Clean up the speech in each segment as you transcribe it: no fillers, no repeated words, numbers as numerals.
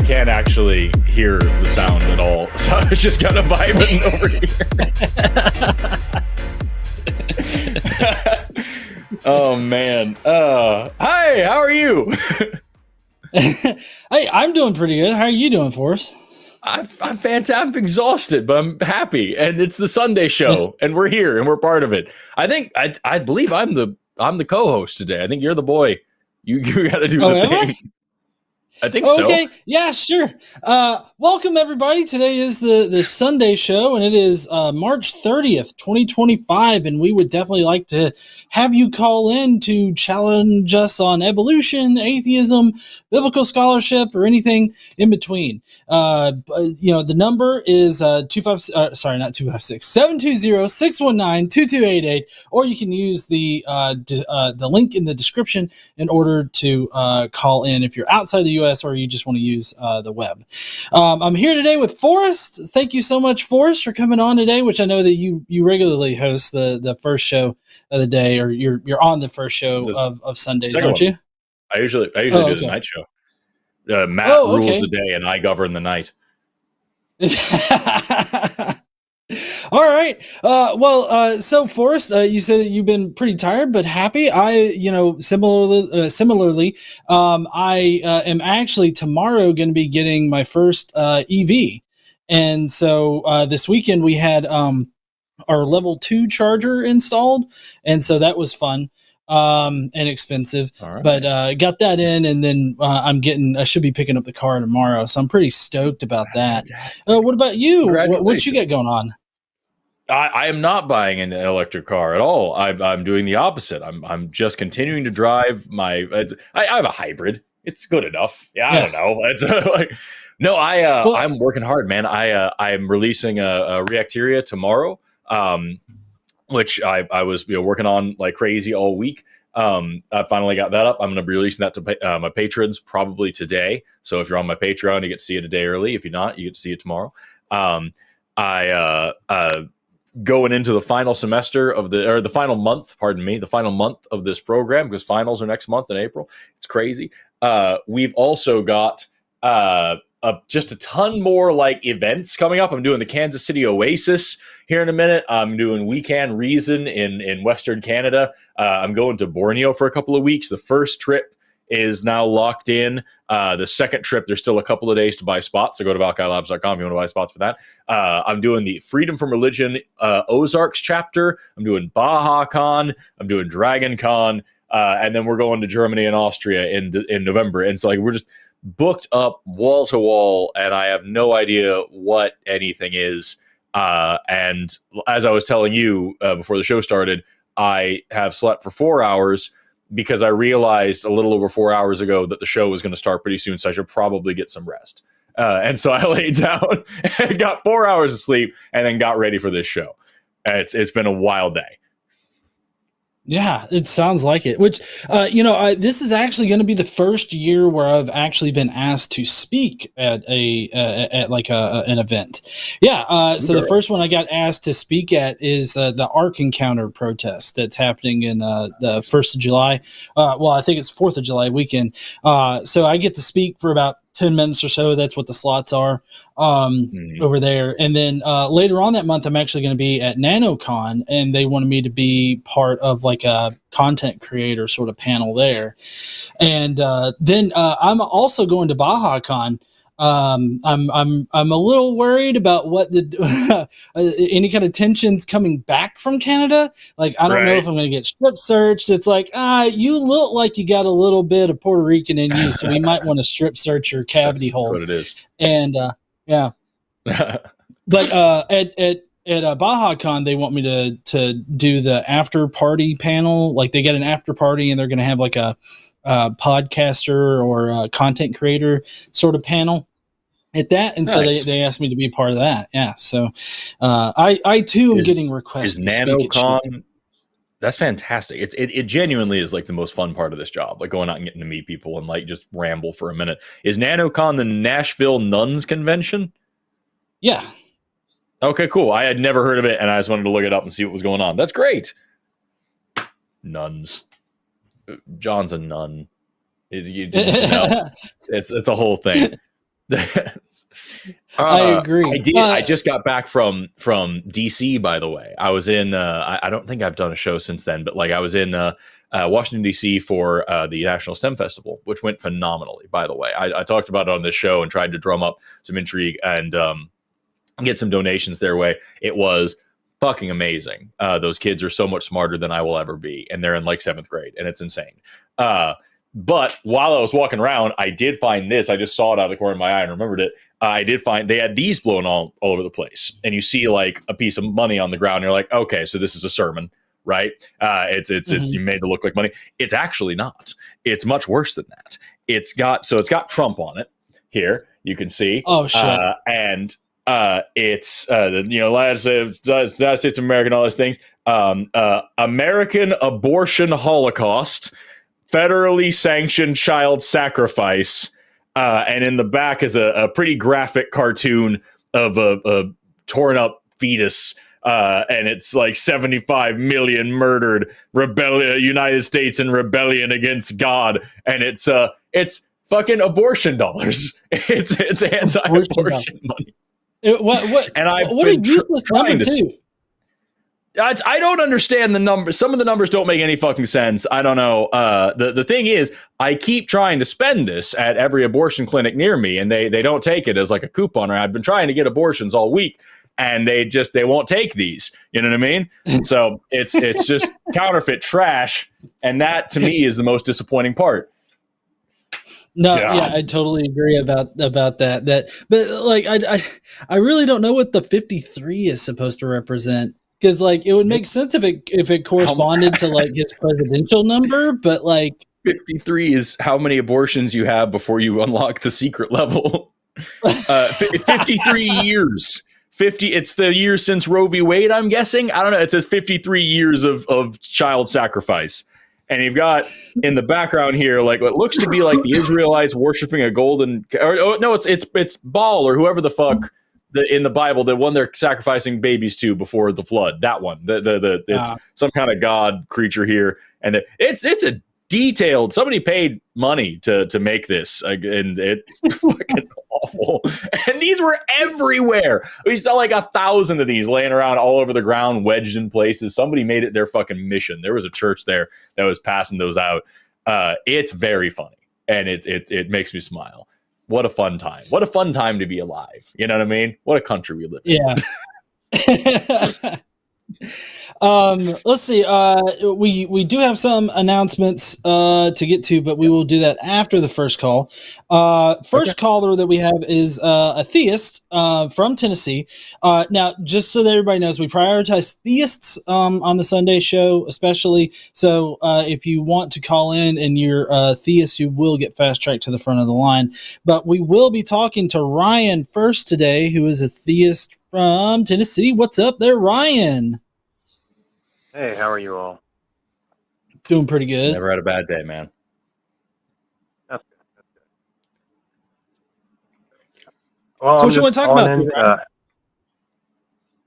Can't actually hear the sound at all, so I was just kind of vibing over here. Oh man. Hi, how are you? Hey, I'm doing pretty good. How are you doing, Forrest? I'm fantastic. I'm exhausted, but I'm happy, and it's the Sunday show, and we're here, and we're part of it. I believe I'm the co-host today. I think you're the boy. You got to do the thing. I think so. Okay, yeah, sure. Welcome, everybody. Today is the Sunday show, and it is March 30th, 2025, and we would definitely like to have you call in to challenge us on evolution, atheism, biblical scholarship, or anything in between. The number is 720-619-2288, or you can use the link in the description in order to call in if you're outside the U.S. or you just want to use the web. I'm here today with Forrest. Thank you so much, Forrest, for coming on today, which I know that you regularly host the first show of the day, or you're on the first show of Sundays, aren't you? I usually do the night show. Matt rules the day and I govern the night. All right. So Forrest, you said that you've been pretty tired but happy. Similarly, I am actually tomorrow going to be getting my first EV, and so this weekend we had our level 2 charger installed, and so that was fun and expensive. Right. But got that in, and then I should be picking up the car tomorrow, so I'm pretty stoked about that. What about you? What you got going on? I am not buying an electric car at all. I'm doing the opposite. I'm just continuing to drive my. I have a hybrid. It's good enough. Yeah, I don't know. It's I'm working hard, man. I'm releasing a Reacteria tomorrow, which I was working on like crazy all week. I finally got that up. I'm going to be releasing that to my patrons probably today. So if you're on my Patreon, you get to see it a day early. If you're not, you get to see it tomorrow. Going into the final semester of the final month of this program, because finals are next month in April. It's crazy. We've also got just a ton more like events coming up. I'm doing the Kansas City Oasis here in a minute. I'm doing We Can Reason in Western Canada. I'm going to Borneo for a couple of weeks. The first trip is now locked in. The second trip, there's still a couple of days to buy spots, so go to valkailabs.com if you want to buy spots for that. I'm doing the Freedom from Religion Ozarks chapter. I'm doing Baja Con. I'm doing Dragon Con. And then we're going to Germany and Austria in November. And so like we're just booked up wall to wall, and I have no idea what anything is. And as I was telling you before the show started, I have slept for 4 hours, because I realized a little over 4 hours ago that the show was going to start pretty soon, so I should probably get some rest. And so I laid down and got 4 hours of sleep and then got ready for this show. It's been a wild day. Yeah, it sounds like it. Which, this is actually going to be the first year where I've actually been asked to speak at an event. Yeah. So the first one I got asked to speak at is the Ark Encounter protest that's happening in the 1st of July. I think it's 4th of July weekend. So I get to speak for about 10 minutes or so. That's what the slots are over there. And then later on that month, I'm actually going to be at NanoCon, and they wanted me to be part of like a content creator sort of panel there. And then I'm also going to BajaCon. I'm a little worried about what the any kind of tensions coming back from Canada. Like, I don't know if I'm going to get strip searched. It's like, you look like you got a little bit of Puerto Rican in you, so we might want to strip search your cavity holes. That's what it is. And yeah, but at at BajaCon, they want me to do the after party panel. Like they get an after party, and they're going to have like a podcaster or a content creator sort of panel at that. And Nice. so they asked me to be part of that. Yeah. So I too am getting requests to speak at shit. That's fantastic. It genuinely is like the most fun part of this job, like going out and getting to meet people and like just ramble for a minute. Is NanoCon the Nashville Nuns Convention? Yeah. Okay, cool. I had never heard of it, and I just wanted to look it up and see what was going on. That's great. Nuns. John's a nun. It's a whole thing. I agree. I just got back from DC, by the way. I was in I don't think I've done a show since then, but like I was in Washington DC for the National STEM Festival, which went phenomenally, by the way. I talked about it on this show and tried to drum up some intrigue and get some donations their way. It was fucking amazing. Those kids are so much smarter than I will ever be, and they're in like 7th grade, and it's insane. But while I was walking around, I did find this. I just saw it out of the corner of my eye and remembered it. I did find they had these blown all over the place. And you see like a piece of money on the ground. And you're like, okay, so this is a sermon, right? It's you made to look like money. It's actually not. It's much worse than that. It's got Trump on it here. You can see. Oh, shit. And it's the United States of America and all those things. American abortion holocaust. Federally sanctioned child sacrifice, and in the back is a pretty graphic cartoon of a torn up fetus, and it's like 75 million murdered, United States in rebellion against God, and it's fucking abortion dollars. It's anti-abortion money. What a useless number too. I don't understand the numbers. Some of the numbers don't make any fucking sense. I don't know. The thing is, I keep trying to spend this at every abortion clinic near me, and they don't take it as like a coupon. Or I've been trying to get abortions all week, and they won't take these. You know what I mean? So it's just counterfeit trash, and that to me is the most disappointing part. No, yeah, I totally agree about that. But like, I really don't know what the 53 is supposed to represent. Because like it would make sense if it corresponded to like his presidential number, but like 53 is how many abortions you have before you unlock the secret level. 53 years. 50. It's the year since Roe v. Wade. I'm guessing. I don't know. It says 53 years of child sacrifice, and you've got in the background here like what looks to be like the Israelites worshiping a golden. It's Baal or whoever the fuck. In the Bible, the one they're sacrificing babies to before the flood, that one, it's some kind of god creature here, and it's a detailed. Somebody paid money to make this, and it's fucking awful. And these were everywhere. We saw like 1,000 of these laying around all over the ground, wedged in places. Somebody made it their fucking mission. There was a church there that was passing those out. It's very funny, and it makes me smile. What a fun time. What a fun time to be alive. You know what I mean? What a country we live in. Yeah. Let's see. We do have some announcements to get to, but we will do that after the first call. First caller that we have is a theist from Tennessee. Now, just so that everybody knows, we prioritize theists on the Sunday show, especially. So if you want to call in and you're a theist, you will get fast-tracked to the front of the line. But we will be talking to Ryan first today, who is a theist from Tennessee. What's up there, Ryan? Hey, how are you all? Doing pretty good. Never had a bad day, man. That's good. Well, so what you want to talk about?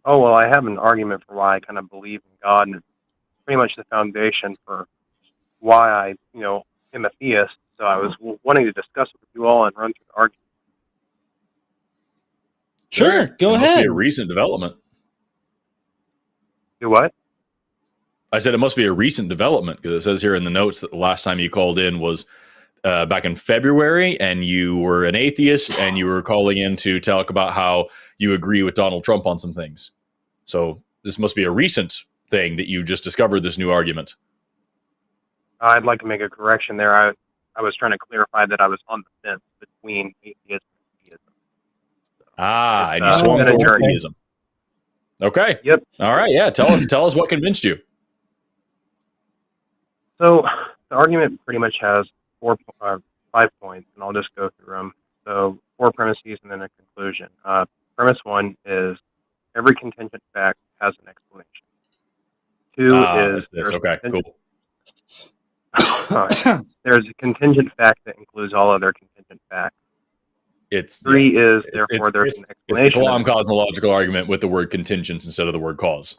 Well, I have an argument for why I kind of believe in God, and it's pretty much the foundation for why I, am a theist. So I was wanting to discuss it with you all and run through the argument. Sure, go ahead. Must be a recent development. Do what? I said it must be a recent development because it says here in the notes that the last time you called in was back in February, and you were an atheist, and you were calling in to talk about how you agree with Donald Trump on some things. So this must be a recent thing that you just discovered this new argument. I'd like to make a correction there. I was trying to clarify that I was on the fence between atheism and theism. And you swung towards theism. Okay. Yep. All right. Yeah. Tell us what convinced you. So the argument pretty much has 5 points, and I'll just go through them. So 4 premises and then a conclusion. Premise 1 is every contingent fact has an explanation. 2 is That's this. Okay. Cool. there's a contingent fact that includes all other contingent facts. It's 3 is therefore there's an explanation. It's the Kalam cosmological argument with the word contingent instead of the word cause.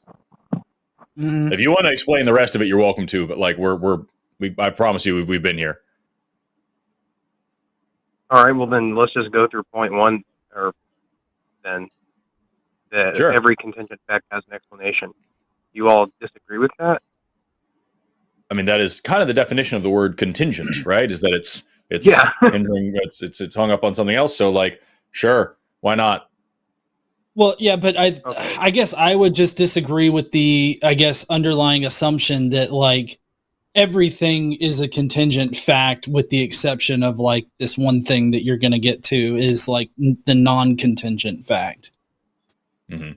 Mhm. If you want to explain the rest of it, you're welcome to. But like I promise you, we've been here. All right. Well, then let's just go through point 1, or then that Sure. every contingent fact has an explanation. You all disagree with that? I mean, that is kind of the definition of the word contingent, right? Is that it's Yeah. hindering, it's hung up on something else. So like, sure, why not? Well, yeah, but I guess I would just disagree with the, I guess, underlying assumption that like everything is a contingent fact with the exception of like this one thing that you're going to get to is like the non-contingent fact. Mm-hmm.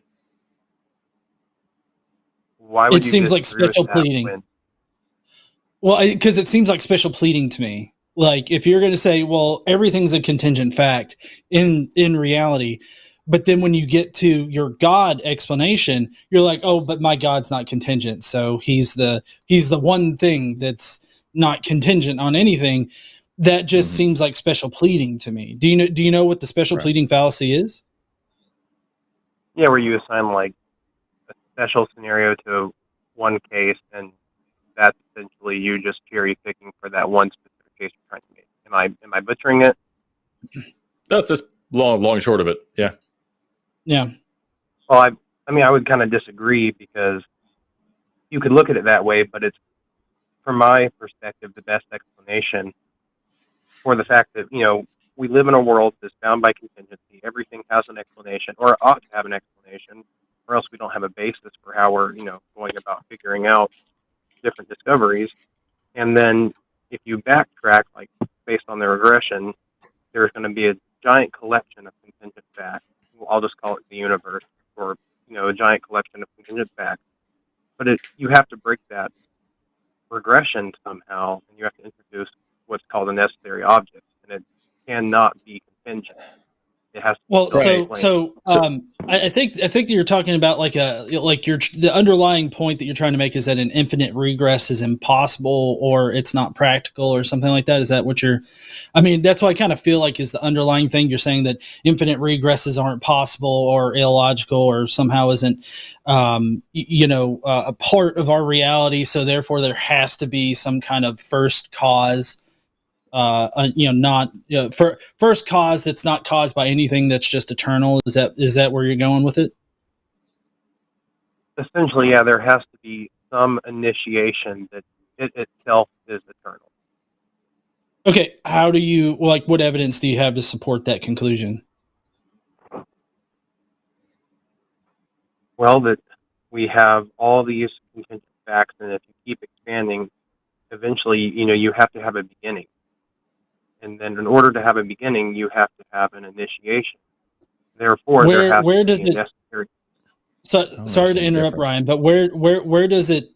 Why would It seems like special pleading. When? Well, because it seems like special pleading to me. Like if you're going to say, well, everything's a contingent fact in reality, but then when you get to your God explanation, you're like, oh, but my God's not contingent. So he's the one thing that's not contingent on anything. That just seems like special pleading to me. Do you know what the special pleading fallacy is? Yeah, where you assign like a special scenario to one case, and that's essentially you just cherry picking for that one specific case you're trying to make. Am I butchering it? That's just long and short of it. Yeah. Yeah. Well, I mean, I would kind of disagree because you could look at it that way, but it's, from my perspective, the best explanation for the fact that, we live in a world that's bound by contingency. Everything has an explanation, or ought to have an explanation, or else we don't have a basis for how we're, going about figuring out different discoveries. And then if you backtrack, like based on the regression, there's going to be a giant collection of contingent facts. I'll just call it the universe, or a giant collection of contingent facts. But you have to break that regression somehow, and you have to introduce what's called a necessary object, and it cannot be contingent. It has to. Well, I think that you're talking about the underlying point that you're trying to make is that an infinite regress is impossible or it's not practical or something like that. Is that what I mean, that's what I kind of feel like is the underlying thing. You're saying that infinite regresses aren't possible or illogical or somehow isn't, a part of our reality. So therefore there has to be some kind of first cause. First cause that's not caused by anything that's just eternal. Is that where you're going with it? Essentially, yeah, there has to be some initiation that it itself is eternal. Okay, how do you, what evidence do you have to support that conclusion? Well, that we have all these contingent facts, and if you keep expanding, eventually, you have to have a beginning. And then in order to have a beginning, you have to have an initiation. Therefore, where does it necessary. So sorry to interrupt, Ryan, but where does it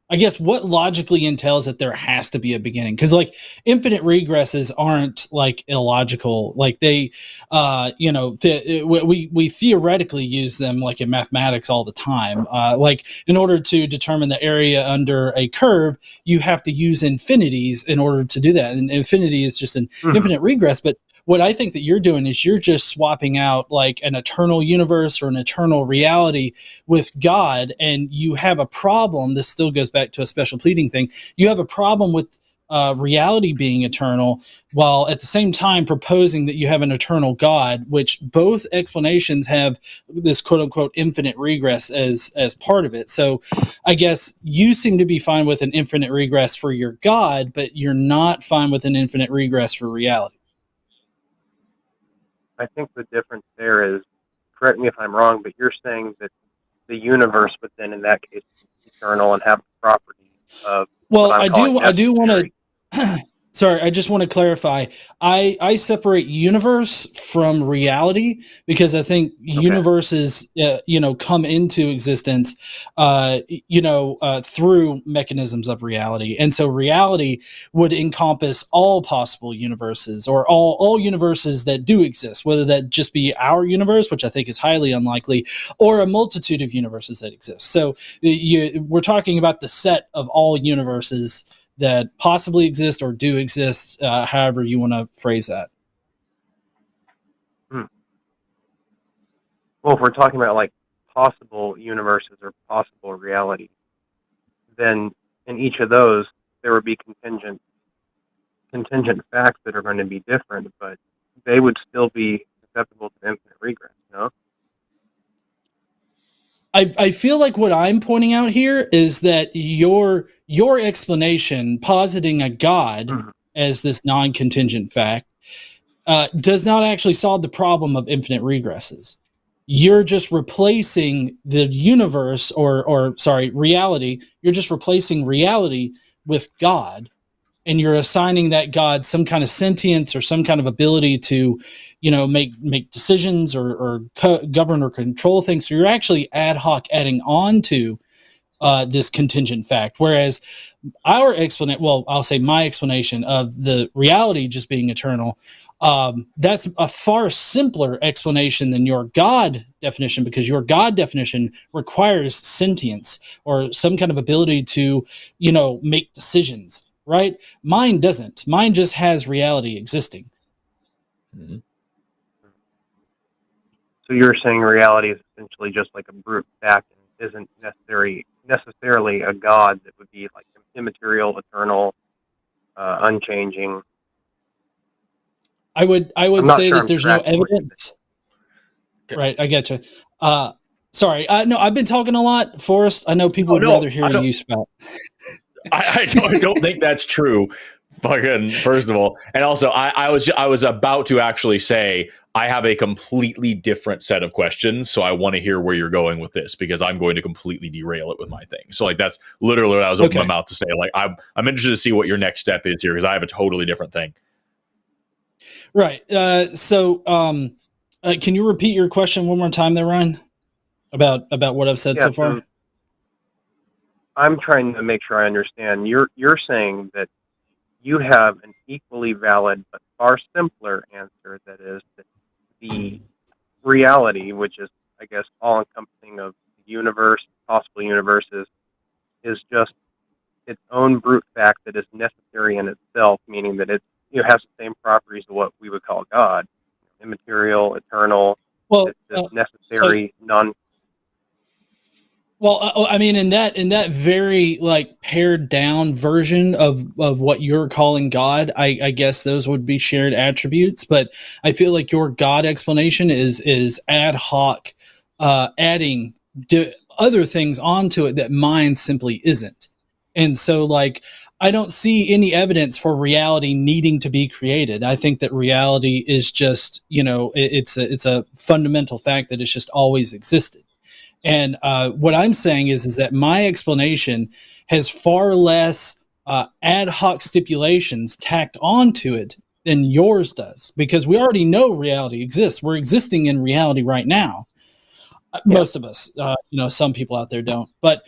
I guess what logically entails that there has to be a beginning? Because like infinite regresses aren't like illogical. Like they, we theoretically use them like in mathematics all the time. Like in order to determine the area under a curve, you have to use infinities in order to do that. And infinity is just an infinite regress. But what I think that you're doing is you're just swapping out like an eternal universe or an eternal reality with God, and you have a problem. This still goes back to a special pleading thing. You have a problem with reality being eternal, while at the same time proposing that you have an eternal God, which both explanations have this quote unquote infinite regress as part of it. So I guess you seem to be fine with an infinite regress for your God, but you're not fine with an infinite regress for reality. I think the difference there is, correct me if I'm wrong, but you're saying that the universe would then, in that case, be eternal and have the property of. Well, I do want to. Sorry, I just want to clarify. I separate universe from reality because I think universes, come into existence, through mechanisms of reality, and so reality would encompass all possible universes or all universes that do exist, whether that just be our universe, which I think is highly unlikely, or a multitude of universes that exist. So we're talking about the set of all universes that possibly exist or do exist, however you want to phrase that. Well, if we're talking about like possible universes or possible reality, then in each of those there would be contingent facts that are going to be different, but they would still be susceptible to infinite regress. No. I feel like what I'm pointing out here is that your explanation, positing a God as this non-contingent fact, does not actually solve the problem of infinite regresses. You're just replacing the universe, or reality. You're just replacing reality with God, and you're assigning that God some kind of sentience or some kind of ability to, make decisions or govern or control things. So you're actually ad hoc adding on to this contingent fact. Whereas our explanation, I'll say my explanation of the reality just being eternal, that's a far simpler explanation than your God definition, because your God definition requires sentience or some kind of ability to, make decisions. Right? Mine doesn't. Mine just has reality existing. Mm-hmm. So you're saying reality is essentially just like a brute fact and isn't necessarily a God that would be like immaterial, eternal, unchanging. I would say that there's no evidence. Okay. Right, I get you. Sorry, no, I've been talking a lot, Forrest. I know people would rather hear you spout. I don't think that's true. Fucking, first of all, and also, I was about to actually say I have a completely different set of questions, so I want to hear where you're going with this, because I'm going to completely derail it with my thing. So like that's literally what I was opening my mouth to say. Like I'm interested to see what your next step is here, because I have a totally different thing. Right. So can you repeat your question one more time there, Ryan? About what I've said so far? So I'm trying to make sure I understand. You're saying that you have an equally valid but far simpler answer, that is that the reality, which is, I guess, all-encompassing of the universe, possible universes, is just its own brute fact that is necessary in itself, meaning that it has the same properties of what we would call God, immaterial, eternal, it's necessary, non. Well, I mean, in that very like pared down version of what you're calling God, I guess those would be shared attributes. But I feel like your God explanation is ad hoc, adding other things onto it that mine simply isn't. And so, like, I don't see any evidence for reality needing to be created. I think that reality is just, it's a fundamental fact that it's just always existed. And what I'm saying is that my explanation has far less ad hoc stipulations tacked onto it than yours does, because we already know reality exists. We're existing in reality right now. Most of us, some people out there don't, but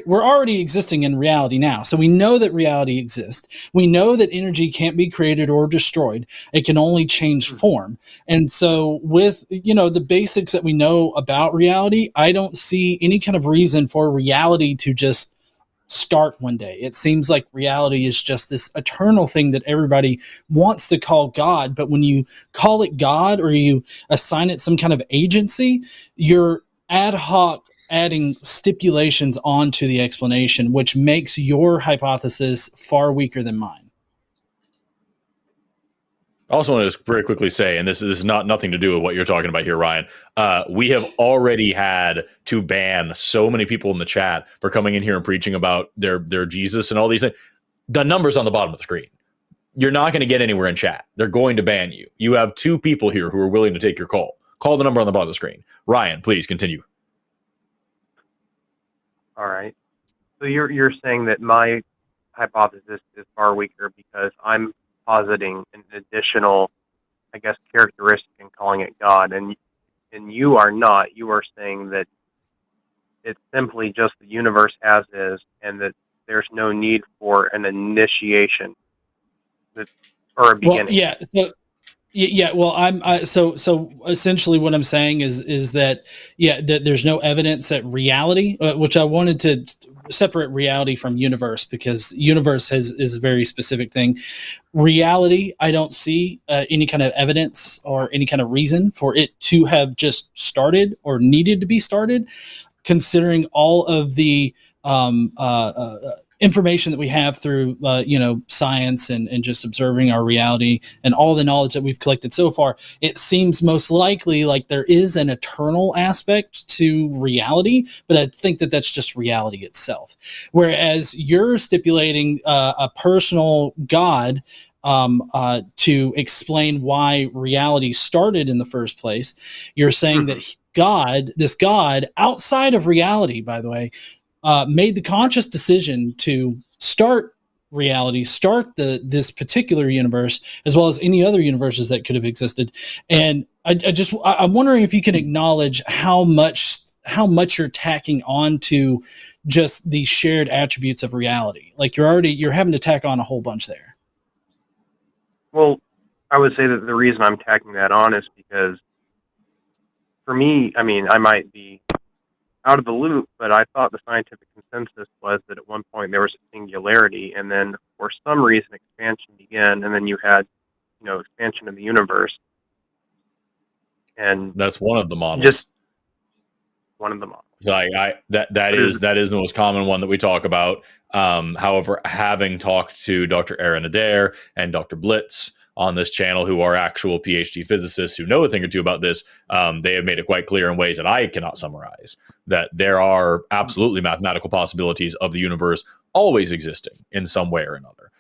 we're already existing in reality now. So we know that reality exists. We know that energy can't be created or destroyed. It can only change form. And so with, the basics that we know about reality, I don't see any kind of reason for reality to just start one day. It seems like reality is just this eternal thing that everybody wants to call God, but when you call it God or you assign it some kind of agency, you're ad hoc adding stipulations onto the explanation, which makes your hypothesis far weaker than mine. I also want to just very quickly say, and this is nothing to do with what you're talking about here, Ryan. We have already had to ban so many people in the chat for coming in here and preaching about their Jesus and all these things. The number's on the bottom of the screen. You're not going to get anywhere in chat. They're going to ban you. You have 2 people here who are willing to take your call. Call the number on the bottom of the screen. Ryan, please continue. All right. So you're saying that my hypothesis is far weaker because I'm positing an additional, I guess, characteristic and calling it God, and you are not. You are saying that it's simply just the universe as is, and that there's no need for an initiation or a beginning. Well, yeah. So, yeah. Well, so essentially what I'm saying is that that there's no evidence that reality, which I wanted to separate reality from universe, because universe is a very specific thing. Reality, I don't see any kind of evidence or any kind of reason for it to have just started or needed to be started, considering all of the information that we have through science and just observing our reality and all the knowledge that we've collected so far. It seems most likely like there is an eternal aspect to reality, but I think that that's just reality itself. Whereas you're stipulating a personal God to explain why reality started in the first place. You're saying that this God outside of reality, by the way, made the conscious decision to start reality, start this particular universe, as well as any other universes that could have existed. And I'm wondering if you can acknowledge how much you're tacking on to just the shared attributes of reality. Like you're having to tack on a whole bunch there. Well, I would say that the reason I'm tacking that on is because, for me, I mean, I might be out of the loop, but I thought the scientific consensus was that at one point there was a singularity, and then for some reason expansion began, and then you had, expansion of the universe. And that's one of the models. Just one of the models. That is the most common one that we talk about. However, having talked to Dr. Aaron Adair and Dr. Blitz on this channel, who are actual PhD physicists who know a thing or two about this, they have made it quite clear in ways that I cannot summarize that there are absolutely mathematical possibilities of the universe always existing in some way or another.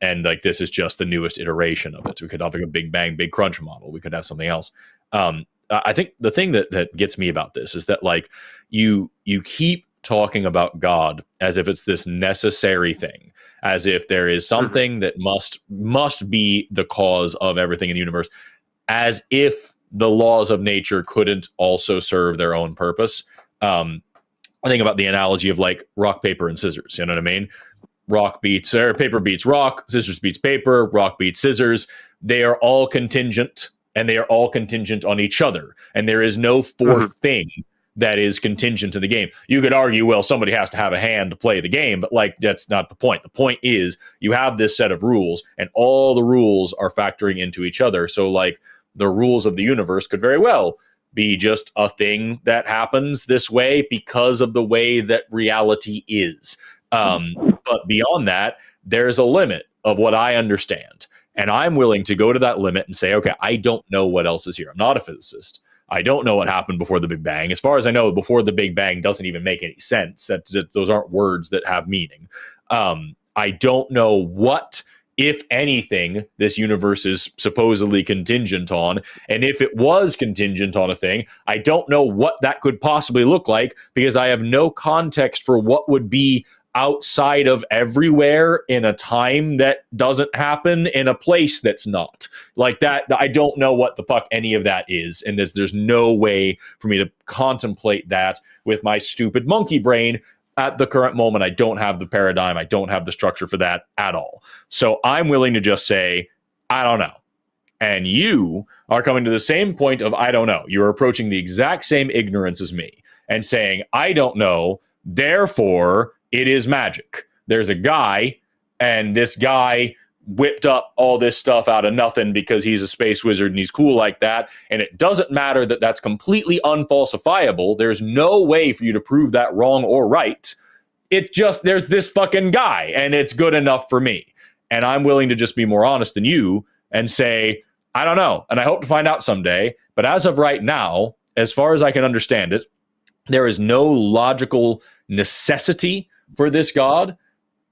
And like, this is just the newest iteration of it. We could have like a Big Bang, Big Crunch model. We could have something else. I think the thing that gets me about this is that, like, you keep talking about God as if it's this necessary thing, as if there is something that must be the cause of everything in the universe, as if the laws of nature couldn't also serve their own purpose. I think about the analogy of like rock, paper, and scissors. You know what I mean? Paper beats rock, scissors beats paper, rock beats scissors. They are all contingent, and they are all contingent on each other. And there is no fourth thing that is contingent to the game. You could argue, well, somebody has to have a hand to play the game, but like, that's not the point. The point is you have this set of rules, and all the rules are factoring into each other. So like, the rules of the universe could very well be just a thing that happens this way because of the way that reality is. But beyond that, there's a limit of what I understand. And I'm willing to go to that limit and say, okay, I don't know what else is here. I'm not a physicist. I don't know what happened before the Big Bang. As far as I know, before the Big Bang doesn't even make any sense. That those aren't words that have meaning. I don't know what, if anything, this universe is supposedly contingent on. And if it was contingent on a thing, I don't know what that could possibly look like, because I have no context for what would be outside of everywhere in a time that doesn't happen in a place that's not like that. I don't know what the fuck any of that is. And there's no way for me to contemplate that with my stupid monkey brain. At the current moment, I don't have the paradigm. I don't have the structure for that at all. So I'm willing to just say, I don't know. And you are coming to the same point of, I don't know. You're approaching the exact same ignorance as me and saying, I don't know, therefore it is magic. There's a guy, and this guy whipped up all this stuff out of nothing because he's a space wizard and he's cool like that. And it doesn't matter that that's completely unfalsifiable. There's no way for you to prove that wrong or right. There's this fucking guy, and it's good enough for me. And I'm willing to just be more honest than you and say, I don't know. And I hope to find out someday. But as of right now, as far as I can understand it, there is no logical necessity for this God,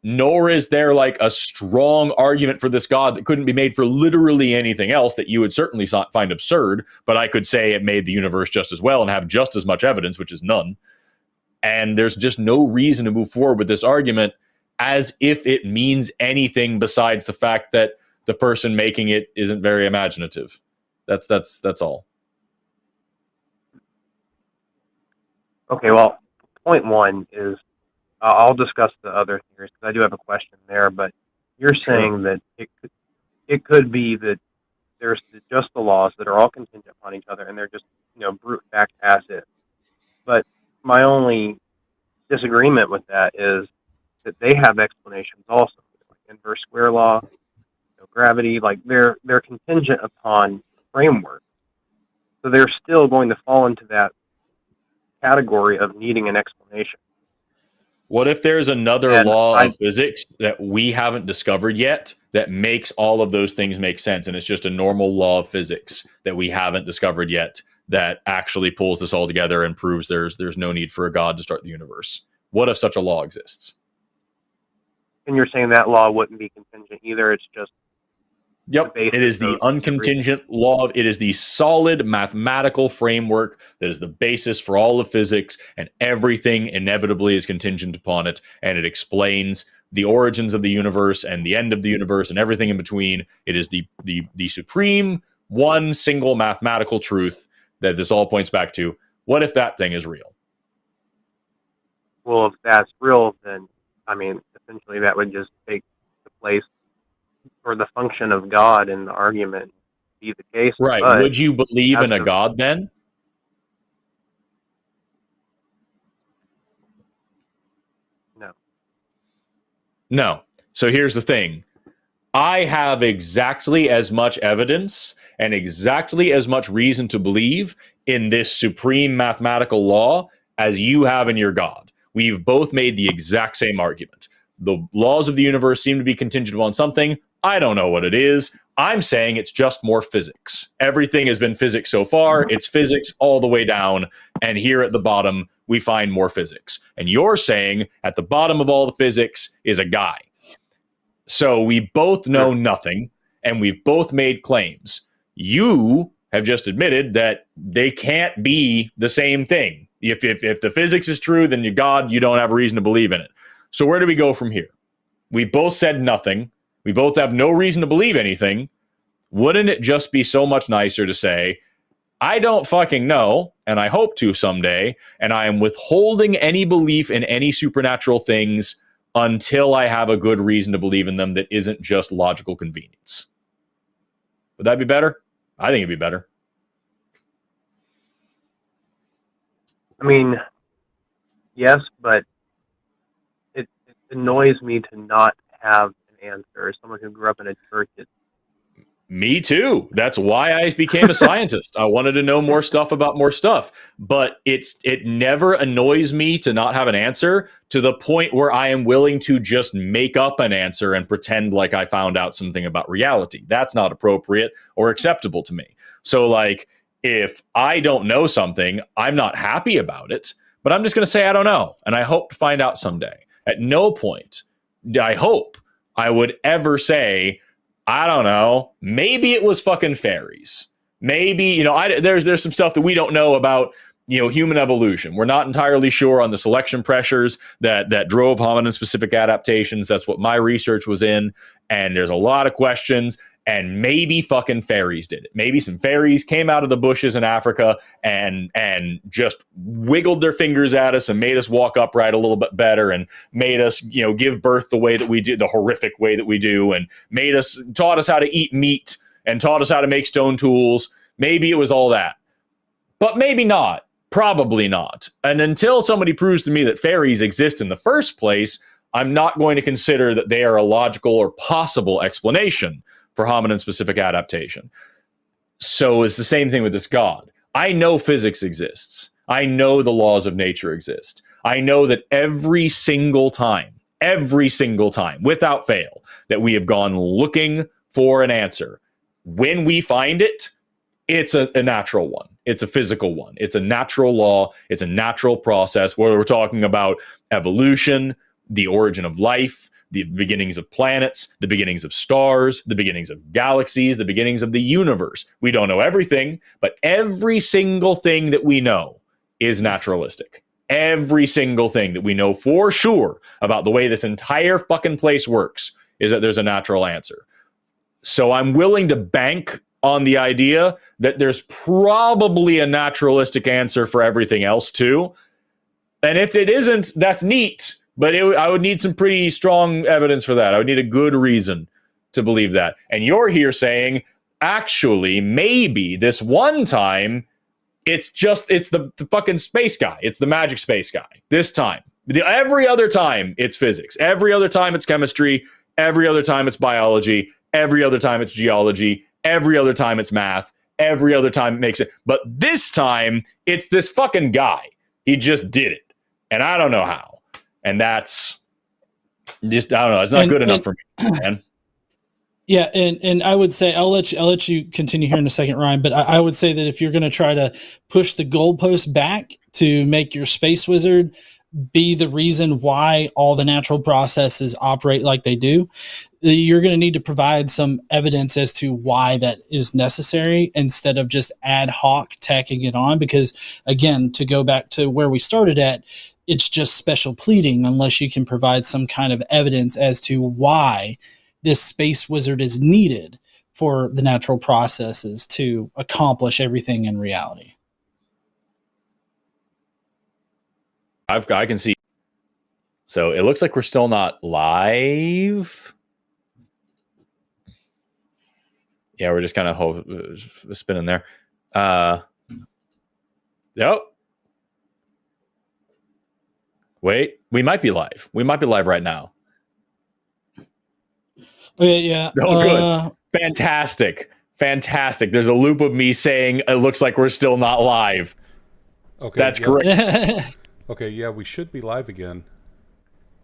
nor is there like a strong argument for this God that couldn't be made for literally anything else that you would certainly find absurd, but I could say it made the universe just as well and have just as much evidence, which is none. And there's just no reason to move forward with this argument as if it means anything besides the fact that the person making it isn't very imaginative. That's all. Okay, well, point one is I'll discuss the other theories because I do have a question there. But you're saying that it could be that there's just the laws that are all contingent upon each other, and they're just brute fact as is. But my only disagreement with that is that they have explanations also, like inverse square law, gravity. Like they're contingent upon framework, so they're still going to fall into that category of needing an explanation. What if there's another law of physics that we haven't discovered yet that makes all of those things make sense, and it's just a normal law of physics that we haven't discovered yet that actually pulls this all together and proves there's no need for a god to start the universe? What if such a law exists? And you're saying that law wouldn't be contingent either? It's just Yep, it is the uncontingent law. It is the solid mathematical framework that is the basis for all of physics, and everything inevitably is contingent upon it, and it explains the origins of the universe and the end of the universe and everything in between. It is the supreme one single mathematical truth that this all points back to. What if that thing is real? Well, if that's real, then, I mean, essentially that would just take the place or the function of God in the argument be the case. Right. Would you believe in a God then? No. No. So here's the thing. I have exactly as much evidence and exactly as much reason to believe in this supreme mathematical law as you have in your God. We've both made the exact same argument. The laws of the universe seem to be contingent upon something. I don't know what it is. I'm saying it's just more physics. Everything has been physics so far. It's physics all the way down. And here at the bottom, we find more physics. And you're saying at the bottom of all the physics is a guy. So we both know nothing, and we've both made claims. You have just admitted that they can't be the same thing. If the physics is true, then you don't have a reason to believe in it. So where do we go from here? We both said nothing. We both have no reason to believe anything. Wouldn't it just be so much nicer to say, I don't fucking know, and I hope to someday, and I am withholding any belief in any supernatural things until I have a good reason to believe in them that isn't just logical convenience? Would that be better? I think it'd be better. I mean, yes, but it annoys me to not have an answer. As someone who grew up in a church, Me too. That's why I became a scientist. I wanted to know more stuff about more stuff. But it never annoys me to not have an answer to the point where I am willing to just make up an answer and pretend like I found out something about reality. That's not appropriate or acceptable to me. So, like, if I don't know something, I'm not happy about it, but I'm just going to say I don't know, and I hope to find out someday. At no point, I hope, I would ever say, I don't know, maybe it was fucking fairies. Maybe, there's some stuff that we don't know about, human evolution. We're not entirely sure on the selection pressures that drove hominin-specific adaptations. That's what my research was in. And there's a lot of questions. And maybe fucking fairies did it. Maybe some fairies came out of the bushes in Africa and just wiggled their fingers at us and made us walk upright a little bit better and made us, give birth the way that we do, the horrific way that we do, and taught us how to eat meat and taught us how to make stone tools. Maybe it was all that. But maybe not. Probably not. And until somebody proves to me that fairies exist in the first place, I'm not going to consider that they are a logical or possible explanation for hominin-specific adaptation. So it's the same thing with this God. I know physics exists. I know the laws of nature exist. I know that every single time, without fail, that we have gone looking for an answer, when we find it, it's a natural one. It's a physical one. It's a natural law. It's a natural process where we're talking about evolution, the origin of life, the beginnings of planets, the beginnings of stars, the beginnings of galaxies, the beginnings of the universe. We don't know everything, but every single thing that we know is naturalistic. every single thing that we know for sure about the way this entire fucking place works is that there's a natural answer. So I'm willing to bank on the idea that there's probably a naturalistic answer for everything else too. And if it isn't, that's neat. But I would need some pretty strong evidence for that. I would need a good reason to believe that. And you're here saying, actually, maybe this one time, it's the fucking space guy. It's the magic space guy. This time. Every other time, it's physics. Every other time, it's chemistry. Every other time, it's biology. Every other time, it's geology. Every other time, it's math. Every other time, it makes it. But this time, it's this fucking guy. He just did it. And I don't know how. And that's just, I don't know. It's not good enough for me, man. Yeah, and I would say I'll let you continue here in a second, Ryan. But I would say that if you're going to try to push the goalpost back to make your space wizard be the reason why all the natural processes operate like they do, you're going to need to provide some evidence as to why that is necessary instead of just ad hoc tacking it on. Because again, to go back to where we started at, it's just special pleading unless you can provide some kind of evidence as to why this space wizard is needed for the natural processes to accomplish everything in reality. I can see. So it looks like we're still not live. Yeah, we're just kind of spinning there. Yep. Wait, we might be live. We might be live right now. Okay, yeah. Oh, good. Fantastic. There's a loop of me saying it looks like we're still not live. Okay. That's great. Okay, yeah, we should be live again.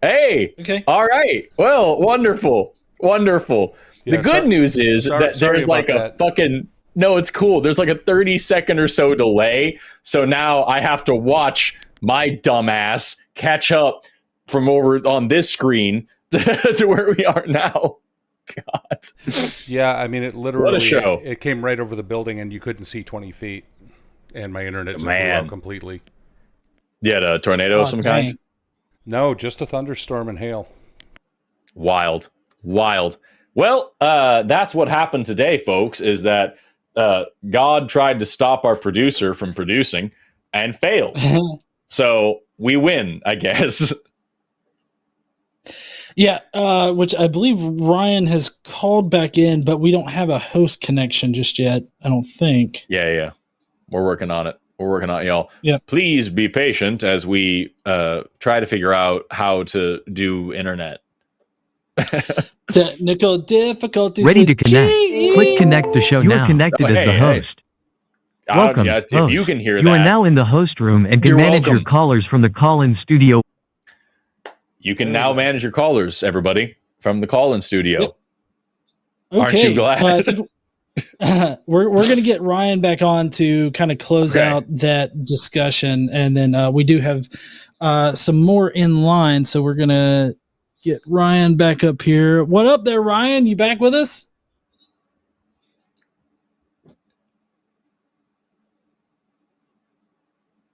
Hey. Okay. All right. Well, wonderful. Yeah, the good news is that there's like a fucking... No, it's cool. There's like a 30-second or so delay. So now I have to watch my dumbass catch up from over on this screen to where we are now. God. Yeah, I mean, it literally... What a show. It came right over the building and you couldn't see 20 feet. And my internet just blew out completely. You had a tornado of some kind? No, just a thunderstorm and hail. Wild. Well, that's what happened today, folks, is that God tried to stop our producer from producing and failed. So we win, I guess. Yeah, which I believe Ryan has called back in, but we don't have a host connection just yet, I don't think. Yeah. We're working on it. Y'all. Yeah. Please be patient as we try to figure out how to do internet. Technical difficulties. Ready to connect. Click connect to show now. You're connected as the host. Welcome. If you can hear you that. You are now in the host room and can manage your callers from the call-in studio. You can now manage your callers, everybody, from the call-in studio. Yep. Okay. Aren't you glad? We're going to get Ryan back on to kind of close out that discussion. And then we do have some more in line. So we're going to get Ryan back up here. What up there, Ryan? You back with us?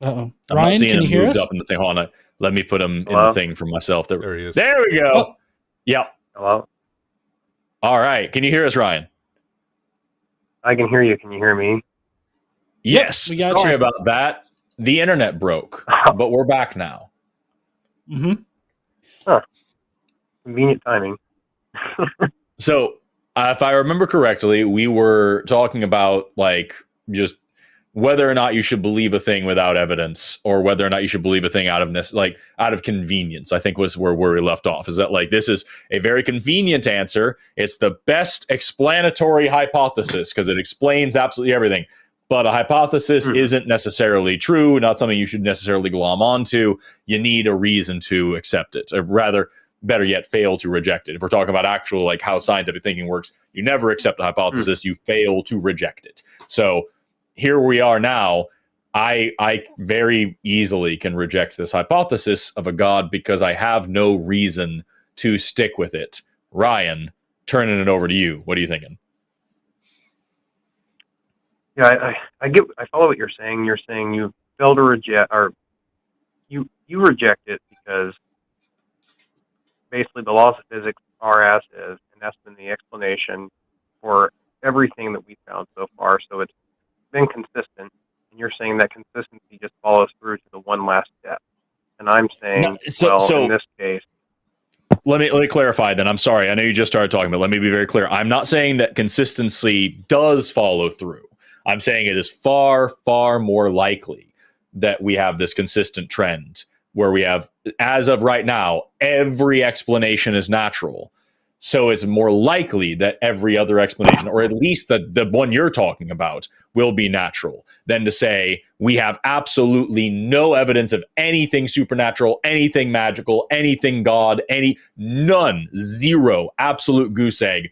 Uh-oh. Ryan, can you hear us? Up in the thing. Hold on. Let me put him in the thing for myself. There he is. There we go. Oh. Yep. Hello? All right. Can you hear us, Ryan? I can hear you. Can you hear me? Yes. We got Sorry you. about that. The internet broke, but we're back now. Mm-hmm. Huh. Convenient timing. So, if I remember correctly, we were talking about like just whether or not you should believe a thing without evidence, or whether or not you should believe a thing out of convenience. I think was where we left off. Is that like this is a very convenient answer? It's the best explanatory hypothesis because it explains absolutely everything. But a hypothesis isn't necessarily true, not something you should necessarily glom onto. You need a reason to accept it, or rather, better yet, fail to reject it. If we're talking about actual like how scientific thinking works, you never accept a hypothesis, you fail to reject it. So here we are now. I very easily can reject this hypothesis of a God because I have no reason to stick with it. Ryan, turning it over to you. What are you thinking? Yeah, I follow what you're saying. You're saying you fail to reject, or you reject it because basically the laws of physics are as is, and that's been the explanation for everything that we found so far. So it's been consistent, and you're saying that consistency just follows through to the one last step. And I'm saying, in this case, let me clarify then. I'm sorry. I know you just started talking, but let me be very clear. I'm not saying that consistency does follow through. I'm saying it is far, far more likely that we have this consistent trend where we have, as of right now, every explanation is natural. So it's more likely that every other explanation, or at least the one you're talking about, will be natural than to say we have absolutely no evidence of anything supernatural, anything magical, anything God, none, zero, absolute goose egg.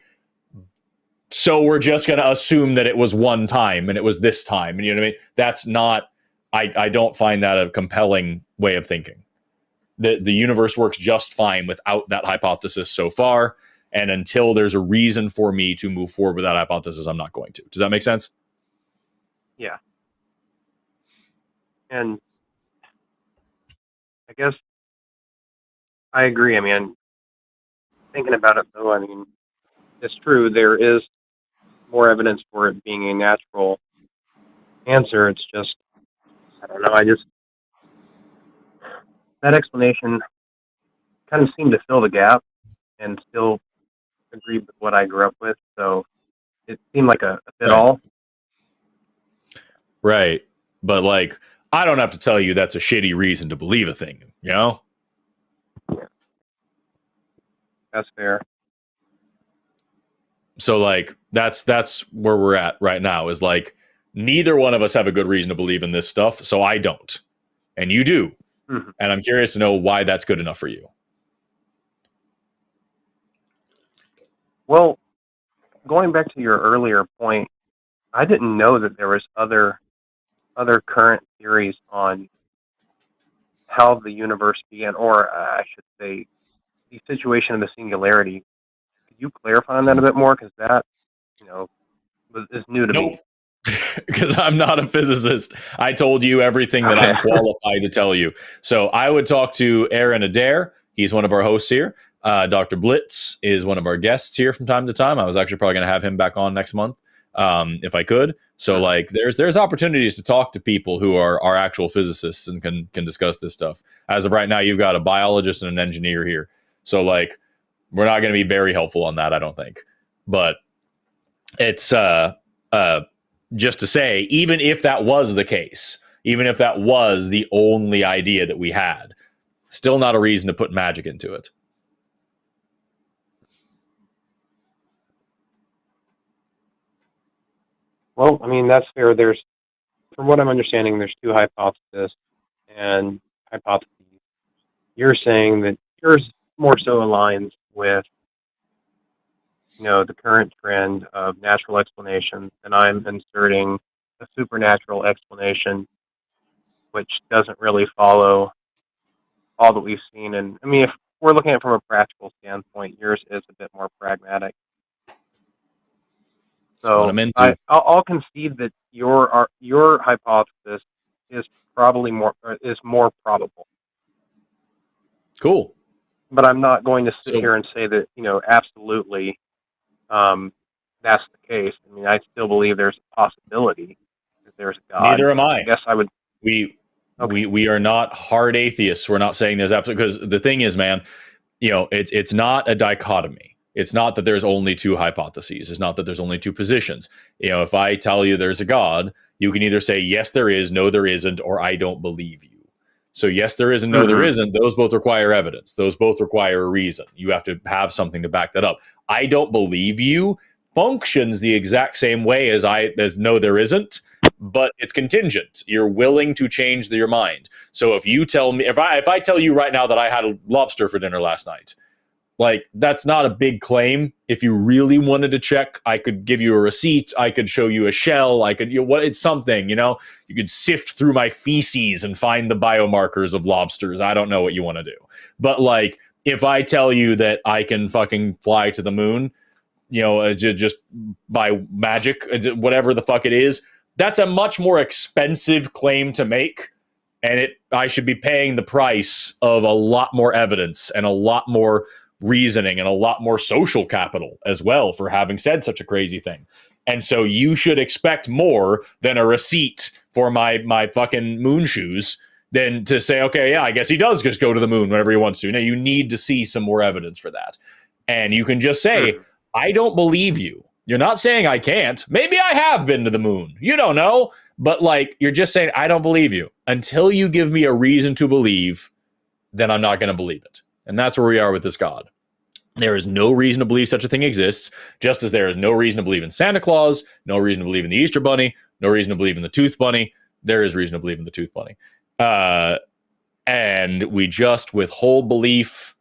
So we're just going to assume that it was one time and it was this time. And you know what I mean? That's not, I don't find that a compelling way of thinking. The universe works just fine without that hypothesis so far. And until there's a reason for me to move forward with that hypothesis, I'm not going to. Does that make sense? Yeah. And I guess I agree. I mean, thinking about it though, I mean, it's true. There is more evidence for it being a natural answer. It's just, I don't know. That explanation kind of seemed to fill the gap and still agree with what I grew up with. So it seemed like a fit all. Right. But like, I don't have to tell you that's a shitty reason to believe a thing, you know? Yeah. That's fair. So like, that's where we're at right now, is like, neither one of us have a good reason to believe in this stuff. So I don't. And you do. Mm-hmm. And I'm curious to know why that's good enough for you. Well, going back to your earlier point, I didn't know that there was other current theories on how the universe began, or I should say, the situation of the singularity. Could you clarify on that a bit more? Because that, is new to me. Because I'm not a physicist. I told you everything that I'm qualified to tell you. So I would talk to Aaron Adair. He's one of our hosts here. Dr. Blitz is one of our guests here from time to time. I was actually probably going to have him back on next month if I could. So like there's opportunities to talk to people who are actual physicists and can discuss this stuff. As of right now, you've got a biologist and an engineer here. So like we're not going to be very helpful on that, I don't think. But it's just to say, even if that was the case, even if that was the only idea that we had, still not a reason to put magic into it. Well, I mean, that's fair. From what I'm understanding, there's two hypotheses and hypotheses. You're saying that yours more so aligns with, the current trend of natural explanations, and I'm inserting a supernatural explanation, which doesn't really follow all that we've seen. And I mean, if we're looking at it from a practical standpoint, yours is a bit more pragmatic. So I'll concede that your hypothesis is probably more probable. Cool. But I'm not going to sit here and say that absolutely that's the case. I mean, I still believe there's a possibility that there's a God. Neither am I. I guess I would. We are not hard atheists. We're not saying there's absolutely, because the thing is, man, it's not a dichotomy. It's not that there's only two hypotheses. It's not that there's only two positions. If I tell you there's a God, you can either say, yes, there is, no, there isn't, or I don't believe you. So yes, there is and no, there isn't. Those both require evidence. Those both require a reason. You have to have something to back that up. I don't believe you functions the exact same way as no, there isn't, but it's contingent. You're willing to change your mind. So if you tell me, if I tell you right now that I had a lobster for dinner last night, like, that's not a big claim. If you really wanted to check, I could give you a receipt. I could show you a shell. I could, it's something, you could sift through my feces and find the biomarkers of lobsters. I don't know what you want to do. But like, if I tell you that I can fucking fly to the moon, just by magic, whatever the fuck it is, that's a much more expensive claim to make and I should be paying the price of a lot more evidence and a lot more reasoning and a lot more social capital as well for having said such a crazy thing. And so you should expect more than a receipt for my fucking moon shoes than to say, okay, yeah, I guess he does just go to the moon whenever he wants to. No, you need to see some more evidence for that. And you can just say, I don't believe you. You're not saying I can't. Maybe I have been to the moon. You don't know. But like, you're just saying, I don't believe you. Until you give me a reason to believe, then I'm not going to believe it. And that's where we are with this God. There is no reason to believe such a thing exists, just as there is no reason to believe in Santa Claus, no reason to believe in the Easter Bunny, no reason to believe in the Tooth Bunny. There is reason to believe in the Tooth Bunny. And we just withhold belief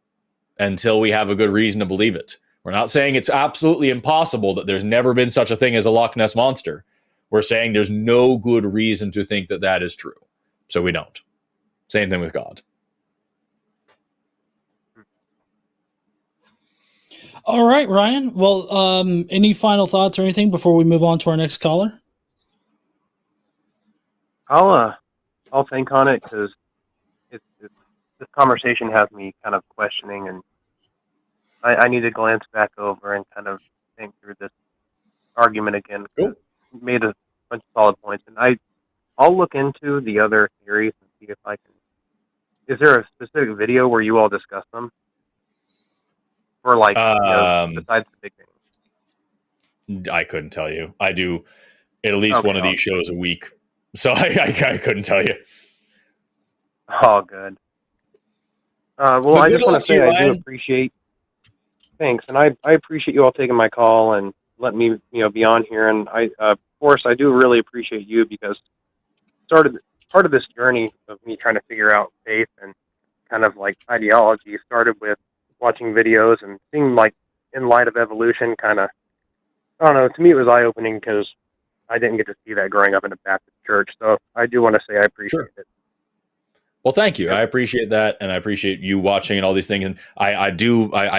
until we have a good reason to believe it. We're not saying it's absolutely impossible that there's never been such a thing as a Loch Ness Monster. We're saying there's no good reason to think that that is true. So we don't. Same thing with God. All right, Ryan. Well, any final thoughts or anything before we move on to our next caller? I'll think on it, because this conversation has me kind of questioning, and I need to glance back over and kind of think through this argument again. Cool. You made a bunch of solid points, and I'll look into the other theories and see if I can. Is there a specific video where you all discuss them? Or like, besides the big thing? I couldn't tell you. I do at least one of these shows a week. So I couldn't tell you. Oh, good. Well, I just want to say I do appreciate. Thanks, and I appreciate you all taking my call and letting me, be on here. And Forrest, I do really appreciate you, because part of this journey of me trying to figure out faith and kind of like ideology started with watching videos and seeing, like, in light of evolution, kind of, I don't know, to me it was eye-opening, because I didn't get to see that growing up in a Baptist church. So I do want to say I appreciate it. Well, thank you. I appreciate that, and I appreciate you watching and all these things. And I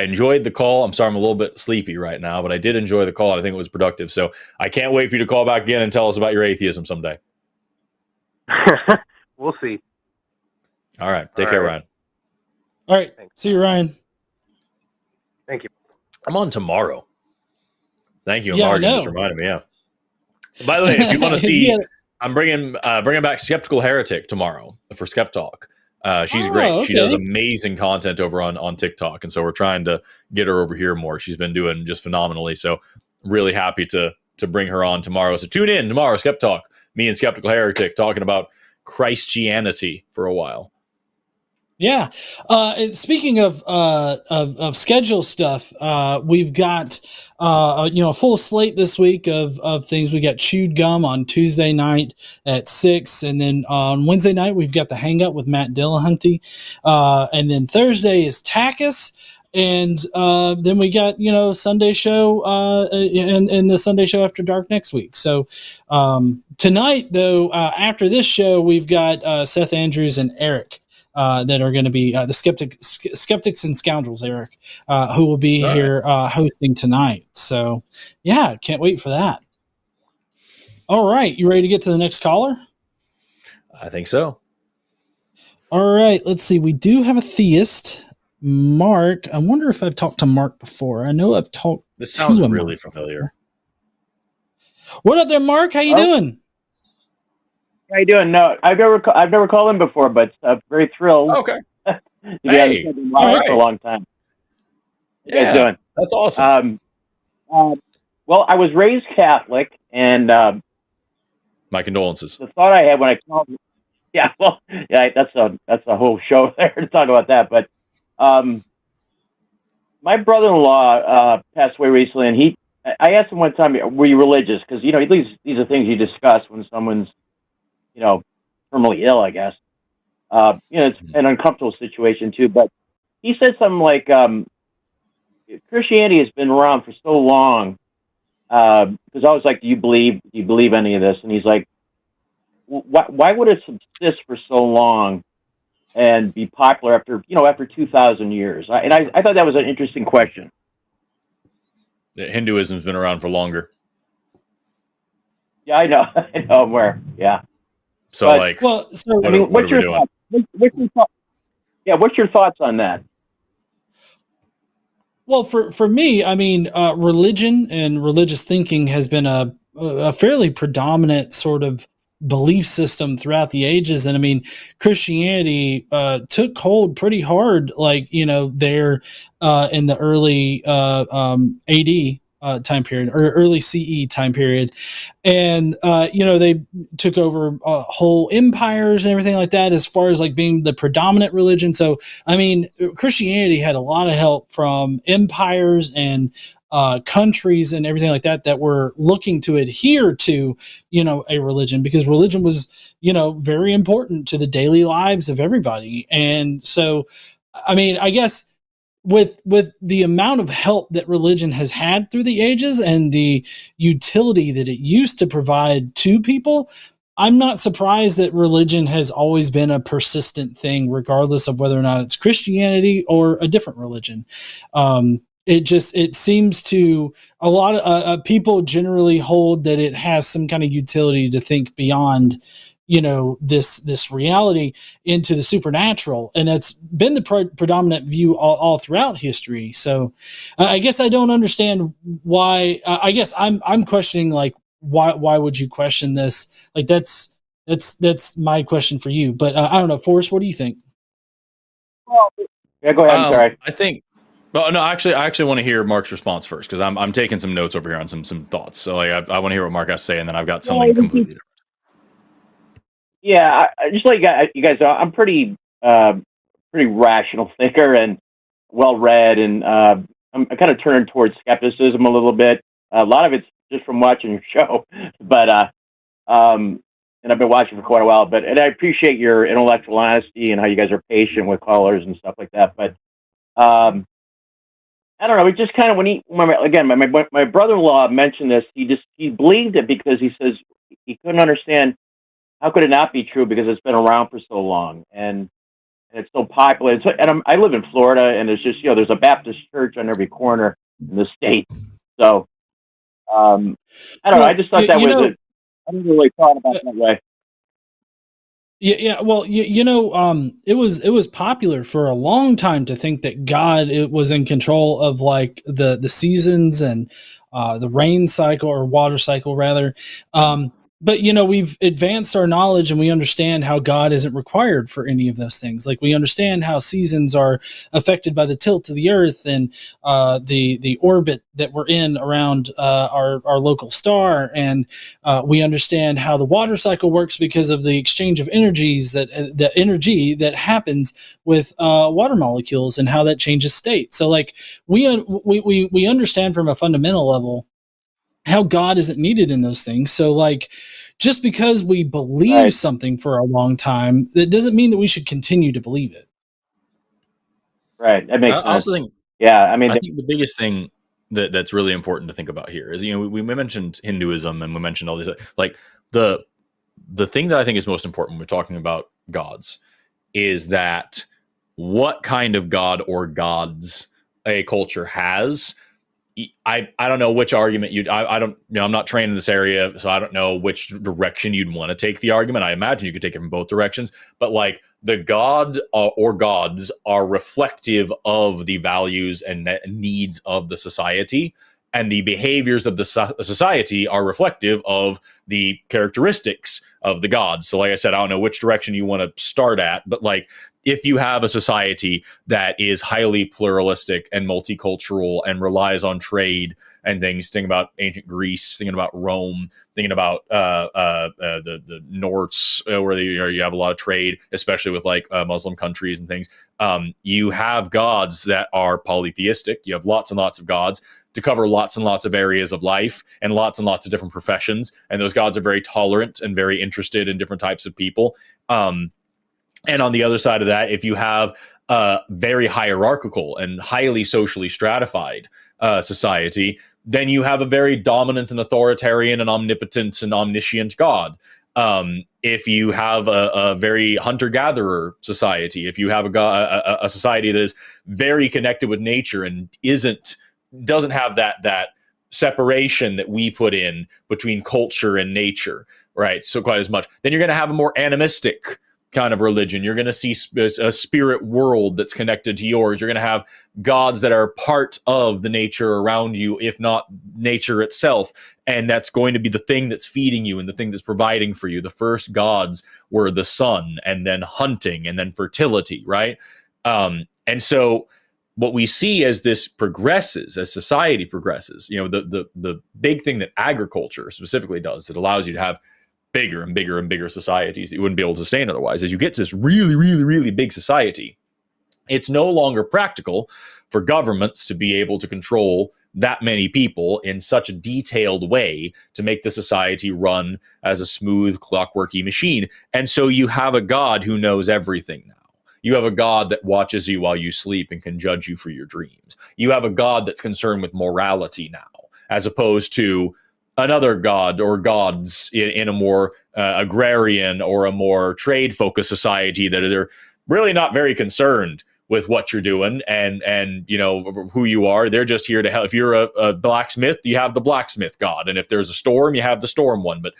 enjoyed the call. I'm sorry I'm a little bit sleepy right now, but I did enjoy the call, and I think it was productive. So I can't wait for you to call back again and tell us about your atheism someday. We'll see. All right. Take care, Ryan. All right. Thanks. See you, Ryan. Thank you. I'm on tomorrow. Thank you, Yeah, Mark. Just reminded me. Yeah. By the way, if you want to see, I'm bringing back Skeptical Heretic tomorrow for Skeptalk. She's great. Okay. She does amazing content over on TikTok, and so we're trying to get her over here more. She's been doing just phenomenally. So really happy to bring her on tomorrow. So tune in tomorrow, Skeptalk. Me and Skeptical Heretic talking about Christianity for a while. Yeah. Speaking of schedule stuff, we've got a full slate this week of things. We got Chewed Gum on Tuesday night at 6, and then on Wednesday night we've got the Hang Up with Matt Dillahunty, and then Thursday is TACIS. And then we got, Sunday show and the Sunday show after dark next week. So tonight, though, after this show, we've got Seth Andrews and Eric that are going to be the Skeptics and Scoundrels, Eric, who will be here hosting tonight. So, yeah, can't wait for that. All right. You ready to get to the next caller? I think so. All right. Let's see. We do have a theist. Mark, I wonder if I've talked to Mark before. I know I've talked. This sounds really familiar. What up there, Mark? How you doing? How you doing? No, I've never called in before, but very thrilled. Okay. To be on for a long time. How you guys doing? That's awesome. Well, I was raised Catholic, and my condolences. The thought I had when I called, that's a whole show there to talk about that, but. My brother-in-law passed away recently, and I asked him one time, "Were you religious?" Because at least these are things you discuss when someone's, terminally ill. I guess, it's an uncomfortable situation too. But he said something like, "Christianity has been around for so long." Because I was like, "Do you believe any of this?" And he's like, "Why would it subsist for so long and be popular after 2,000 years?" I thought that was an interesting question. Hinduism's been around for longer. Yeah, I know. I know where. Yeah. So But- like, Well, so what, I mean, what what's are we your doing? thoughts? What's your thoughts? Yeah, what's your thoughts on that? Well, for me, I mean, religion and religious thinking has been a fairly predominant sort of belief system throughout the ages, and I mean, Christianity took hold pretty hard, like there in the early AD time period or early CE time period, and they took over whole empires and everything like that, as far as like being the predominant religion. So I mean, Christianity had a lot of help from empires and countries and everything like that were looking to adhere to, a religion, because religion was, very important to the daily lives of everybody. And so, I mean, I guess with the amount of help that religion has had through the ages and the utility that it used to provide to people, I'm not surprised that religion has always been a persistent thing, regardless of whether or not it's Christianity or a different religion. It seems to a lot of people generally hold that it has some kind of utility to think beyond, this reality into the supernatural, and that's been the predominant view all throughout history. So I guess I don't understand why. I guess I'm questioning, like, why would you question this? Like, that's my question for you. But I don't know, Forrest, what do you think? Yeah, go ahead. I'm sorry. I think. Well, no, I actually want to hear Mark's response first, because I'm taking some notes over here on some thoughts. So like, I want to hear what Mark has to say, and then I've got something completely different. Yeah, I just like you guys. I'm pretty rational thinker and well read, and I'm kind of turning towards skepticism a little bit. A lot of it's just from watching your show, but and I've been watching for quite a while. And I appreciate your intellectual honesty and how you guys are patient with callers and stuff like that. But I don't know. It just kind of my brother-in-law mentioned this. He believed it because he says he couldn't understand. How could it not be true? Because it's been around for so long and it's so popular. I live in Florida, and there's just there's a Baptist church on every corner in the state. So I don't know. I just thought that was it. I didn't really thought about it that way. Yeah. Well, it was popular for a long time to think that God was in control of like the seasons and the rain cycle, or water cycle rather. But we've advanced our knowledge, and we understand how God isn't required for any of those things. Like, we understand how seasons are affected by the tilt of the earth and the orbit that we're in around our local star, and we understand how the water cycle works because of the exchange of energies, the energy that happens with water molecules, and how that changes state. So like we understand from a fundamental level how God isn't needed in those things. So like, just because we believe something for a long time, that doesn't mean that we should continue to believe it. Right. That makes sense. I also think, I think the biggest thing that's really important to think about here is, we mentioned Hinduism, and we mentioned all these, like the thing that I think is most important when we're talking about gods is that what kind of god or gods a culture has. I don't know which argument I don't, I'm not trained in this area, so I don't know which direction you'd want to take the argument. I imagine you could take it from both directions, but like the god or gods are reflective of the values and needs of the society, and the behaviors of the society are reflective of the characteristics of the gods. So like I said, I don't know which direction you want to start at, but like, if you have a society that is highly pluralistic and multicultural and relies on trade and things, thinking about ancient Greece, thinking about Rome, thinking about the Norse, where you have a lot of trade, especially with like Muslim countries and things. You have gods that are polytheistic. You have lots and lots of gods to cover lots and lots of areas of life and lots of different professions. And those gods are very tolerant and very interested in different types of people. And on the other side of that, if you have a very hierarchical and highly socially stratified society, then you have a very dominant and authoritarian and omnipotent and omniscient God. If you have a very hunter-gatherer society, if you have a society that is very connected with nature and doesn't have that separation that we put in between culture and nature, right? So quite as much. Then you're going to have a more animistic kind of religion. You're going to see a spirit world that's connected to yours. You're going to have gods that are part of the nature around you, if not nature itself. And that's going to be the thing that's feeding you and the thing that's providing for you. The first gods were the sun, and then hunting, and then fertility, right? And so what we see as this progresses, as society progresses, the big thing that agriculture specifically does, it allows you to have bigger and bigger and bigger societies that you wouldn't be able to sustain otherwise. As you get to this really, really, really big society, it's no longer practical for governments to be able to control that many people in such a detailed way to make the society run as a smooth, clockworky machine. And so you have a God who knows everything now. You have a God that watches you while you sleep and can judge you for your dreams. You have a God that's concerned with morality now, as opposed to another god or gods in a more agrarian or a more trade-focused society that are really not very concerned with what you're doing and who you are. They're just here to help. If you're a blacksmith, you have the blacksmith god, and if there's a storm, you have the storm one. But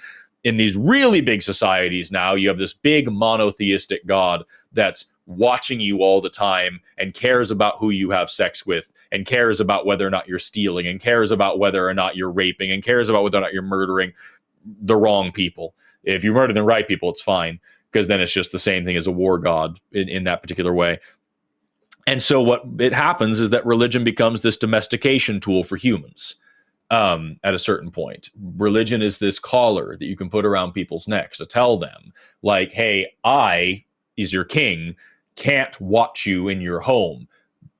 in these really big societies now, you have this big monotheistic god that's watching you all the time and cares about who you have sex with, and cares about whether or not you're stealing, and cares about whether or not you're raping, and cares about whether or not you're murdering the wrong people. If you murder the right people, it's fine, because then it's just the same thing as a war god in that particular way. And so what it happens is that religion becomes this domestication tool for humans. At a certain point, religion is this collar that you can put around people's necks to tell them, like, hey, I, is your king, can't watch you in your home,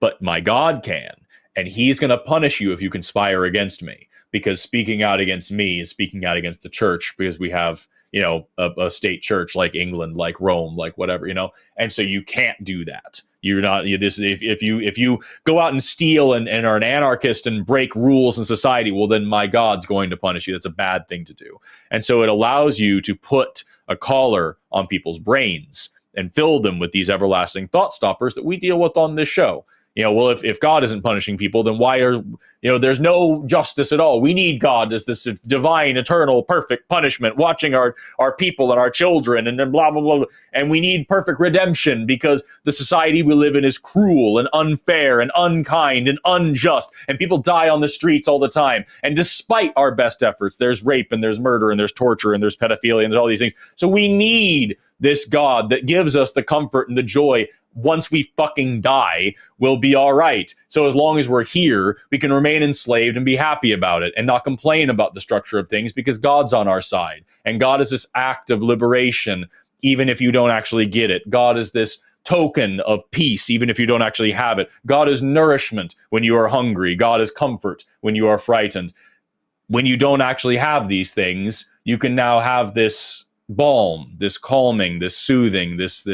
but my God can. And he's going to punish you if you conspire against me, because speaking out against me is speaking out against the church, because we have, a state church like England, like Rome, like whatever, and so you can't do that. You're not this. If you go out and steal and are an anarchist and break rules in society, well, then my God's going to punish you. That's a bad thing to do. And so it allows you to put a collar on people's brains and fill them with these everlasting thought stoppers that we deal with on this show. Well, if God isn't punishing people, then why are, there's no justice at all. We need God as this divine, eternal, perfect punishment, watching our people and our children, and then blah, blah, blah. And we need perfect redemption because the society we live in is cruel and unfair and unkind and unjust. And people die on the streets all the time. And despite our best efforts, there's rape and there's murder and there's torture and there's pedophilia and there's all these things. So we need this God that gives us the comfort and the joy. Once we fucking die, we'll be all right. So as long as we're here, we can remain enslaved and be happy about it and not complain about the structure of things, because God's on our side. And God is this act of liberation, even if you don't actually get it. God is this token of peace, even if you don't actually have it. God is nourishment when you are hungry. God is comfort when you are frightened. When you don't actually have these things, you can now have this balm, this calming, this soothing, this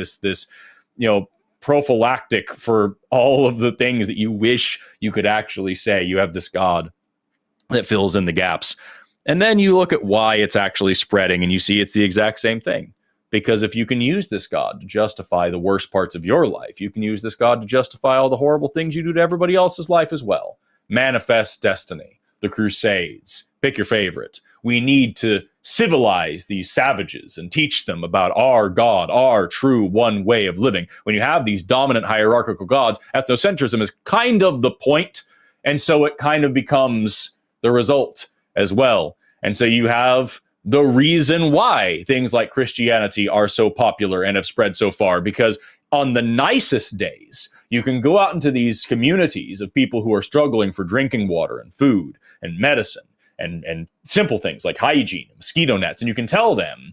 prophylactic for all of the things that you wish you could actually say. You have this God that fills in the gaps. And then you look at why it's actually spreading, and you see it's the exact same thing. Because if you can use this God to justify the worst parts of your life, you can use this God to justify all the horrible things you do to everybody else's life as well. Manifest Destiny, the Crusades, pick your favorite. We need to civilize these savages and teach them about our God, our true one way of living. When you have these dominant hierarchical gods, ethnocentrism is kind of the point, and so it kind of becomes the result as well. And so you have the reason why things like Christianity are so popular and have spread so far, because on the nicest days, you can go out into these communities of people who are struggling for drinking water and food and medicine and simple things like hygiene, mosquito nets, and you can tell them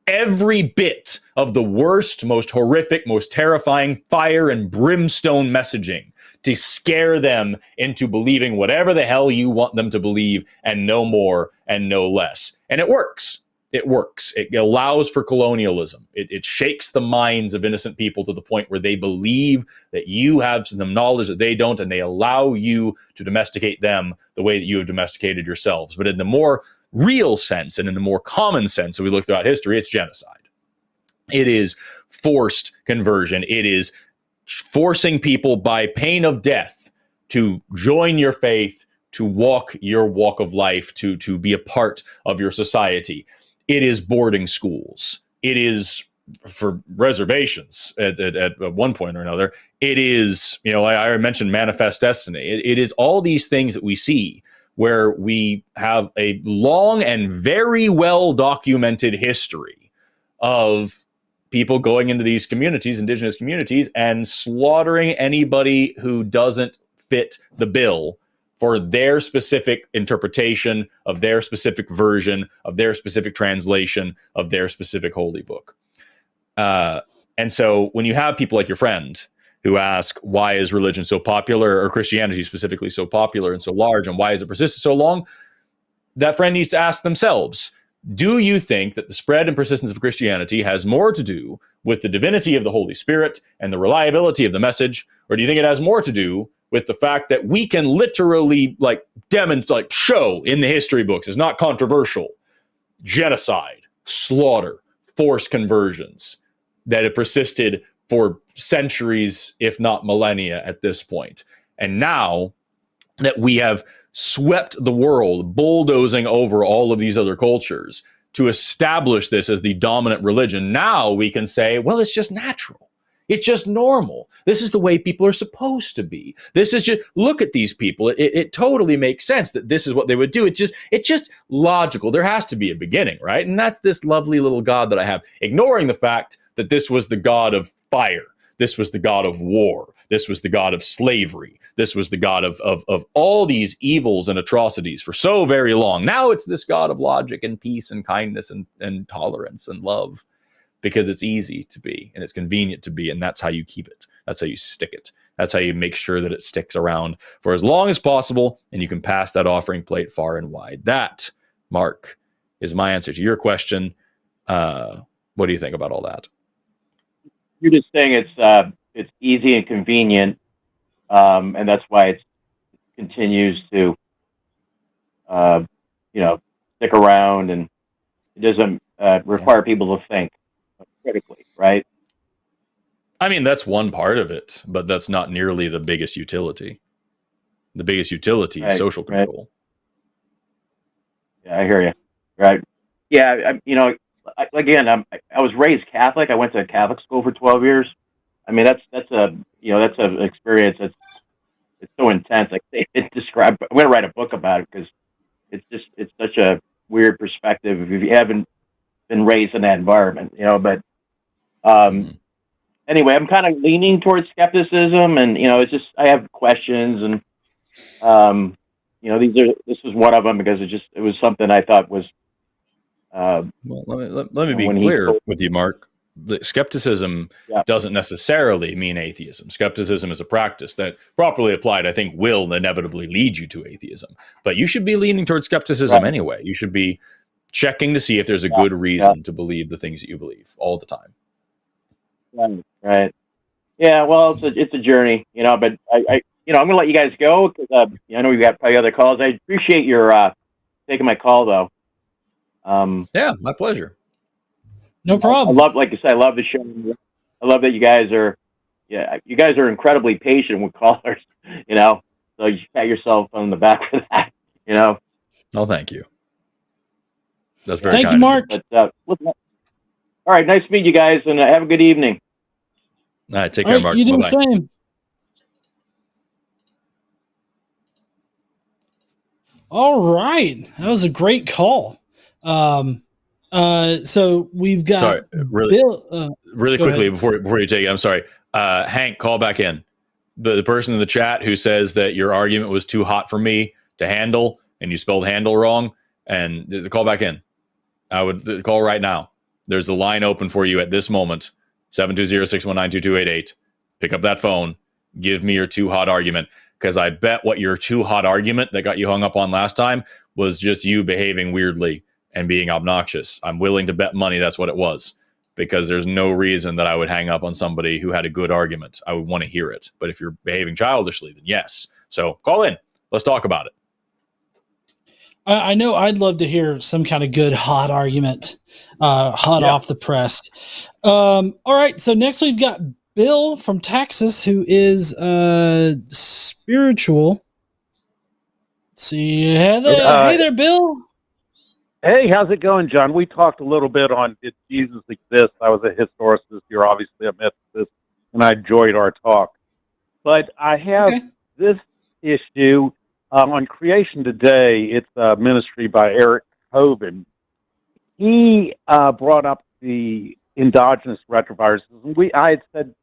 every bit of the worst, most horrific, most terrifying fire and brimstone messaging to scare them into believing whatever the hell you want them to believe, and no more and no less. And it works. It works. It allows for colonialism. It shakes the minds of innocent people to the point where they believe that you have some knowledge that they don't, and they allow you to domesticate them the way that you have domesticated yourselves. But in the more real sense and in the more common sense, if we look throughout history, it's genocide. It is forced conversion. It is forcing people by pain of death to join your faith, walk your walk of life, to be a part of your society. It is boarding schools. It is for reservations at one point or another. It is, I mentioned manifest destiny. It is all these things that we see where we have a long and very well documented history of people going into these communities, indigenous communities, and slaughtering anybody who doesn't fit the bill for their specific interpretation of their specific version of their specific translation of their specific holy book. And so when you have people like your friend who ask, why is religion so popular, or Christianity specifically so popular and so large, and why has it persisted so long? That friend needs to ask themselves, do you think that the spread and persistence of Christianity has more to do with the divinity of the Holy Spirit and the reliability of the message? Or do you think it has more to do with the fact that we can literally demonstrate, show in the history books, is not controversial, genocide, slaughter, forced conversions that have persisted for centuries, if not millennia at this point? And now that we have swept the world, bulldozing over all of these other cultures to establish this as the dominant religion, now we can say, well, it's just natural. It's just normal. This is the way people are supposed to be. This is just, look at these people. It totally makes sense that this is what they would do. It's just logical. There has to be a beginning, right? And that's this lovely little God that I have, ignoring the fact that this was the God of fire. This was the God of war. This was the God of slavery. This was the God of all these evils and atrocities for so very long. Now it's this God of logic and peace and kindness and tolerance and love, because it's easy to be and it's convenient to be, and that's how you keep it. That's how you stick it. That's how you make sure that it sticks around for as long as possible, and you can pass that offering plate far and wide. That, Mark, is my answer to your question. What do you think about all that? You're just saying it's easy and convenient, and that's why it continues to, stick around, and it doesn't require people to think critically, right? I mean, that's one part of it, but that's not nearly the biggest utility. The biggest utility is social control. Right. Yeah, I hear you. Right. Yeah, I was raised Catholic. I went to a Catholic school for 12 years. I mean, that's an experience it's so intense. I'm going to write a book about it, because it's such a weird perspective if you haven't been raised in that environment, But anyway, I'm kind of leaning towards skepticism, and it's just I have questions, and this was one of them, because it was something I thought was. Well, let me be clear with you, Mark. The skepticism doesn't necessarily mean atheism. Skepticism is a practice that, properly applied, I think will inevitably lead you to atheism. But you should be leaning towards skepticism anyway. You should be checking to see if there's a good reason to believe the things that you believe all the time. Right. Yeah. Well, it's a journey, But I'm going to let you guys go, because I know we've got probably other calls. I appreciate your taking my call, though. Yeah, my pleasure. No problem. I love the show. I love that you guys are incredibly patient with callers, so you should pat yourself on the back for that, Oh, thank you. That's very Thank kind you, Mark. But, all right. Nice to meet you guys, and have a good evening. All right. Take care, Mark. You do the Bye-bye. same. All right. That was a great call. So we've got. Sorry, really quickly before you take it. I'm sorry. Hank, call back in. The person in the chat who says that your argument was too hot for me to handle, and you spelled handle wrong, and call back in. I would call right now. There's a line open for you at this moment. 720-619-2288. Pick up that phone. Give me your too hot argument, because I bet what your too hot argument that got you hung up on last time was just you behaving weirdly and being obnoxious. I'm willing to bet money that's what it was, because there's no reason that I would hang up on somebody who had a good argument. I would want to hear it. But if you're behaving childishly, then yes. So call in. Let's talk about it. I know I'd love to hear some kind of good hot argument, off the press. All right. So next we've got Bill from Texas, who is spiritual. See, hey there, Bill. Hey, how's it going, John? We talked a little bit on did Jesus exist? I was a historicist. You're obviously a mythicist, and I enjoyed our talk. But I have this issue on Creation Today. It's a ministry by Eric Hovind. He brought up the endogenous retroviruses, and I had said,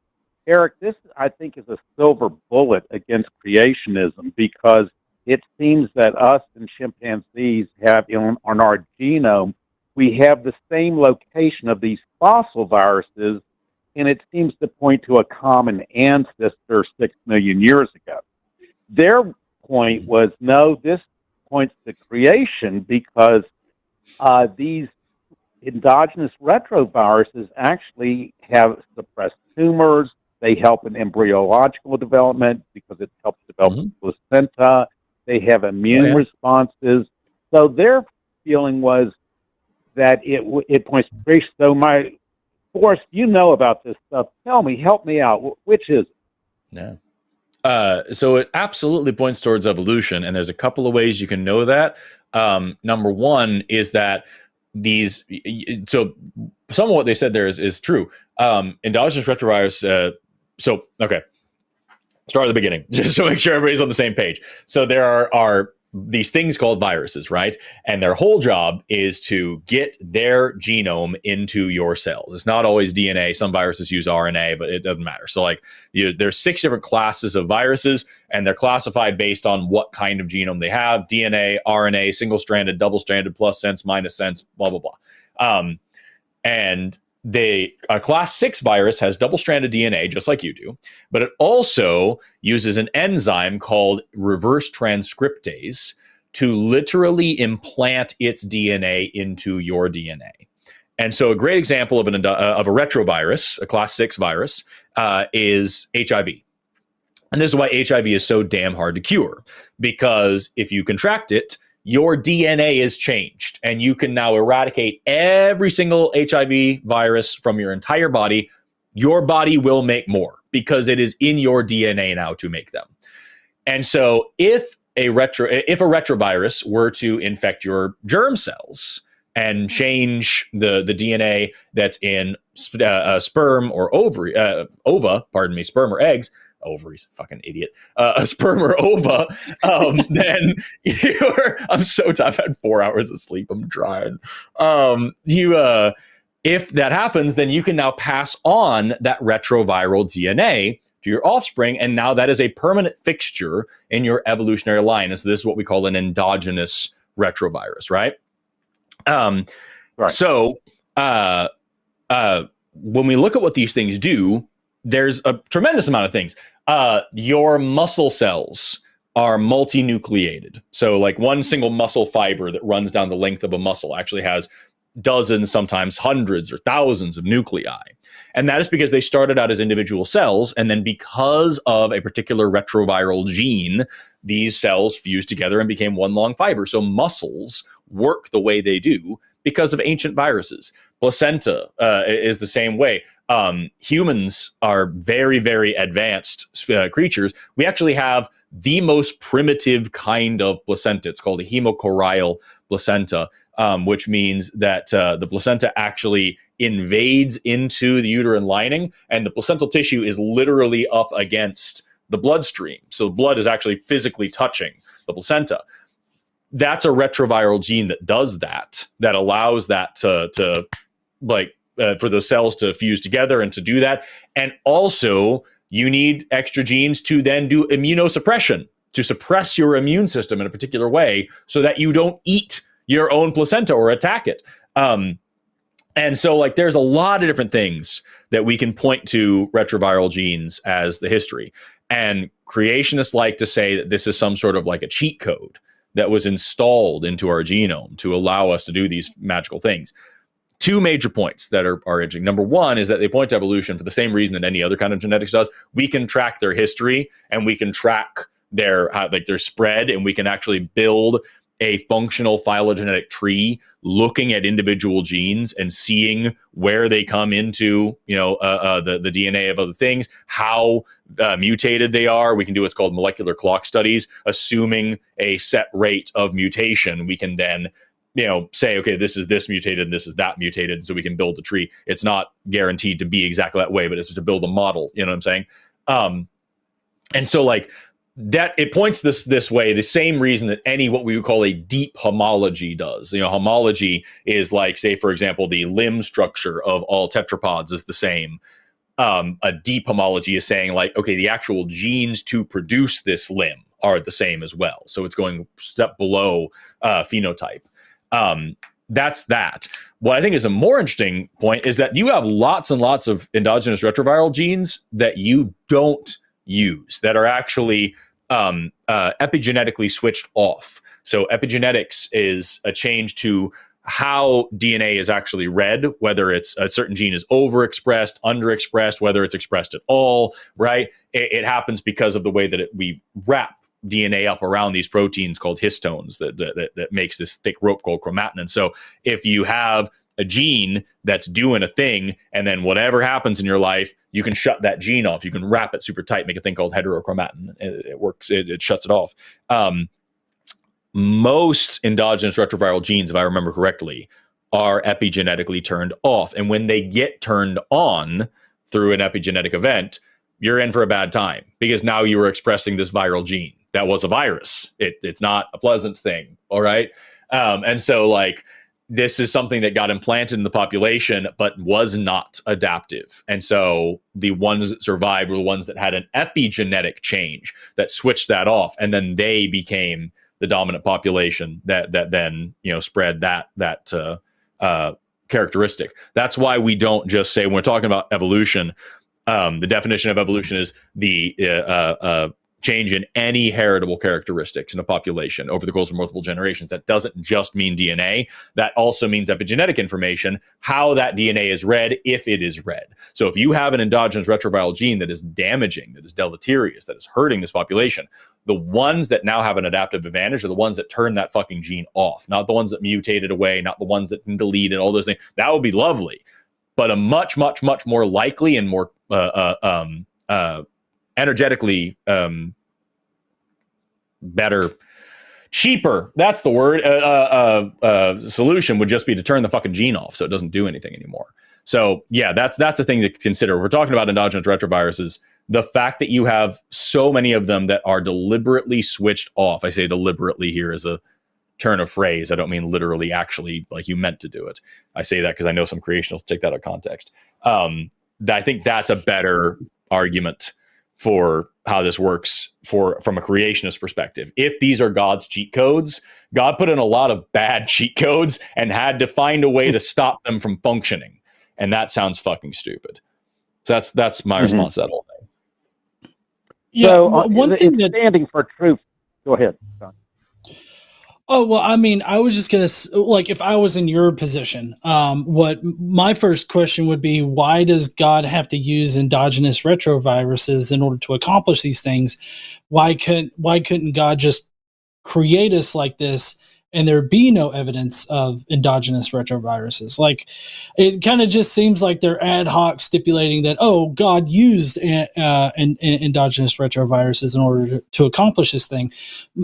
Eric, this I think is a silver bullet against creationism because it seems that us and chimpanzees have on our genome, we have the same location of these fossil viruses, and it seems to point to a common ancestor 6 million years ago. Their point was, no, this points to creation because these endogenous retroviruses actually have suppressed tumors. They help in embryological development because it helps develop the placenta. They have immune responses. So their feeling was that it points to creation. So Forrest, you know about this stuff. Tell me, help me out. Which is it? Yeah. So it absolutely points towards evolution, and there's a couple of ways you can know that. Number one is that so some of what they said there is true. Endogenous retrovirus. Start at the beginning, just to make sure everybody's on the same page. So there are these things called viruses, right? And their whole job is to get their genome into your cells. It's not always DNA. Some viruses use RNA, but it doesn't matter. So there's 6 different classes of viruses, and they're classified based on what kind of genome they have: DNA, RNA, single-stranded, double-stranded, plus sense, minus sense, blah, blah, blah. And a class 6 virus has double-stranded DNA, just like you do, but it also uses an enzyme called reverse transcriptase to literally implant its DNA into your DNA. And so a great example of a retrovirus, a class 6 virus, is HIV. And this is why HIV is so damn hard to cure, because if you contract it, your DNA is changed, and you can now eradicate every single HIV virus from your entire body. Your body will make more because it is in your DNA now to make them. And so if a retrovirus were to infect your germ cells and change the DNA that's in sperm or sperm or eggs, ovaries, fucking idiot, a sperm or ova, then I'm so tired. I've had 4 hours of sleep. I'm trying. If that happens, then you can now pass on that retroviral DNA to your offspring, and now that is a permanent fixture in your evolutionary line. And so this is what we call an endogenous retrovirus, right? Right. So when we look at what these things do, there's a tremendous amount of things. Your muscle cells are multinucleated. So like one single muscle fiber that runs down the length of a muscle actually has dozens, sometimes hundreds or thousands of nuclei. And that is because they started out as individual cells, and then because of a particular retroviral gene, these cells fused together and became one long fiber. So muscles work the way they do because of ancient viruses. Placenta is the same way. Humans are very, very advanced creatures. We actually have the most primitive kind of placenta. It's called a hemochorial placenta, which means that the placenta actually invades into the uterine lining, and the placental tissue is literally up against the bloodstream. So blood is actually physically touching the placenta. That's a retroviral gene that does that allows that to for those cells to fuse together and to do that. And also, you need extra genes to then do immunosuppression, to suppress your immune system in a particular way so that you don't eat your own placenta or attack it. And so there's a lot of different things that we can point to retroviral genes as the history. And creationists like to say that this is some sort of like a cheat code that was installed into our genome to allow us to do these magical things. 2 major points that are interesting. Number one is that they point to evolution for the same reason that any other kind of genetics does. We can track their history, and we can track their spread, and we can actually build a functional phylogenetic tree, looking at individual genes and seeing where they come into, the DNA of other things, how mutated they are. We can do what's called molecular clock studies, assuming a set rate of mutation. We can then, say, okay, this is this mutated, this is that mutated, so we can build the tree. It's not guaranteed to be exactly that way, but it's to build a model. You know what I'm saying? And so like, that it points this way, the same reason that any what we would call a deep homology does. Homology is like, say, for example, the limb structure of all tetrapods is the same. A deep homology is saying like, okay, the actual genes to produce this limb are the same as well. So it's going a step below phenotype. That's that. What I think is a more interesting point is that you have lots and lots of endogenous retroviral genes that you don't use, that are actually epigenetically switched off. So epigenetics is a change to how DNA is actually read, whether it's a certain gene is overexpressed, underexpressed, whether it's expressed at all, right? It happens because of the way that we wrap DNA up around these proteins called histones that makes this thick rope called chromatin. And so if you have a gene that's doing a thing, and then whatever happens in your life, you can shut that gene off. You can wrap it super tight, make a thing called heterochromatin. It works. It shuts it off. Most endogenous retroviral genes, if I remember correctly, are epigenetically turned off. And when they get turned on through an epigenetic event, you're in for a bad time, because now you are expressing this viral gene. That was a virus. It's not a pleasant thing. All right. And so like, this is something that got implanted in the population, but was not adaptive. And so the ones that survived were the ones that had an epigenetic change that switched that off. And then they became the dominant population that then, spread that characteristic. That's why we don't just say, when we're talking about evolution, the definition of evolution is the change in any heritable characteristics in a population over the course of multiple generations. That doesn't just mean DNA. That also means epigenetic information, how that DNA is read, if it is read. So if you have an endogenous retroviral gene that is damaging, that is deleterious, that is hurting this population, the ones that now have an adaptive advantage are the ones that turn that fucking gene off, not the ones that mutated away, not the ones that can delete and all those things. That would be lovely. But a much, much, much more likely and more energetically better, cheaper, that's the word, solution would just be to turn the fucking gene off so it doesn't do anything anymore. So yeah, that's a thing to consider. If we're talking about endogenous retroviruses, the fact that you have so many of them that are deliberately switched off. I say deliberately here as a turn of phrase. I don't mean literally actually like you meant to do it. I say that because I know some creationists take that out of context. I think that's a better argument for how this works from a creationist perspective. If these are God's cheat codes, God put in a lot of bad cheat codes and had to find a way to stop them from functioning. And that sounds fucking stupid. So that's my response to that whole thing. Yeah, so, one thing that standing for truth. Go ahead, John. Oh, well, I mean, I was just going to, like, if I was in your position, what my first question would be, why does God have to use endogenous retroviruses in order to accomplish these things? Why couldn't God just create us like this and there be no evidence of endogenous retroviruses? Like, it kind of just seems like they're ad hoc stipulating that, oh, God used endogenous retroviruses in order to accomplish this thing.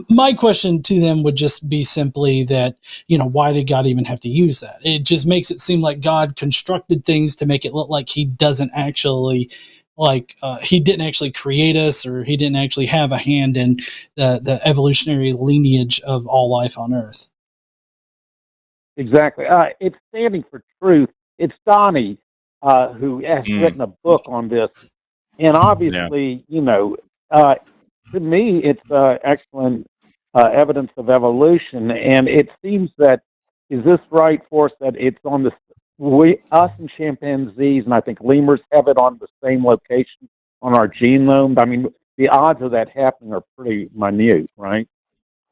My question to them would just be simply that, why did God even have to use that? It just makes it seem like God constructed things to make it look like he doesn't actually, he didn't actually create us, or he didn't actually have a hand in the evolutionary lineage of all life on Earth. Exactly. It's standing for truth. It's Donnie who has written a book on this. And obviously, to me, it's excellent evidence of evolution. And it seems that, is this right, Forrest, that it's on us and chimpanzees, and I think lemurs have it on the same location on our genome. I mean, the odds of that happening are pretty minute, right?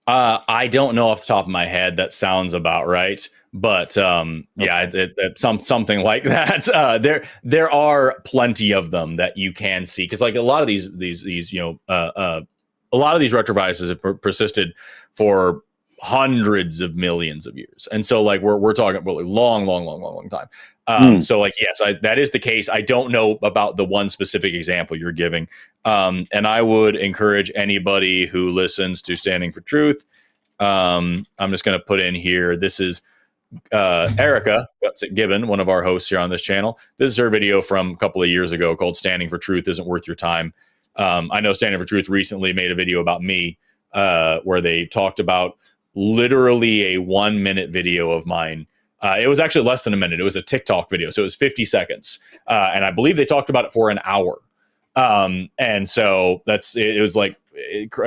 I don't know off the top of my head. That sounds about right. But yeah, something like that. There are plenty of them that you can see, because like a lot of these a lot of these retroviruses have persisted for hundreds of millions of years. And so like we're talking about like long time. So like, yes, that is the case. I don't know about the one specific example you're giving. And I would encourage anybody who listens to Standing for Truth. I'm just going to put in here. This is Erica Gibbon, one of our hosts here on this channel. This is her video from a couple of years ago called Standing for Truth Isn't Worth Your Time. I know Standing for Truth recently made a video about me where they talked about literally a 1 minute video of mine. It was actually less than a minute. It was a TikTok video. So it was 50 seconds. And I believe they talked about it for an hour. And so it was like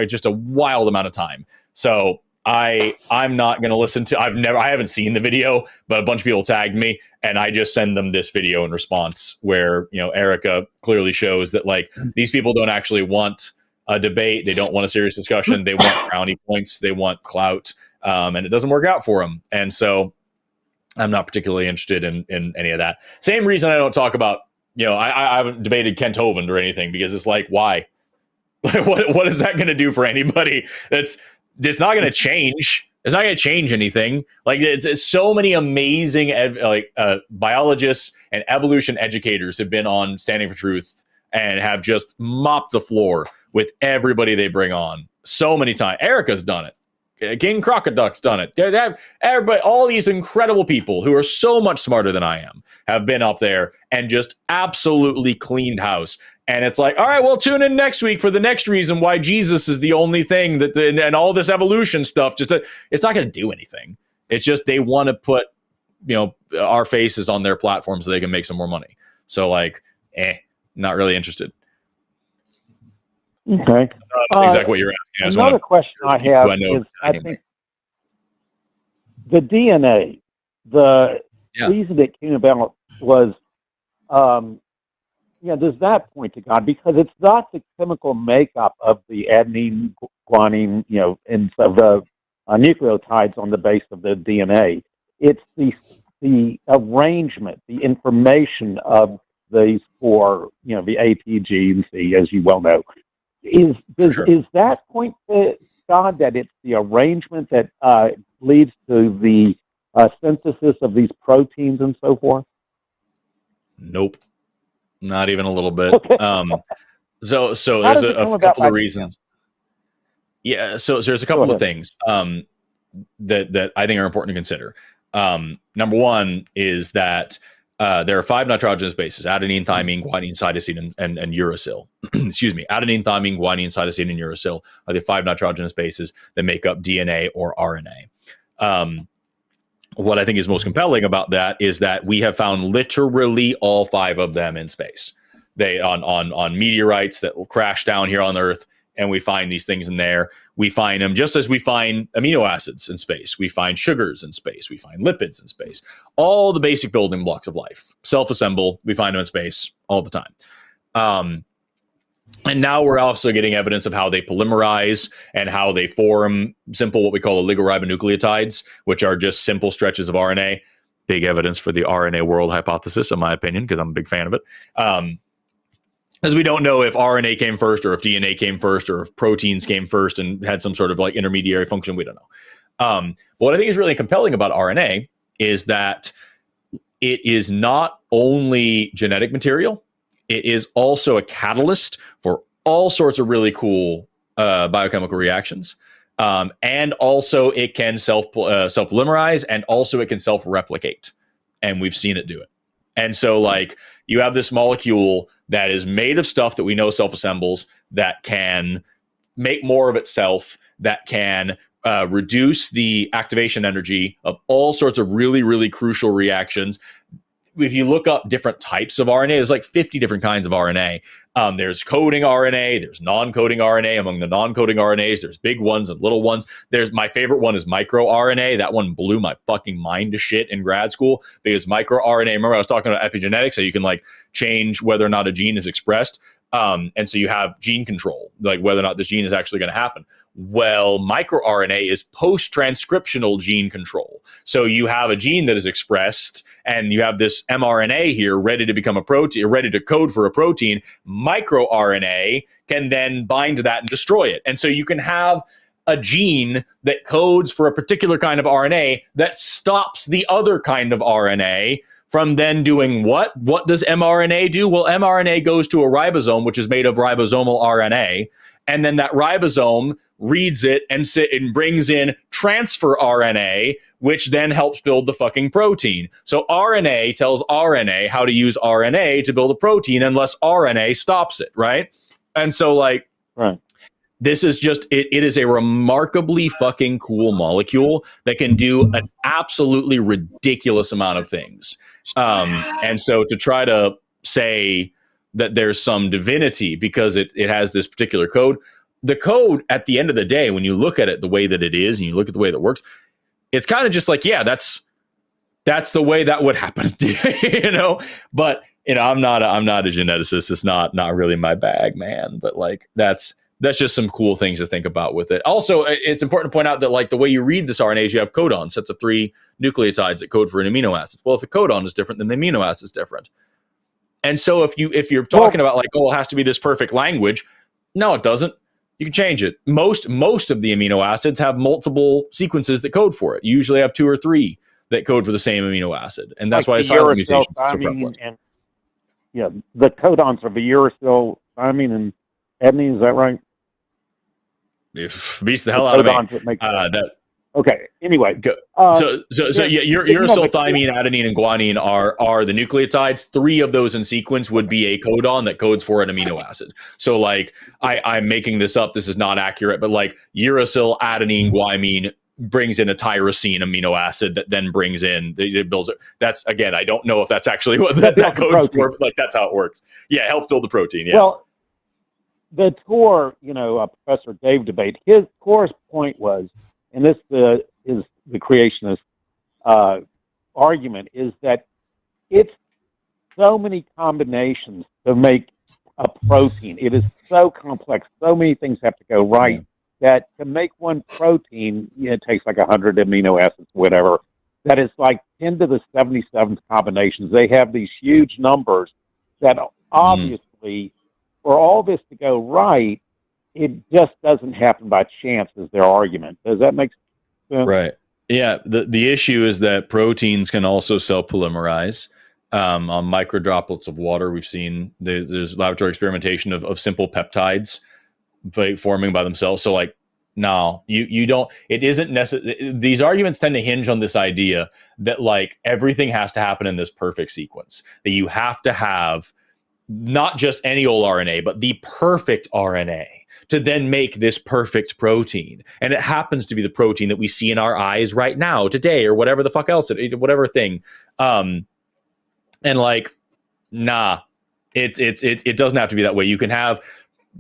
just a wild amount of time. So I'm not going to listen to, I haven't seen the video, but a bunch of people tagged me and I just send them this video in response where, Erica clearly shows that like these people don't actually want a debate. They don't want a serious discussion. They want brownie points. They want clout. And it doesn't work out for them. And so I'm not particularly interested in any of that. Same reason I don't talk about, I haven't debated Kent Hovind or anything because it's like, why? What is that going to do for anybody? It's not going to change. It's not going to change anything. Like it's so many amazing biologists and evolution educators have been on Standing for Truth and have just mopped the floor with everybody they bring on so many times. Erica's done it. King Crocoduck's done it. Everybody, all these incredible people who are so much smarter than I am have been up there and just absolutely cleaned house. And it's like, all right, well, tune in next week for the next reason why Jesus is the only thing and all this evolution stuff. It's not going to do anything. It's just they want to put, our faces on their platform so they can make some more money. So like, not really interested. Okay. That's exactly what you're asking. Another question I have is, I think the DNA, the reason it came about was, does that point to God? Because it's not the chemical makeup of the adenine, guanine, and of the nucleotides on the base of the DNA. It's the arrangement, the information of these four, the A, T, G, and C, as you well know. Is that point to God, that it's the arrangement that leads to the synthesis of these proteins and so forth? Nope. Not even a little bit. Okay. So there's a couple of reasons. Yeah. So there's a couple of things that I think are important to consider. Number one is that there are 5 nitrogenous bases: adenine, thymine, guanine, cytosine, and uracil. Excuse me. Adenine, thymine, guanine, cytosine, and uracil are the 5 nitrogenous bases that make up DNA or RNA. What I think is most compelling about that is that we have found literally all 5 of them in space. They on meteorites that will crash down here on Earth, and we find these things in there. We find them just as we find amino acids in space. We find sugars in space. We find lipids in space. All the basic building blocks of life self-assemble. We find them in space all the time. And now we're also getting evidence of how they polymerize and how they form simple, what we call oligoribonucleotides, which are just simple stretches of RNA. Big evidence for the RNA world hypothesis, in my opinion, because I'm a big fan of it. Because we don't know if RNA came first or if DNA came first or if proteins came first and had some sort of like intermediary function. We don't know. But what I think is really compelling about RNA is that it is not only genetic material, it is also a catalyst for all sorts of really cool biochemical reactions. And also it can self-polymerize, and also it can self-replicate. And we've seen it do it. And so like you have this molecule that is made of stuff that we know self-assembles, that can make more of itself, that can reduce the activation energy of all sorts of really, really crucial reactions. If you look up different types of RNA, there's like 50 different kinds of RNA. There's coding RNA, there's non-coding RNA. Among the non-coding RNAs, there's big ones and little ones. My favorite one is microRNA. That one blew my fucking mind to shit in grad school, because microRNA, remember I was talking about epigenetics, so you can like change whether or not a gene is expressed. And so you have gene control, like whether or not this gene is actually going to happen. Well, microRNA is post-transcriptional gene control. So you have a gene that is expressed, and you have this mRNA here ready to become a protein, ready to code for a protein. MicroRNA can then bind to that and destroy it. And so you can have a gene that codes for a particular kind of RNA that stops the other kind of RNA from then doing what? What does mRNA do? Well, mRNA goes to a ribosome, which is made of ribosomal RNA, and then that ribosome reads it and brings in transfer RNA, which then helps build the fucking protein. So RNA tells RNA how to use RNA to build a protein unless RNA stops it, right? And so, like, Right. this is just, it is a remarkably fucking cool molecule that can do an absolutely ridiculous amount of things. And so to try to say that there's some divinity because it has this particular code, the code at the end of the day, when you look at it the way that it is and you look at the way that it works, it's kind of just like, yeah, that's the way that would happen, you know? But, you know, I'm not a geneticist. It's not really my bag, man. But like, that's just some cool things to think about with it. Also, it's important to point out that like the way you read this RNA is you have codons, sets of 3 nucleotides that code for an amino acid. Well, if the codon is different, then the amino acid is different. And so if you're talking about like, oh, it has to be this perfect language, no, it doesn't. You can change it. Most of the amino acids have multiple sequences that code for it. You usually have 2 or 3 that code for the same amino acid, and that's Like why the silent mutations uracil, are so thymine, prevalent. and yeah, the codons of the uracil, thymine, and adenine. Is that right? If beats the hell out of me. That make Okay. Anyway, So yeah, uracil, thymine, adenine, and guanine are the nucleotides. 3 of those in sequence would be a codon that codes for an amino acid. So like I'm making this up. This is not accurate, but like uracil, adenine, guanine brings in a tyrosine amino acid that then brings in it builds it. That's, again, I don't know if that's actually what that codes for, but like that's how it works. Yeah, it helps build the protein. Yeah. Well, the core, Professor Dave debate, his core's point was, and this is the creationist argument, is that it's so many combinations to make a protein. It is so complex. So many things have to go right that to make one protein, it takes like 100 amino acids, whatever. That is like 10 to the 77th combinations. They have these huge numbers that obviously, for all this to go right, it just doesn't happen by chance, is their argument. Does that make sense? Right. Yeah. The issue is that proteins can also self-polymerize on micro droplets of water. We've seen there's laboratory experimentation of simple peptides forming by themselves. So like, no, you don't, it isn't necessary. These arguments tend to hinge on this idea that like everything has to happen in this perfect sequence, that you have to have not just any old RNA, but the perfect RNA to then make this perfect protein. And it happens to be the protein that we see in our eyes right now, today, or whatever the fuck else, whatever thing. And like, nah, it doesn't have to be that way. You can have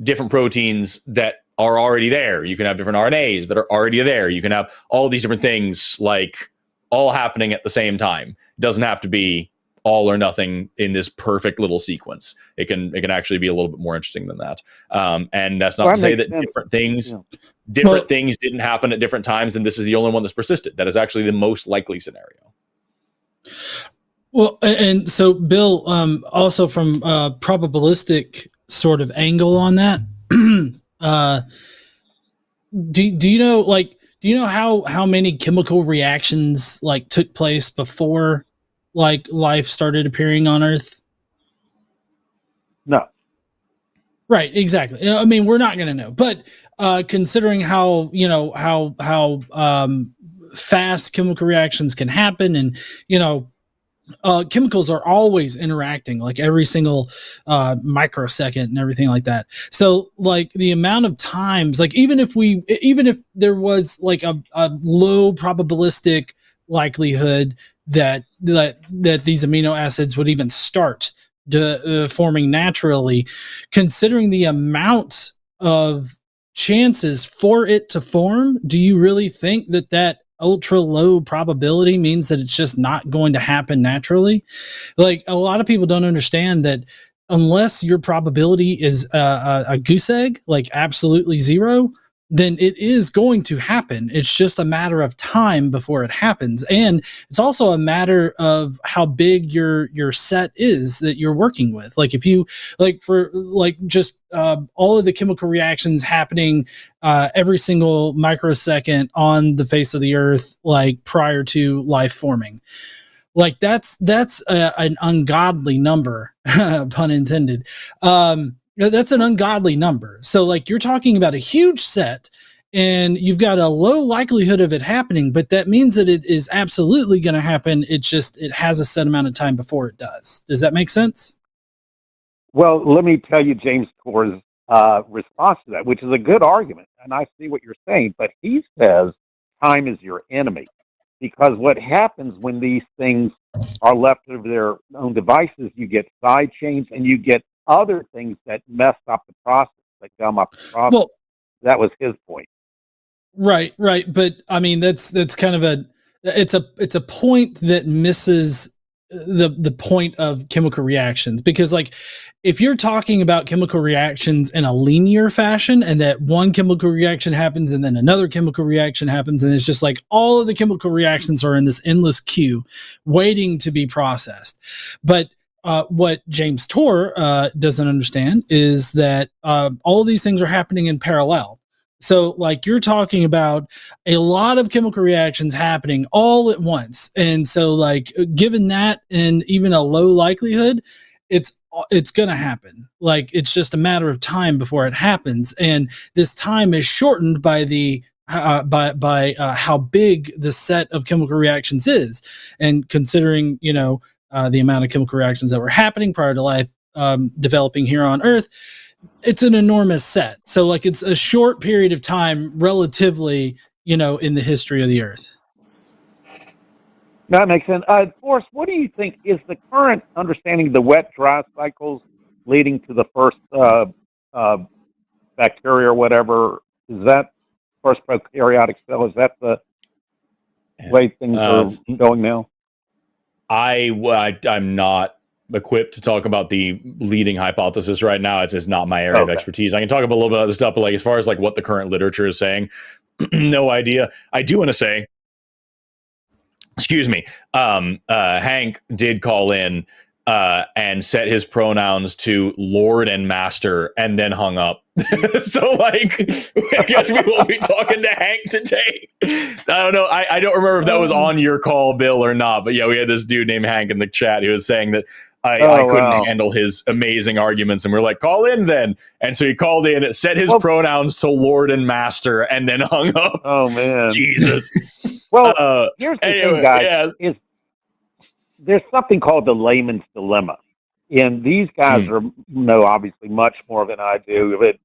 different proteins that are already there. You can have different RNAs that are already there. You can have all these different things like all happening at the same time. It doesn't have to be all or nothing in this perfect little sequence. It can actually be a little bit more interesting than that. And that's not to say that different things didn't happen at different times, and this is the only one that's persisted. That is actually the most likely scenario. Well, and so Bill, also from a probabilistic sort of angle on that, do you know how many chemical reactions like took place before like life started appearing on Earth? No. Right, exactly. I mean, we're not going to know, but considering how fast chemical reactions can happen, and chemicals are always interacting like every single microsecond and everything like that. So like the amount of times, like even if there was like a low probabilistic likelihood that these amino acids would even start forming naturally, considering the amount of chances for it to form, do you really think that ultra low probability means that it's just not going to happen naturally? Like, a lot of people don't understand that unless your probability is a goose egg, like absolutely zero, then it is going to happen. It's just a matter of time before it happens. And it's also a matter of how big your set is that you're working with. Like if you just all of the chemical reactions happening every single microsecond on the face of the earth, like prior to life forming. Like that's an ungodly number, pun intended. That's an ungodly number. So like you're talking about a huge set and you've got a low likelihood of it happening, but that means that it is absolutely going to happen. It has a set amount of time before it does. Does that make sense? Well, let me tell you James Torr's response to that, which is a good argument. And I see what you're saying, but he says time is your enemy. Because what happens when these things are left to their own devices, you get side chains and you get other things that mess up the process, that gum up the process. Well, that was his point. Right. But I mean, that's kind of it's a point that misses the point of chemical reactions, because like if you're talking about chemical reactions in a linear fashion and that one chemical reaction happens and then another chemical reaction happens and it's just like all of the chemical reactions are in this endless queue waiting to be processed. But what James Torr doesn't understand is that all of these things are happening in parallel. So like you're talking about a lot of chemical reactions happening all at once. And so like given that and even a low likelihood, it's going to happen. Like it's just a matter of time before it happens. And this time is shortened by the how big the set of chemical reactions is. And considering, the amount of chemical reactions that were happening prior to life developing here on Earth, it's an enormous set. So like it's a short period of time relatively, in the history of the Earth. That makes sense. Forrest, what do you think is the current understanding of the wet-dry cycles leading to the first bacteria or whatever? Is that first prokaryotic cell? Is that the way things are going now? I'm not equipped to talk about the leading hypothesis right now. It's not my area of expertise. I can talk about a little bit of other stuff, but like as far as like what the current literature is saying, no idea. I do want to say, excuse me, Hank did call in and set his pronouns to Lord and Master and then hung up. So like I guess we won't be talking to Hank today. I don't know. I don't remember if that was on your call, Bill, or not, but yeah, we had this dude named Hank in the chat who was saying that I couldn't handle his amazing arguments, and we're like, call in then. And so he called in, set his pronouns to Lord and Master, and then hung up. Oh man, Jesus. Well, here's the thing, guys. Is there's something called the layman's dilemma, and these guys know obviously much more than I do. But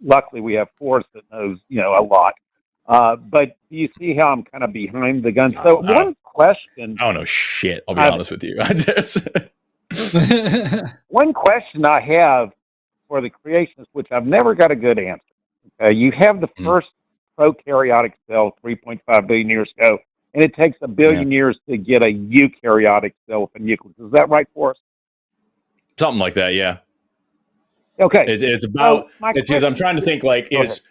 luckily, we have Forrest that knows a lot. But you see how I'm kind of behind the gun. So one question. I don't know shit. I'll be honest with you. One question I have for the creationists, which I've never got a good answer. You have the first prokaryotic cell 3.5 billion years ago, and it takes 1 billion years to get a eukaryotic cell with a nucleus. Is that right, Forrest? Something like that, yeah. Okay. It's about. It's because I'm trying to think. Like, is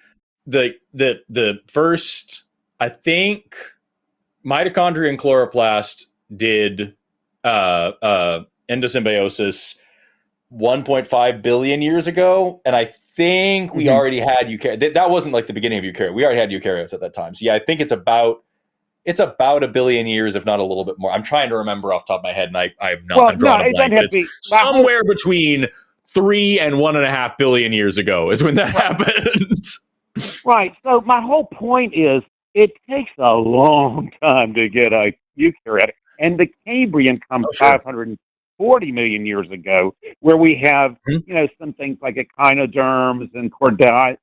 the first? I think mitochondria and chloroplast did endosymbiosis 1.5 billion years ago, and I think we already had eukaryotes. That wasn't like the beginning of eukaryotes. We already had eukaryotes at that time. So yeah, I think it's about 1 billion years, if not a little bit more. I'm trying to remember off the top of my head, and I have not. I'm drawing a blank. It's somewhere between 3 and 1.5 billion years ago is when that happened. Right. So my whole point is, it takes a long time to get a eukaryotic, and the Cambrian comes 540 million years ago, where we have some things like echinoderms and chordata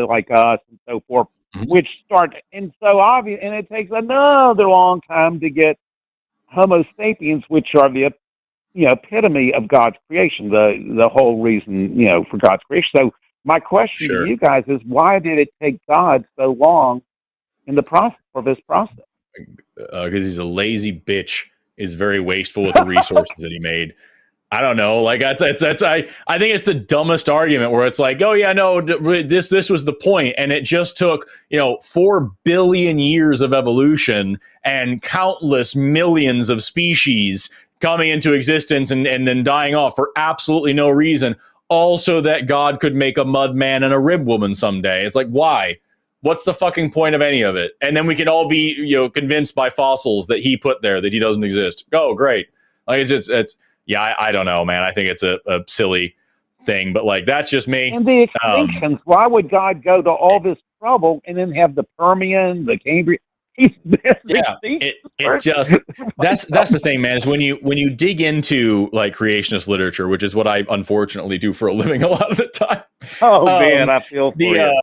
like us and so forth, which start, and so obvious, and it takes another long time to get Homo sapiens, which are the epitome of God's creation, the whole reason for God's creation. So my question to you guys is, why did it take God so long in the process for this process? Because he's a lazy bitch, is very wasteful with the resources that he made. I don't know. Like I think it's the dumbest argument where it's like, oh yeah, no, this was the point, and it just took 4 billion years of evolution and countless millions of species coming into existence and then dying off for absolutely no reason. Also, that God could make a mud man and a rib woman someday. It's like, why? What's the fucking point of any of it? And then we can all be convinced by fossils that he put there that he doesn't exist. Oh, great. Like it's. Yeah, I don't know, man. I think it's a silly thing, but like that's just me. And the extinctions. Why would God go to all this trouble and then have the Permian, the Cambrian? Yeah, it just that's the thing, man. Is when you dig into like creationist literature, which is what I unfortunately do for a living a lot of the time. Oh man, I feel for you.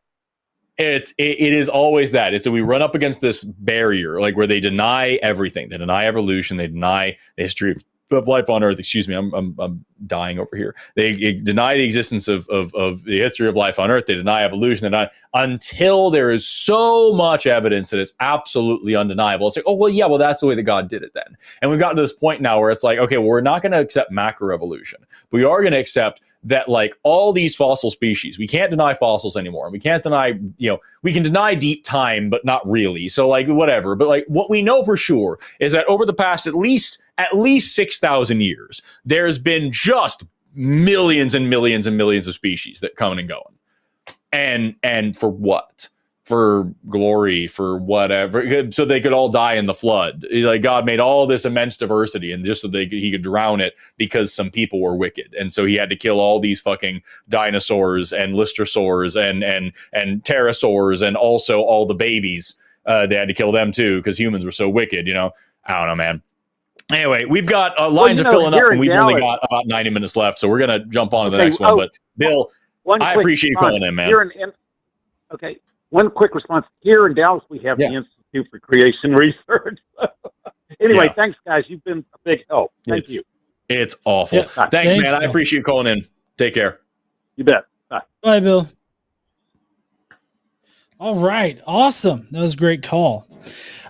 It is always that. It's we run up against this barrier, like where they deny everything. They deny evolution. They deny the history of life on Earth. Excuse me, I'm dying over here. They deny the existence of the history of life on Earth. They deny evolution. Until there is so much evidence that it's absolutely undeniable. It's like, oh well, yeah, well that's the way that God did it then. And we've gotten to this point now where it's like, okay, well, we're not going to accept macroevolution, but we are going to accept that like all these fossil species, we can't deny fossils anymore. We can't deny, we can deny deep time, but not really. So like whatever. But like what we know for sure is that over the past at least 6,000 years, there's been just millions and millions and millions of species that come and going. And for what? For glory, for whatever, so they could all die in the flood. Like God made all this immense diversity, and just so he could drown it because some people were wicked, and so he had to kill all these fucking dinosaurs and listrosaurs and pterosaurs and also all the babies. They had to kill them too because humans were so wicked. I don't know, man. Anyway, we've got lines are filling up, and we've only got about 90 minutes left, so we're gonna jump on to the next one. But Bill, I appreciate you calling in, man. Okay. One quick response. Here in Dallas, we have the Institute for Creation Research. Anyway, thanks, guys. You've been a big help. Thank you. It's awful. Yeah. Thanks, man. Bill. I appreciate you calling in. Take care. You bet. Bye. Bye, Bill. All right. Awesome. That was a great call.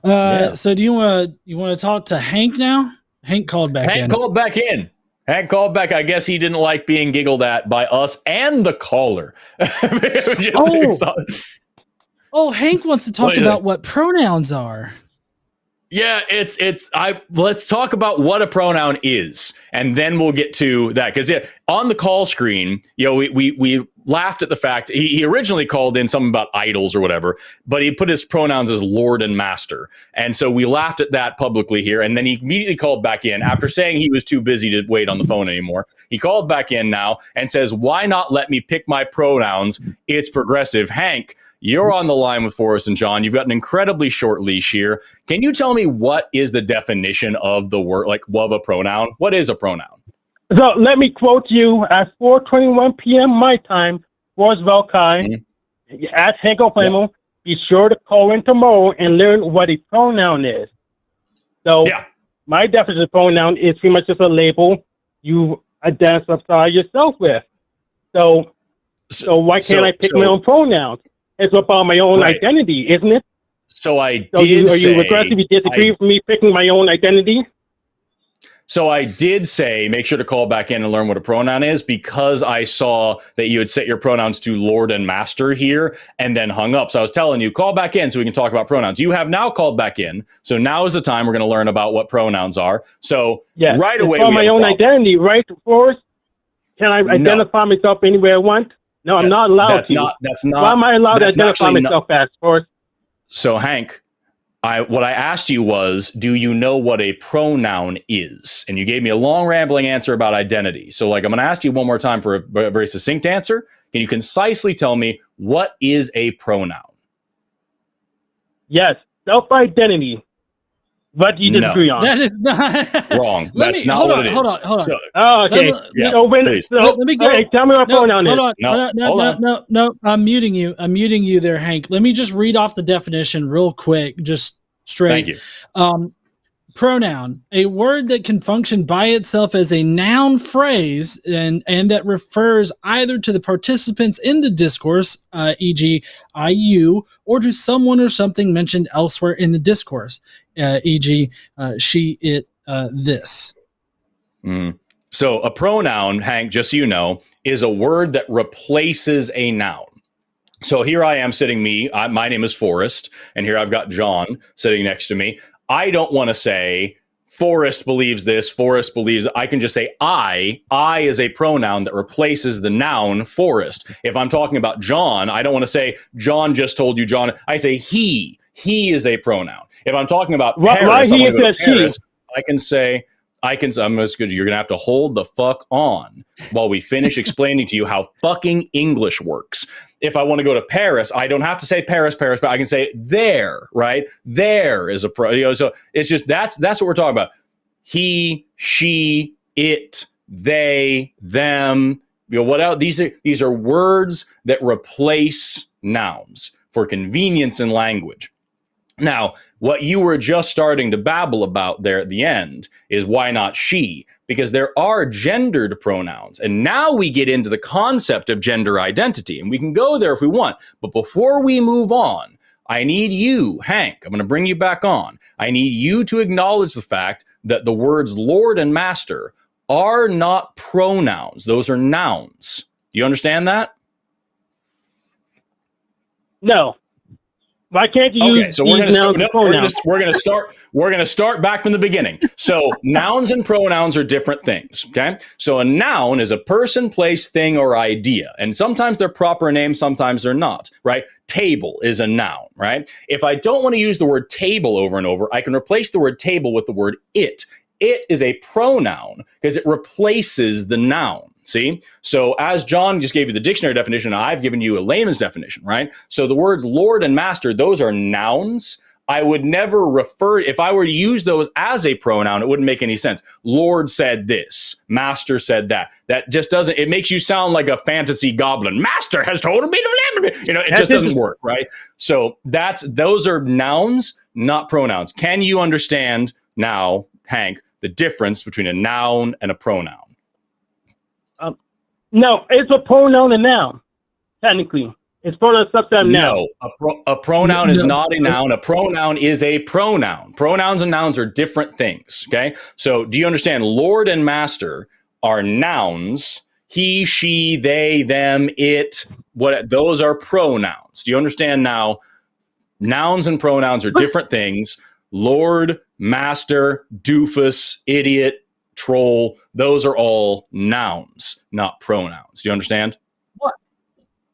So do you want to talk to Hank now? Hank called back in. Hank called back. I guess he didn't like being giggled at by us and the caller. Hank wants to talk about what pronouns are. Yeah, let's talk about what a pronoun is, and then we'll get to that. Because on the call screen, we laughed at the fact he originally called in something about idols or whatever, but he put his pronouns as Lord and Master, and so we laughed at that publicly here. And then he immediately called back in after saying he was too busy to wait on the phone anymore. He called back in now and says, "Why not let me pick my pronouns? It's progressive." Hank, you're on the line with Forrest and John. You've got an incredibly short leash here. Can you tell me what is the definition of the word, like of a pronoun? What is a pronoun? So let me quote you at 4:21 p.m. my time, Forrest Valkai. Ask Hank O'Flamo. Be sure to call in tomorrow and learn what a pronoun is. So my definition of pronoun is pretty much just a label you identify yourself with. So why can't I pick my own pronouns? It's about my own identity, isn't it? So are you aggressively disagree with me picking my own identity? So I did say, make sure to call back in and learn what a pronoun is, because I saw that you had set your pronouns to Lord and Master here and then hung up. So I was telling you, call back in so we can talk about pronouns. You have now called back in. So now is the time we're going to learn about what pronouns are. So right away. It's my own identity, right, Forrest? Can I identify myself any way I want? No, I'm not allowed to. That's not. Why am I allowed to identify myself as, Forrest? So, Hank, what I asked you was, do you know what a pronoun is? And you gave me a long, rambling answer about identity. So, I'm going to ask you one more time for a very succinct answer. Can you concisely tell me what is a pronoun? Yes, self-identity. What do you disagree on? That is not wrong. That's not what it is. Hold on. So, okay. Let me go. Okay, tell me what pronoun is. No. I'm muting you. There, Hank. Let me just read off the definition real quick, just straight. Thank you. Pronoun, a word that can function by itself as a noun phrase and that refers either to the participants in the discourse, e.g. I, you, or to someone or something mentioned elsewhere in the discourse, e.g. She, it, this. So a pronoun, Hank, just so you know, is a word that replaces a noun. So here I am sitting my name is Forrest, and here I've got John sitting next to me. I don't want to say Forrest believes this, Forrest believes, I can just say I is a pronoun that replaces the noun Forrest. If I'm talking about John, I don't want to say John just told you John. I say he is a pronoun. If I'm talking about Paris, I can say, I'm just good. You're going to have to hold the fuck on while we finish explaining to you how fucking English works. If I want to go to Paris, I don't have to say Paris, but I can say there, right? There is a so it's just, that's what we're talking about. He, she, it, they, them, what else? These are words that replace nouns for convenience in language. Now, what you were just starting to babble about there at the end is why not she? Because there are gendered pronouns. And now we get into the concept of gender identity. And we can go there if we want. But before we move on, I need you, Hank, I'm going to bring you back on. I need you to acknowledge the fact that the words Lord and Master are not pronouns. Those are nouns. Do you understand that? No. Why can't you use so we're going to start back from the beginning. So nouns and pronouns are different things, okay? So a noun is a person, place, thing, or idea. And sometimes they're proper names, sometimes they're not, right? Table is a noun, right? If I don't want to use the word table over and over, I can replace the word table with the word it. It is a pronoun because it replaces the noun. See? So as John just gave you the dictionary definition, I've given you a layman's definition, right? So the words Lord and Master, those are nouns. I would never refer, if I were to use those as a pronoun, it wouldn't make any sense. Lord said this, Master said that. That just doesn't, it makes you sound like a fantasy goblin. Master has told me to, it just doesn't work, right? So those are nouns, not pronouns. Can you understand now, Hank, the difference between a noun and a pronoun? No, it's a pronoun and noun, technically. It's pronoun subset noun. No, a pronoun is not a noun. A pronoun is a pronoun. Pronouns and nouns are different things, okay? So do you understand? Lord and Master are nouns. He, she, they, them, it, those are pronouns. Do you understand now? Nouns and pronouns are different things. Lord, Master, doofus, idiot, troll, those are all nouns, not pronouns. Do you understand?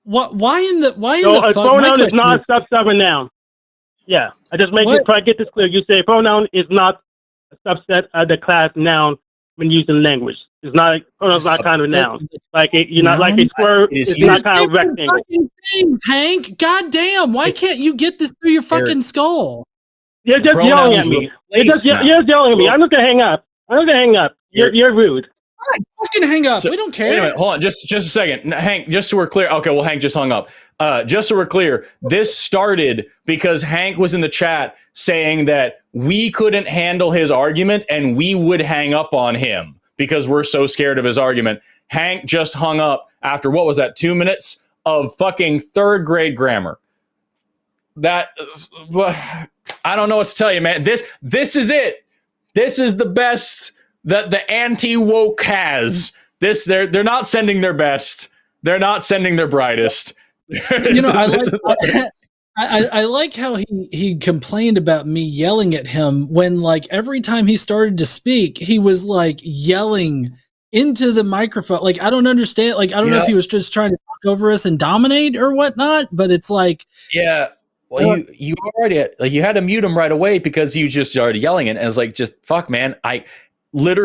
Why in the a pronoun is not a subset of a noun. Yeah, I just make it try to get this clear. You say pronoun is not a subset of the class noun when using language. It's not pronoun's not kind of noun. Like you're not like a square. It's not kind of rectangle. Things, Hank, goddamn! Why can't you get this through your fucking skull? You're just yelling at me. You're yelling at me. I'm not gonna hang up. You're rude. All right, fucking hang up. We don't care. Wait a minute, hold on, just a second, Hank. Just so we're clear. Okay, well, Hank just hung up. Just so we're clear, this started because Hank was in the chat saying that we couldn't handle his argument and we would hang up on him because we're so scared of his argument. Hank just hung up after what was that? 2 minutes of fucking third grade grammar. That I don't know what to tell you, man. This is it. This is the best that the anti-woke has. They're not sending their best. They're not sending their brightest. I like how he complained about me yelling at him when, like, every time he started to speak, he was like yelling into the microphone. Like, I don't understand. Like, I don't know if he was just trying to talk over us and dominate or whatnot, but it's like, yeah. Well, you already you had to mute him right away because he was just already yelling it, and it's like, just fuck, man. I would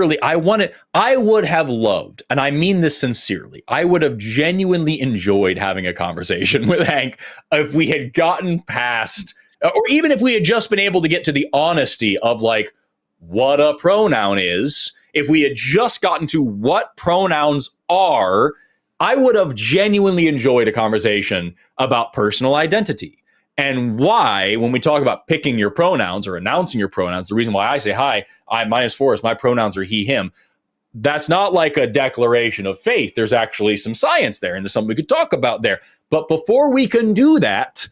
have loved, and I mean this sincerely, I would have genuinely enjoyed having a conversation with Hank if we had gotten past, or even if we had just been able to get to the honesty of like what a pronoun is. If we had just gotten to what pronouns are, I would have genuinely enjoyed a conversation about personal identity. And why, when we talk about picking your pronouns or announcing your pronouns, the reason why I say, hi, my name is Forrest, my pronouns are he, him, that's not like a declaration of faith. There's actually some science there, and there's something we could talk about there. But before we can do that,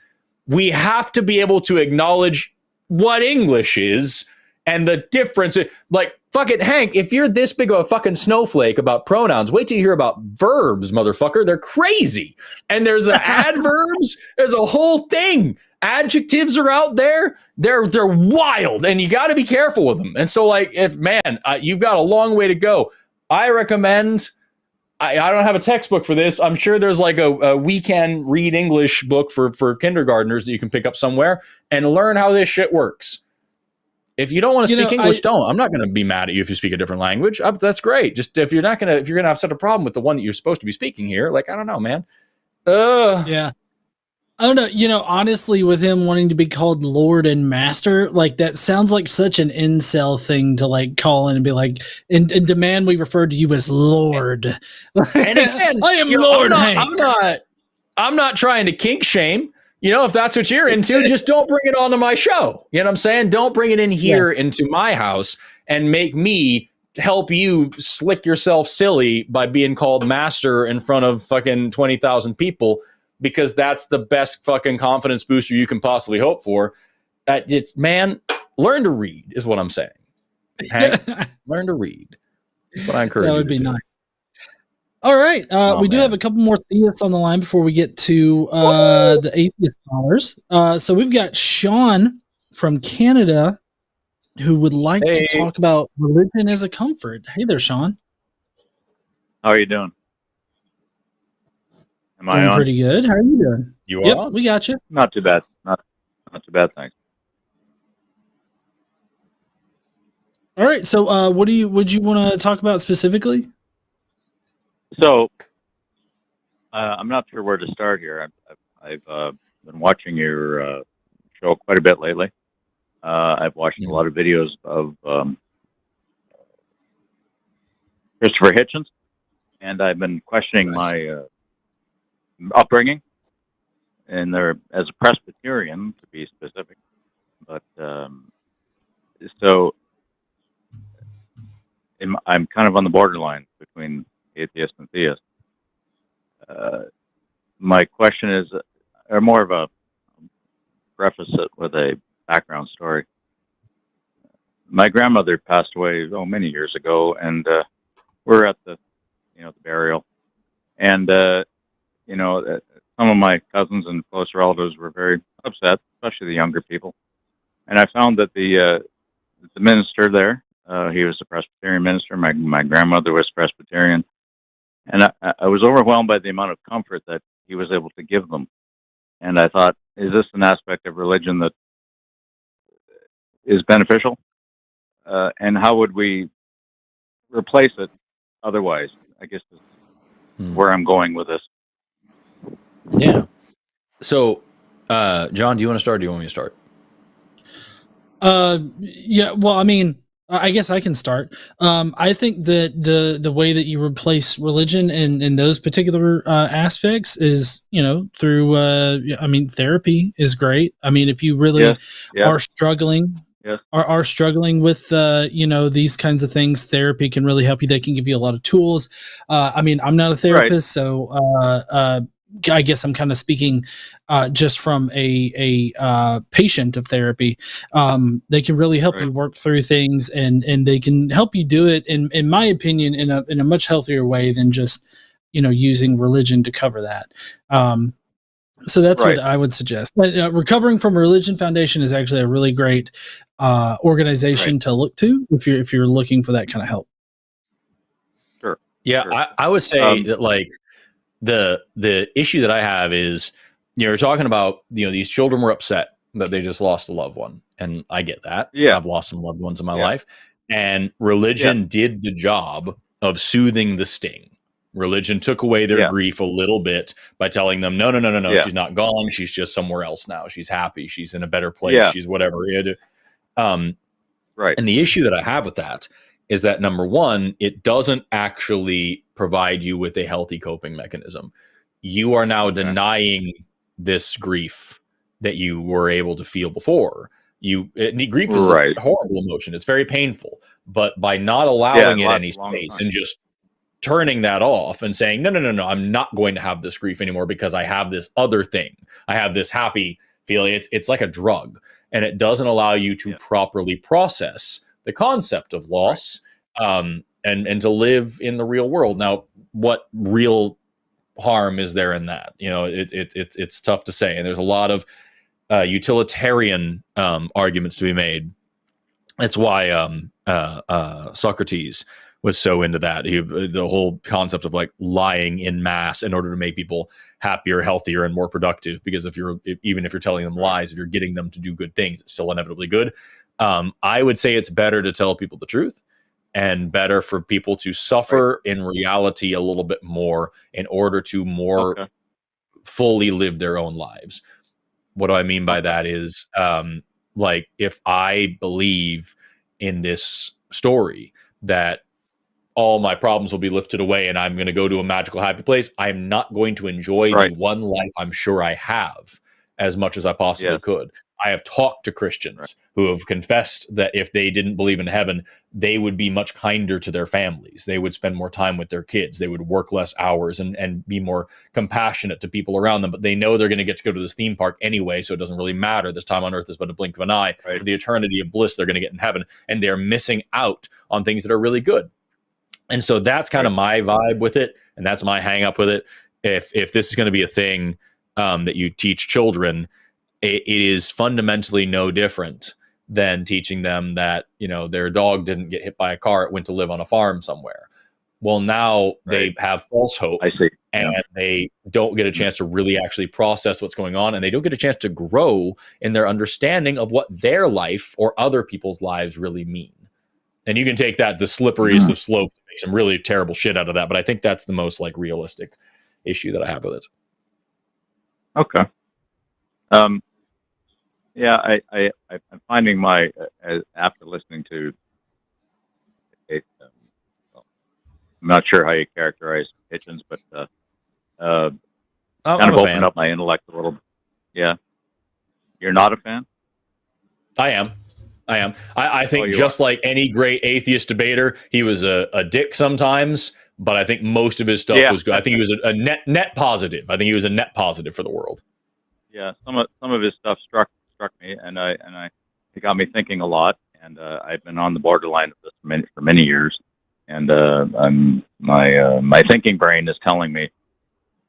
we have to be able to acknowledge what English is and the difference. Like, Fucking Hank, if you're this big of a fucking snowflake about pronouns, wait till you hear about verbs, motherfucker. They're crazy. And there's adverbs. There's a whole thing. Adjectives are out there. They're wild, and you got to be careful with them. And so, like, if you've got a long way to go. I recommend. I don't have a textbook for this. I'm sure there's like a we can read English book for kindergartners that you can pick up somewhere and learn how this shit works. If you don't want to speak English, don't. I'm not going to be mad at you if you speak a different language. That's great. Just if you're going to have such a problem with the one that you're supposed to be speaking here, like, I don't know, man. Yeah. I don't know. Honestly, with him wanting to be called Lord and Master, like, that sounds like such an incel thing to like call in and be like, and demand we refer to you as Lord. And again, I am Lord Hank. I'm not trying to kink shame. If that's what you're into, just don't bring it onto my show. You know what I'm saying? Don't bring it in here into my house and make me help you slick yourself silly by being called master in front of fucking 20,000 people, because that's the best fucking confidence booster you can possibly hope for. Man, learn to read is what I'm saying. Hank, learn to read. That's what I encourage you. That would be nice. All right. We do have a couple more theists on the line before we get to the atheist scholars. So we've got Sean from Canada who would like to talk about religion as a comfort. Hey there, Sean. How are you doing? Am I on? Pretty good. How are you doing? You are on? We got you. Not too bad. Not too bad, thanks. All right. So would you want to talk about specifically? So, I'm not sure where to start here. I've been watching your show quite a bit lately. I've watched a lot of videos of Christopher Hitchens, and I've been questioning my upbringing, and they're as a Presbyterian, to be specific. But I'm kind of on the borderline between atheist and theist. My question is, or more of a preface it with a background story. My grandmother passed away many years ago, and we're at the burial, and some of my cousins and close relatives were very upset, especially the younger people. And I found that the minister there, he was a Presbyterian minister. My grandmother was Presbyterian. And I was overwhelmed by the amount of comfort that he was able to give them. And I thought, is this an aspect of religion that is beneficial? And how would we replace it otherwise? I guess is where I'm going with this. Yeah. So, John, do you want to start or do you want me to start? Yeah, well, I mean, I guess I can start. I think that the way that you replace religion in those particular aspects is, through, therapy is great. I mean, if you really are struggling, are struggling with, these kinds of things, therapy can really help you. They can give you a lot of tools. I'm not a therapist, so I guess I'm kind of speaking just from a patient of therapy. They can really help you work through things, and they can help you do it, in my opinion, in a much healthier way than just using religion to cover that. So that's what I would suggest. Recovering from Religion Foundation is actually a really great organization to look to if you're looking for that kind of help. Sure. Yeah, sure. I would say that, like, the issue that I have is, you're talking about, these children were upset that they just lost a loved one. And I get that. Yeah. I've lost some loved ones in my life. And religion did the job of soothing the sting. Religion took away their grief a little bit by telling them, no, she's not gone. She's just somewhere else now. She's happy. She's in a better place. She's whatever. And the issue that I have with that is that, number one, it doesn't actually provide you with a healthy coping mechanism. You are now denying this grief that you were able to feel before. Grief is a horrible emotion. It's very painful. But by not allowing it any space and just turning that off and saying, no, I'm not going to have this grief anymore because I have this other thing. I have this happy feeling. It's like a drug, and it doesn't allow you to properly process the concept of loss, and to live in the real world. Now, what real harm is there in that? It's tough to say, and there's a lot of utilitarian arguments to be made. That's why Socrates was so into that. The whole concept of like lying in mass in order to make people happier, healthier, and more productive. Because even if you're telling them lies, if you're getting them to do good things, it's still inevitably good. I would say it's better to tell people the truth, and better for people to suffer in reality a little bit more in order to more fully live their own lives. What do I mean by that is, like, if I believe in this story that all my problems will be lifted away and I'm going to go to a magical happy place, I'm not going to enjoy the one life I'm sure I have as much as I possibly could. I have talked to Christians who have confessed that if they didn't believe in heaven, they would be much kinder to their families. They would spend more time with their kids. They would work less hours and be more compassionate to people around them. But they know they're going to get to go to this theme park anyway, so it doesn't really matter. This time on earth is but a blink of an eye. For the eternity of bliss they're going to get in heaven. And they're missing out on things that are really good. And so that's kind of my vibe with it. And that's my hang up with it. If this is going to be a thing that you teach children, it is fundamentally no different than teaching them that, their dog didn't get hit by a car. It went to live on a farm somewhere. Well, now they have false hope, and they don't get a chance to really actually process what's going on. And they don't get a chance to grow in their understanding of what their life or other people's lives really mean. And you can take that the slipperiest of slopes to make some really terrible shit out of that. But I think that's the most like realistic issue that I have with it. Okay. I'm finding after listening to it, I'm not sure how you characterize Hitchens, but kind of opened up my intellect a little. Yeah. You're not a fan? I am. I think like any great atheist debater, he was a dick sometimes, but I think most of his stuff was good. I think he was a net positive. I think he was a net positive for the world. Yeah, some of his stuff struck me, and it got me thinking a lot. And I've been on the borderline of this for many years, and my thinking brain is telling me,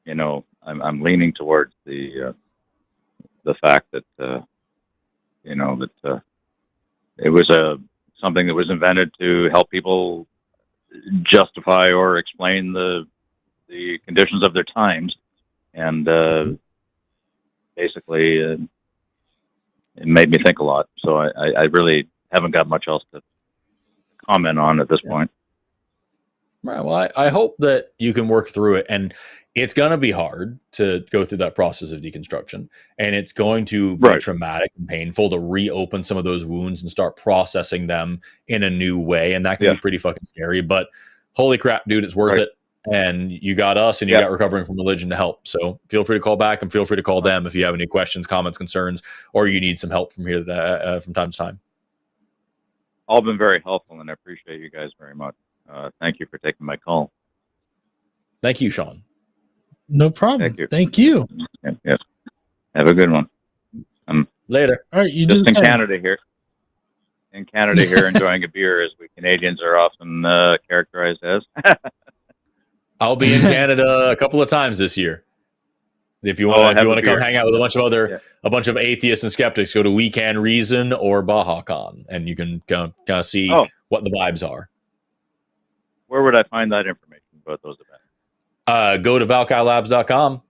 I'm leaning towards the fact that it was something that was invented to help people justify or explain the conditions of their times, and basically it made me think a lot. So I really haven't got much else to comment on at this point. Right. Well, I hope that you can work through it, and it's going to be hard to go through that process of deconstruction, and it's going to be traumatic and painful to reopen some of those wounds and start processing them in a new way. And that can be pretty fucking scary, but holy crap, dude, it's worth it. And you got us, and you got Recovering from Religion to help. So feel free to call back, and feel free to call them if you have any questions, comments, concerns, or you need some help from here from time to time. All been very helpful, and I appreciate you guys very much. Thank you for taking my call. Thank you, Sean. No problem. Thank you. Yes. Have a good one. Later. All right, you just do in Canada here. In Canada here, enjoying a beer, as we Canadians are often characterized as. I'll be in Canada a couple of times this year. If you want to come hang out with a bunch of atheists and skeptics, go to We Can Reason or BajaCon, and you can kind of see what the vibes are. Where would I find that information about those events? Go to valkailabs.com.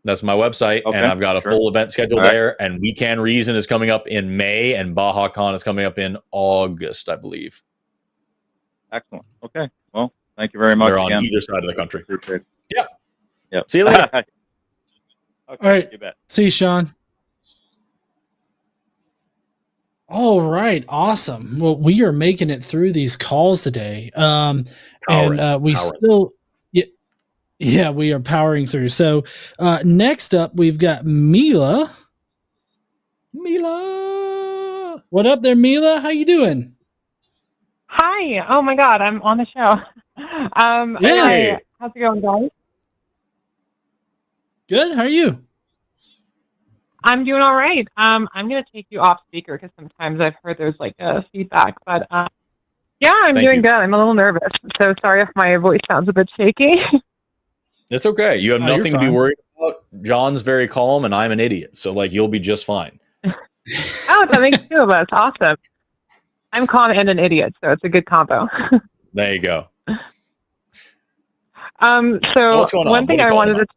That's my website, and I've got a full event schedule there. And We Can Reason is coming up in May, and BajaCon is coming up in August, I believe. Excellent. Okay. Well, thank you very much. They're on either side of the country. Yeah. See you later. All right. You bet. See you, Sean. All right. Awesome. Well, we are making it through these calls today. Still, we are powering through. So next up, we've got Mila. Mila. What up there, Mila? How you doing? Hi. Oh my God. I'm on the show. How's it going, guys? Good. How are you? I'm doing all right. I'm going to take you off speaker because sometimes I've heard there's like a feedback, but Yeah, I'm Thank doing you. good. I'm a little nervous, so sorry if my voice sounds a bit shaky. It's okay. You have Oh, you're nothing to be fine. worried about. John's very calm, and I'm an idiot. So, like, you'll be just fine. Oh, that makes two of us. Awesome. I'm calm and an idiot, so it's a good combo. There you go. So what's going on? one thing What are I you wanted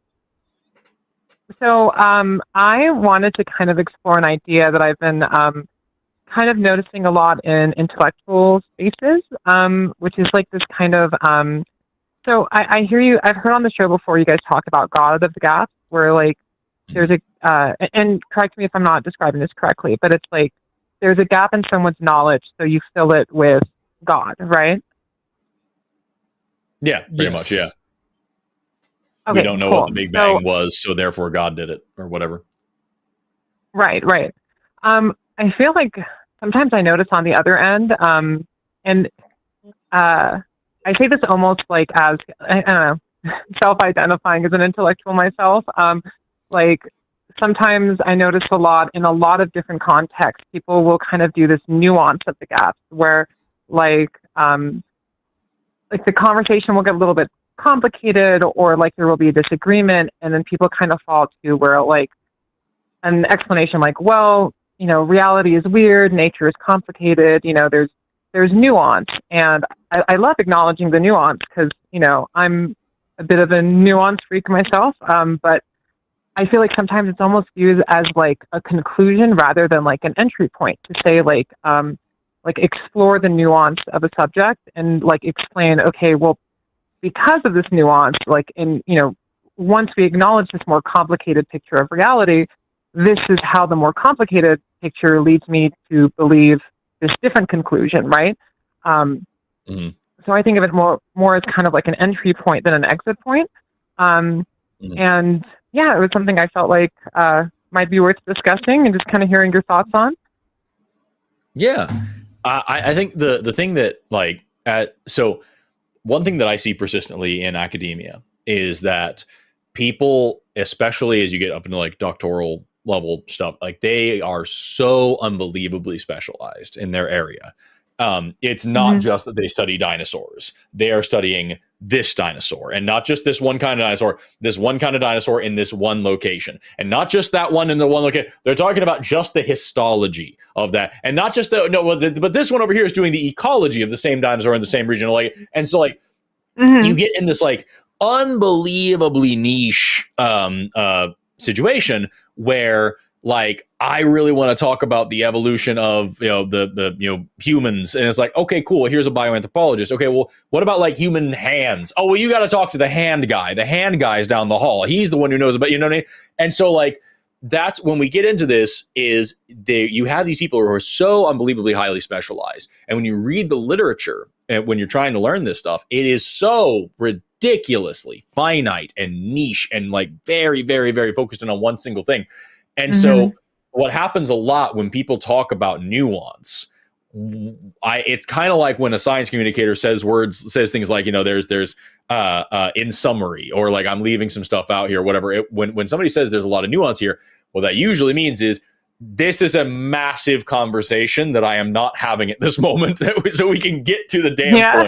calling to I wanted to kind of explore an idea that I've been kind of noticing a lot in intellectual spaces, which is like this kind of so I hear you. I've heard on the show before you guys talk about God of the gaps, where like there's a and correct me if I'm not describing this correctly, but it's like there's a gap in someone's knowledge, so you fill it with God, right? Yeah, pretty much. Yeah. Okay, We don't know cool. what the Big Bang was, so therefore God did it, or whatever. Right. I feel like sometimes I notice on the other end, and I say this almost like as, I don't know, self-identifying as an intellectual myself. Like sometimes I notice a lot in a lot of different contexts, people will kind of do this nuance of the gaps where like the conversation will get a little bit complicated, or like there will be a disagreement, and then people kind of fall to where like an explanation like, well, you know, reality is weird, nature is complicated, you know, there's nuance. And I love acknowledging the nuance because, you know, I'm a bit of a nuance freak myself. But I feel like sometimes it's almost viewed as like a conclusion rather than like an entry point to say like explore the nuance of a subject and like explain, okay, well, because of this nuance, like in, you know, once we acknowledge this more complicated picture of reality, this is how the more complicated picture leads me to believe this different conclusion, right? So I think of it more as kind of like an entry point than an exit point. And yeah, it was something I felt like might be worth discussing and just kind of hearing your thoughts on. Yeah. I think the thing that like, so one thing that I see persistently in academia is that people, especially as you get up into like doctoral level stuff, like they are so unbelievably specialized in their area. It's not just that they study dinosaurs. They are studying this dinosaur, and not just this one kind of dinosaur, this one kind of dinosaur in this one location, and not just that one in the one location. They're talking about just the histology of that, and not just but this one over here is doing the ecology of the same dinosaur in the same region. Like, and so like you get in this like unbelievably niche situation where like I really want to talk about the evolution of the humans, and it's like, okay, cool, here's a bioanthropologist. Okay, well, what about like human hands? Oh, well, you got to talk to the hand guy. The hand guy is down the hall. He's the one who knows about, you know what I mean? And so like that's when we get into this is you have these people who are so unbelievably highly specialized, and when you read the literature and when you're trying to learn this stuff, it is so ridiculously finite and niche and like very, very, very focused in on one single thing. And so what happens a lot when people talk about nuance, it's kind of like when a science communicator says things like, you know, there's in summary, or like I'm leaving some stuff out here, whatever. When somebody says there's a lot of nuance here, what that usually means is this is a massive conversation that I am not having at this moment, so we can get to the damn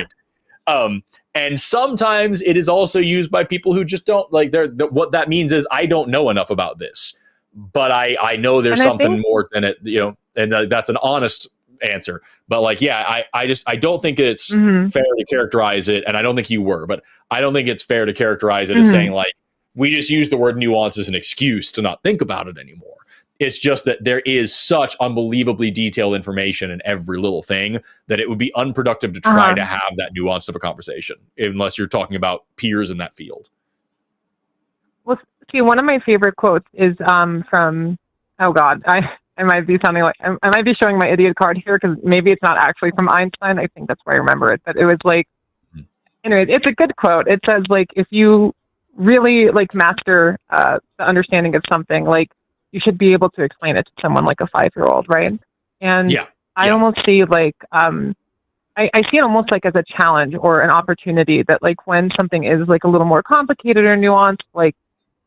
point. And sometimes it is also used by people who just don't like what that means is I don't know enough about this, but I know there's something more than it, you know, and that's an honest answer. But like, yeah, I don't think it's fair to characterize it, and I don't think you were, but I don't think it's fair to characterize it as saying like we just use the word nuance as an excuse to not think about it anymore. It's just that there is such unbelievably detailed information in every little thing that it would be unproductive to try to have that nuanced of a conversation unless you're talking about peers in that field. Well, see, one of my favorite quotes is from, oh God, I might be sounding like, I might be showing my idiot card here because maybe it's not actually from Einstein. I think that's why I remember it. But it was like, anyway, it's a good quote. It says like, if you really like master the understanding of something, like you should be able to explain it to someone like a 5-year-old, right? And I almost see like, I see it almost like as a challenge or an opportunity that like when something is like a little more complicated or nuanced, like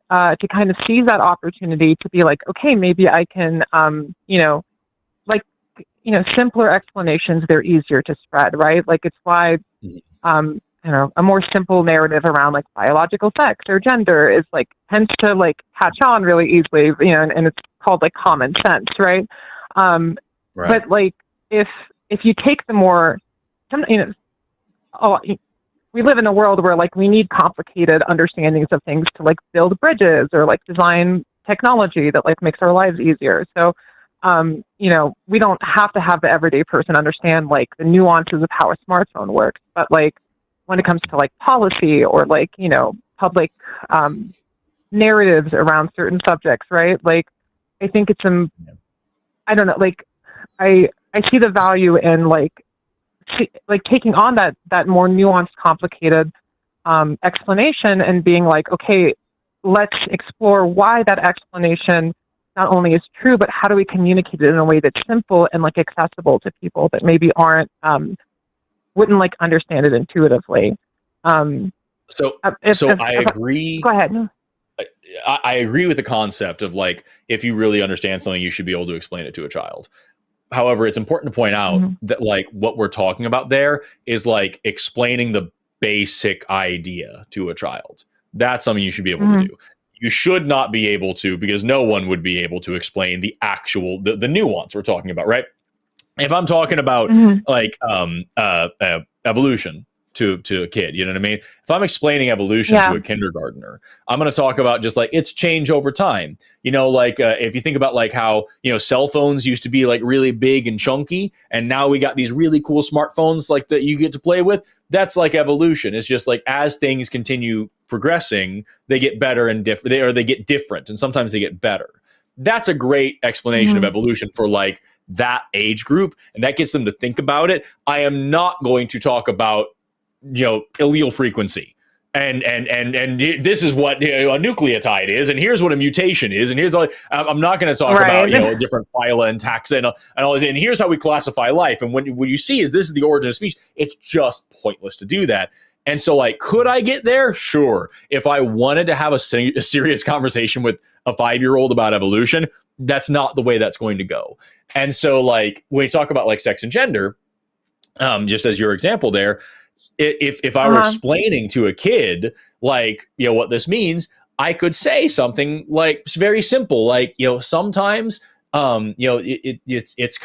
to kind of seize that opportunity to be like, okay, maybe I can, you know, like simpler explanations, they're easier to spread, right? Like it's why, a more simple narrative around like biological sex or gender is like tends to like catch on really easily, and it's called like common sense, right? Right. But like if you take the more, we live in a world where like we need complicated understandings of things to like build bridges or like design technology that like makes our lives easier. So, we don't have to have the everyday person understand like the nuances of how a smartphone works, but like when it comes to like policy or like, public narratives around certain subjects, right? Like, I think it's I don't know, like I see the value in like taking on that more nuanced, complicated explanation and being like, okay, let's explore why that explanation not only is true, but how do we communicate it in a way that's simple and like accessible to people that maybe wouldn't like understand it intuitively. So I agree. Go ahead. I agree with the concept of like, if you really understand something, you should be able to explain it to a child. However, it's important to point out that like what we're talking about there is like explaining the basic idea to a child. That's something you should be able to do. You should not be able to, because no one would be able to explain the actual, the nuance we're talking about, right? If I'm talking about like evolution to a kid, you know what I mean? If I'm explaining evolution to a kindergartner, I'm going to talk about just like its change over time. Like if you think about like how, cell phones used to be like really big and chunky, and now we got these really cool smartphones like that you get to play with. That's like evolution. It's just like as things continue progressing, they get better and different, or they get different, and sometimes they get better. That's a great explanation of evolution for like that age group, and that gets them to think about it. I am not going to talk about allele frequency and this is what a nucleotide is, and here's what a mutation is, and here's all. I'm not going to talk about different phyla and taxa and all this, and here's how we classify life, and what you see is this is the origin of species. It's just pointless to do that. And so like, could I get there? Sure. If I wanted to have a serious conversation with a 5-year-old about evolution, that's not the way that's going to go. And so like when you talk about like sex and gender, just as your example there, if I were explaining to a kid, like, what this means, I could say something like very simple, like, sometimes, it's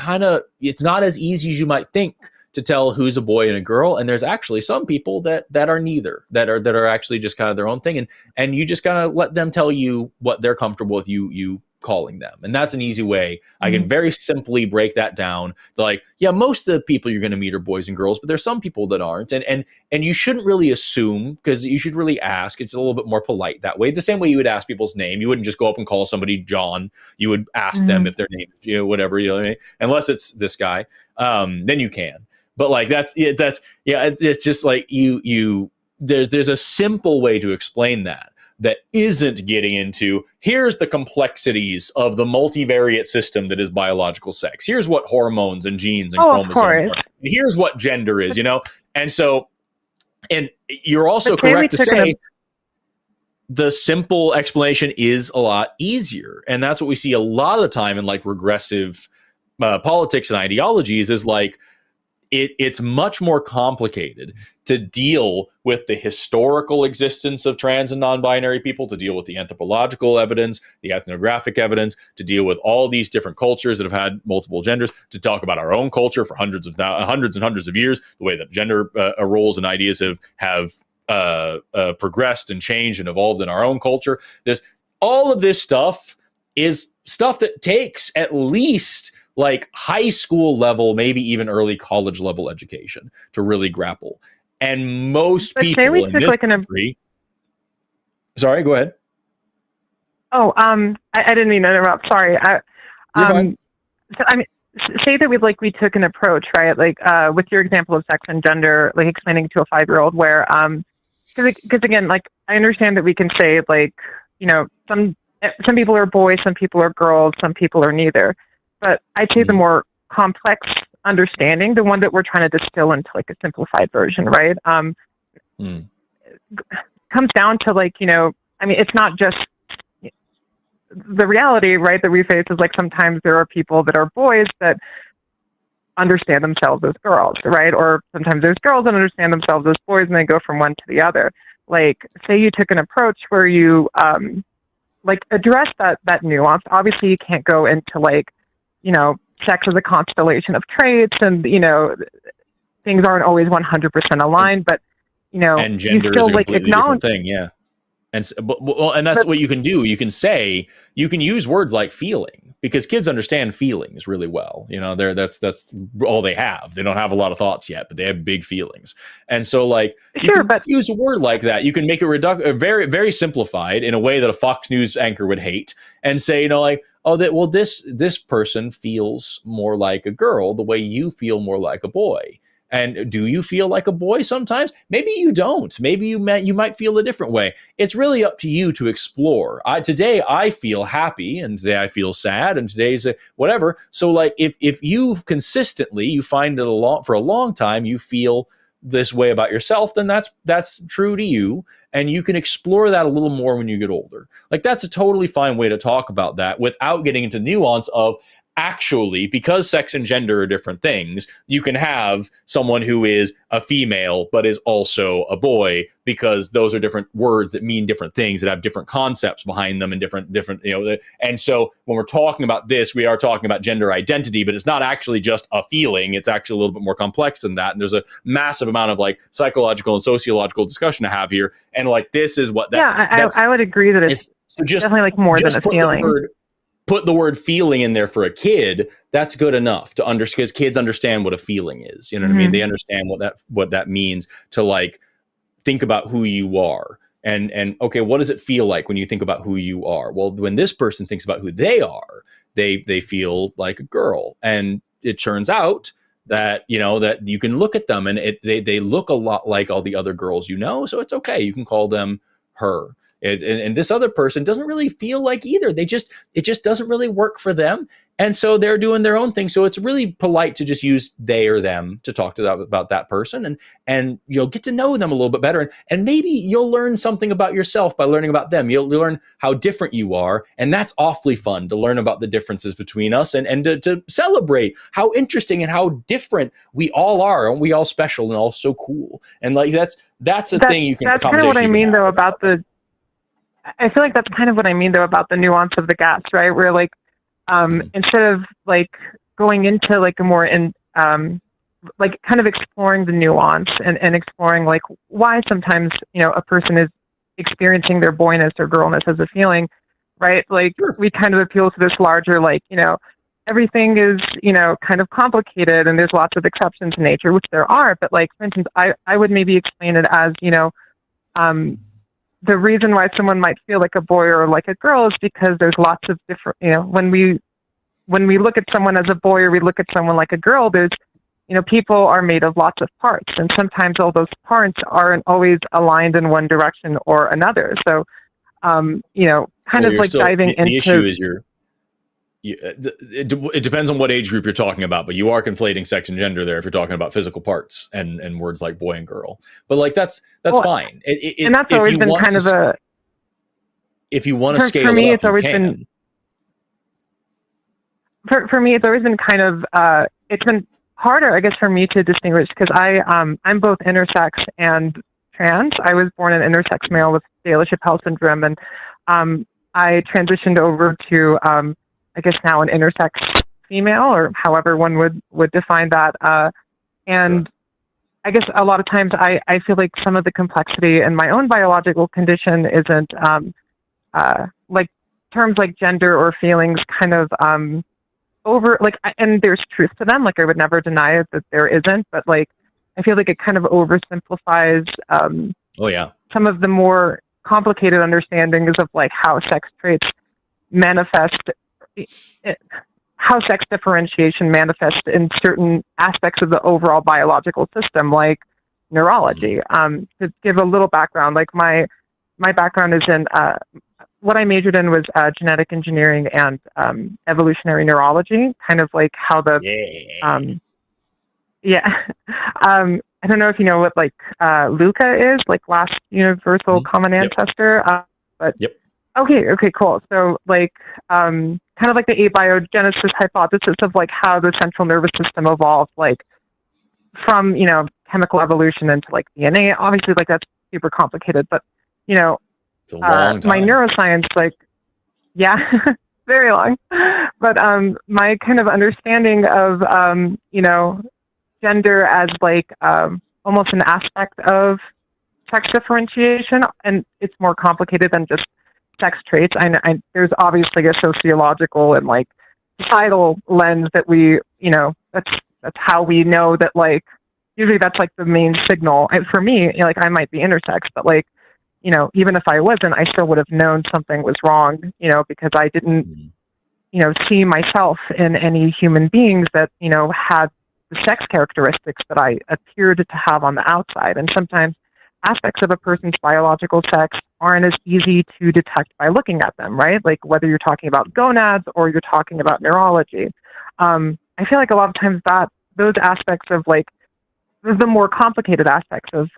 not as easy as you might think to tell who's a boy and a girl. And there's actually some people that are neither, that are actually just kind of their own thing. And you just kind of let them tell you what they're comfortable with you calling them. And that's an easy way. I can very simply break that down. Like, most of the people you're going to meet are boys and girls, but there's some people that aren't. And you shouldn't really assume, because you should really ask. It's a little bit more polite that way. The same way you would ask people's name. You wouldn't just go up and call somebody John. You would ask them if their name is, whatever, unless it's this guy, then you can. But like, it's just like there's a simple way to explain that isn't getting into, here's the complexities of the multivariate system that is biological sex. Here's what hormones and genes and chromosomes are. Here's what gender is, And so, and you're also correct to say the simple explanation is a lot easier. And that's what we see a lot of the time in like regressive politics and ideologies is like, it's much more complicated to deal with the historical existence of trans and non-binary people, to deal with the anthropological evidence, the ethnographic evidence, to deal with all these different cultures that have had multiple genders, to talk about our own culture for hundreds and hundreds of years, the way that gender roles and ideas have progressed and changed and evolved in our own culture. There's all of this stuff is stuff that takes at least like high school level, maybe even early college level education to really grapple. And most people in this country... Sorry, go ahead. Oh, I didn't mean to interrupt. Sorry. So I mean, say that we took an approach, right? Like with your example of sex and gender, like explaining to a 5-year-old where, because again, like I understand that we can say like, some people are boys, some people are girls, some people are neither. But I'd say the more complex understanding, the one that we're trying to distill into like a simplified version, right? Comes down to like, I mean, it's not just the reality, right, that we face is like sometimes there are people that are boys that understand themselves as girls, right? Or sometimes there's girls that understand themselves as boys and they go from one to the other. Like, say you took an approach where you like address that nuance. Obviously you can't go into like, you know, sex as a constellation of traits, and you know, things aren't always 100% aligned, but you know, and gender you still is a like completely acknowledge different thing. Yeah. And and that's what you can do. You can say, you can use words like feeling, because kids understand feelings really well. You know, that's all they have. They don't have a lot of thoughts yet, but they have big feelings. And so, like, you can use a word like that. You can make it very, very simplified in a way that a Fox News anchor would hate, and say, you know, like, oh, this person feels more like a girl the way you feel more like a boy. And do you feel like a boy sometimes? Maybe you don't. Maybe you might feel a different way. It's really up to you to explore. Today I feel happy, and today I feel sad, and today's whatever. So like if you consistently, you find it for a long time, you feel this way about yourself, then that's true to you, and you can explore that a little more when you get older. Like, that's a totally fine way to talk about that without getting into nuance of, actually, because sex and gender are different things, you can have someone who is a female but is also a boy, because those are different words that mean different things, that have different concepts behind them, and different, you know. And so when we're talking about this, we are talking about gender identity, but it's not actually just a feeling. It's actually a little bit more complex than that. And there's a massive amount of like psychological and sociological discussion to have here. And like, this is what that. Yeah, I would agree that it's so just definitely like more than a feeling. Put the word feeling in there for a kid. That's good enough to understand, because kids understand what a feeling is. You know what I mean? They understand what that means to like think about who you are. And okay, what does it feel like when you think about who you are? Well, when this person thinks about who they are, they feel like a girl. And it turns out that, you know, that you can look at them and they look a lot like all the other girls, you know, so it's okay. You can call them her. And this other person doesn't really feel like either. It just doesn't really work for them. And so they're doing their own thing. So it's really polite to just use they or them to talk to them about that person, and you'll get to know them a little bit better. And maybe you'll learn something about yourself by learning about them. You'll learn how different you are. And that's awfully fun, to learn about the differences between us, and to celebrate how interesting and how different we all are. And we all special and all so cool. And like, that's a thing you can. That's kind of what I mean though about the. I feel like that's kind of what I mean though about the nuance of the gas, right? Where like, instead of like going into like a more like kind of exploring the nuance and exploring like why sometimes, you know, a person is experiencing their boyness or girlness as a feeling, right? Like, we kind of appeal to this larger, like, you know, everything is, you know, kind of complicated and there's lots of exceptions in nature, which there are. But like, for instance, I would maybe explain it as, you know, the reason why someone might feel like a boy or like a girl is because there's lots of different, you know, when we look at someone as a boy or we look at someone like a girl, there's, you know, people are made of lots of parts, and sometimes all those parts aren't always aligned in one direction or another. So, you know, kind of like diving into. The issue is it depends on what age group you're talking about, but you are conflating sex and gender there if you're talking about physical parts and words like boy and girl. But like, that's fine. And that's always been kind of a. If you want to scale for me, it up, it's always been. For me, it's always been kind of. It's been harder, I guess, for me to distinguish, because I'm both intersex and trans. I was born an intersex male with Bailey-Chappelle syndrome, and I transitioned over to I guess now an intersex female, or however one would define that. And sure. I guess a lot of times I feel like some of the complexity in my own biological condition isn't like terms like gender or feelings kind of over, like, and there's truth to them. Like, I would never deny it that there isn't, but like, I feel like it kind of oversimplifies some of the more complicated understandings of like how sex traits manifest, how sex differentiation manifests in certain aspects of the overall biological system, like neurology. To give a little background, like my background is in what I majored in was genetic engineering and evolutionary neurology, kind of like how the I don't know if you know what like LUCA is, like last universal common ancestor, but yep. Okay, cool. So like kind kind of like the abiogenesis hypothesis of like how the central nervous system evolved, like from, you know, chemical evolution into like DNA. Obviously, like that's super complicated, but you know, It's a long time. my neuroscience, like, yeah, very long. But my kind of understanding of, you know, gender as like almost an aspect of sex differentiation, and it's more complicated than just sex traits. There's obviously a sociological and like societal lens that we, you know, that's how we know that, like, usually that's like the main signal. And for me, you know, like I might be intersex, but like, you know, even if I wasn't, I still would have known something was wrong, you know, because I didn't, you know, see myself in any human beings that, you know, had the sex characteristics that I appeared to have on the outside. And sometimes aspects of a person's biological sex aren't as easy to detect by looking at them, right? Like whether you're talking about gonads or you're talking about neurology. I feel like a lot of times that those aspects of like the more complicated aspects of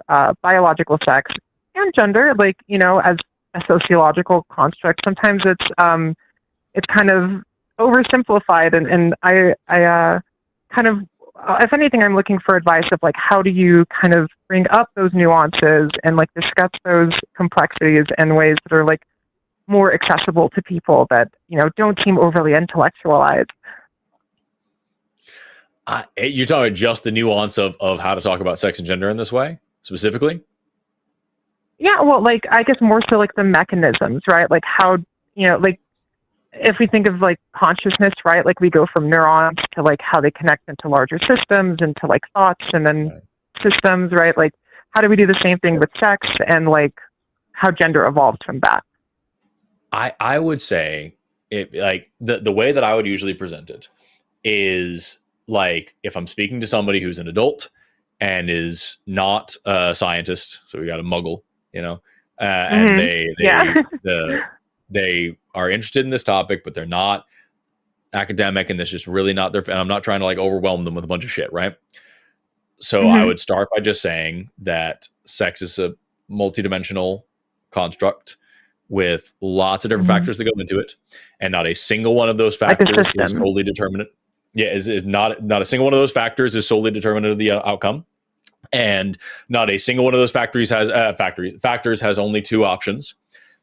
biological sex and gender, like, you know, as a sociological construct, sometimes it's kind of oversimplified, and I kind of, if anything, I'm looking for advice of like how do you kind of bring up those nuances and like discuss those complexities in ways that are like more accessible to people that, you know, don't seem overly intellectualized. You're talking about just the nuance of how to talk about sex and gender in this way specifically? Yeah, well, like I guess more so like the mechanisms, right? Like how, you know, like if we think of like consciousness, right? Like we go from neurons to like how they connect into larger systems, into like thoughts and then systems, right? Like how do we do the same thing with sex and like how gender evolves from that? I would say it, like the way that I would usually present it is like if I'm speaking to somebody who's an adult and is not a scientist, so we got a muggle, you know, and they are interested in this topic, but they're not academic, and that's just really not their. And I'm not trying to like overwhelm them with a bunch of shit, right? So I would start by just saying that sex is a multidimensional construct with lots of different factors that go into it, and not a single one of those factors is solely determinate. Yeah, is not a single one of those factors is solely determinant of the outcome, and not a single one of those factors has only two options.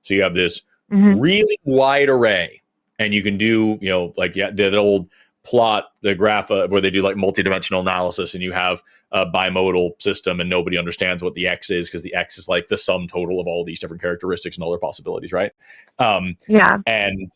So you have this really wide array, and you can do, you know, like the old plot, the graph where they do like multidimensional analysis, and you have a bimodal system, and nobody understands what the X is because the X is like the sum total of all these different characteristics and all their possibilities, right? And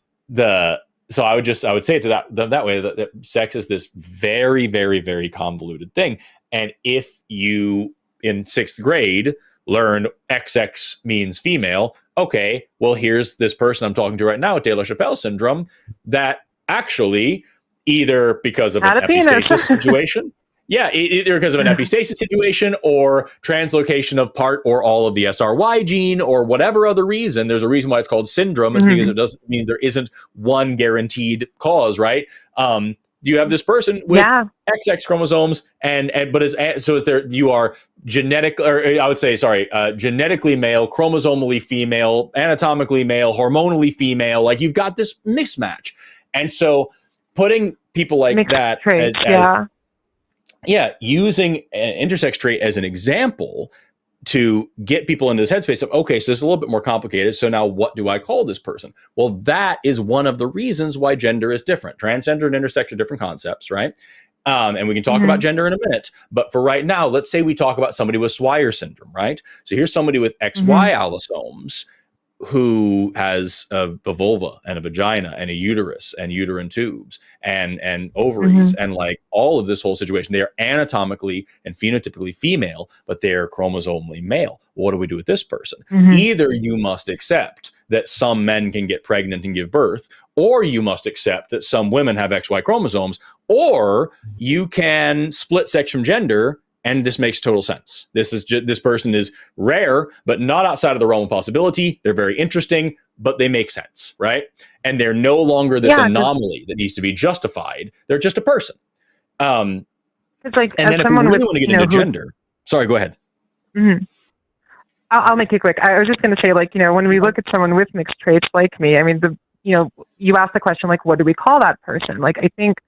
so I would say it to that way that sex is this very, very, very convoluted thing. And if you in 6th grade learn XX means female, okay, well, here's this person I'm talking to right now, De La Chapelle syndrome, that actually either because of an epistasis situation, either because of an epistasis situation or translocation of part or all of the SRY gene or whatever other reason. There's a reason why it's called syndrome. It's because it doesn't mean there isn't one guaranteed cause, right? You have this person with XX chromosomes, you are genetically male, chromosomally female, anatomically male, hormonally female. Like you've got this mismatch, and so putting people like mixed that traits, using an intersex trait as an example to get people into this headspace of, okay, so this is a little bit more complicated. So now what do I call this person? Well, that is one of the reasons why gender is different. Transgender and intersex are different concepts, right? And we can talk about gender in a minute. But for right now, let's say we talk about somebody with Swyer syndrome, right? So here's somebody with XY allosomes who has a vulva and a vagina and a uterus and uterine tubes and ovaries and like all of this whole situation. They are anatomically and phenotypically female, but they're chromosomally male. What do we do with this person? Either you must accept that some men can get pregnant and give birth, or you must accept that some women have XY chromosomes, or you can split sex from gender. And this makes total sense. This person is rare, but not outside of the realm of possibility. They're very interesting, but they make sense, right? And they're no longer this anomaly that needs to be justified. They're just a person. It's like, and then if we really want to get into gender, sorry, go ahead. I'll make it quick. I was just going to say, like, you know, when we look at someone with mixed traits like me, I mean, you ask the question, like, what do we call that person? Like, I think,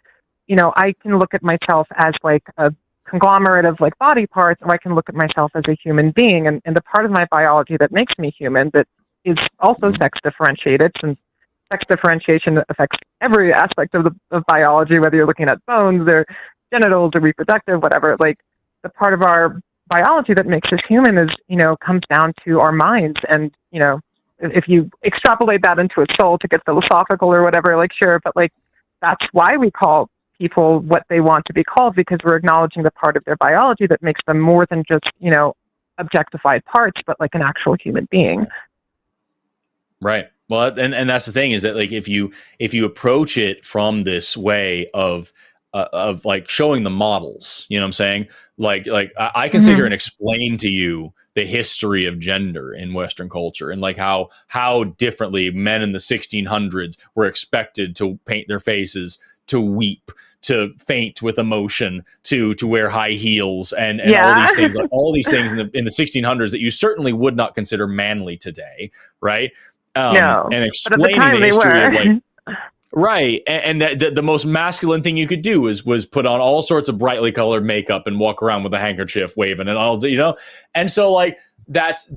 I can look at myself as like a conglomerate of like body parts, or I can look at myself as a human being. And the part of my biology that makes me human, that is also sex differentiated, since sex differentiation affects every aspect of biology, whether you're looking at bones or genitals or reproductive, whatever. Like, the part of our biology that makes us human is, comes down to our minds. And, if you extrapolate that into a soul to get philosophical or whatever, like, sure, but like, that's why we call people what they want to be called, because we're acknowledging the part of their biology that makes them more than just, objectified parts, but like an actual human being. Right. Well, and that's the thing, is that like, if you approach it from this way of like showing the models, you know what I'm saying? Like I can sit here and explain to you the history of gender in Western culture, and like how differently men in the 1600s were expected to paint their faces, to weep, to faint with emotion, to wear high heels, and all these things, like all these things in the 1600s that you certainly would not consider manly today, right? No, and explaining the history of like. Right. And the most masculine thing you could do was put on all sorts of brightly colored makeup and walk around with a handkerchief waving and all, and so like that's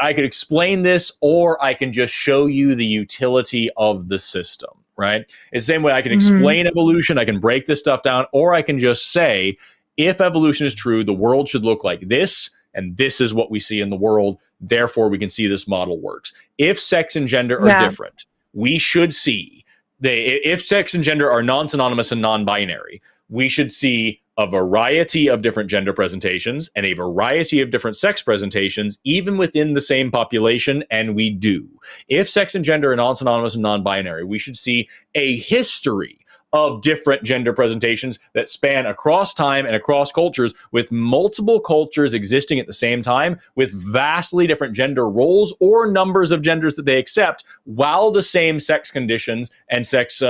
I could explain this, or I can just show you the utility of the system, right? It's the same way I can explain evolution, I can break this stuff down, or I can just say, if evolution is true, the world should look like this, and this is what we see in the world, therefore we can see this model works. If sex and gender are different, we should see if sex and gender are non-synonymous and non-binary, we should see a variety of different gender presentations and a variety of different sex presentations, even within the same population, and we do. If sex and gender are non-synonymous and non-binary, we should see a history of different gender presentations that span across time and across cultures, with multiple cultures existing at the same time, with vastly different gender roles or numbers of genders that they accept, while the same sex conditions and sex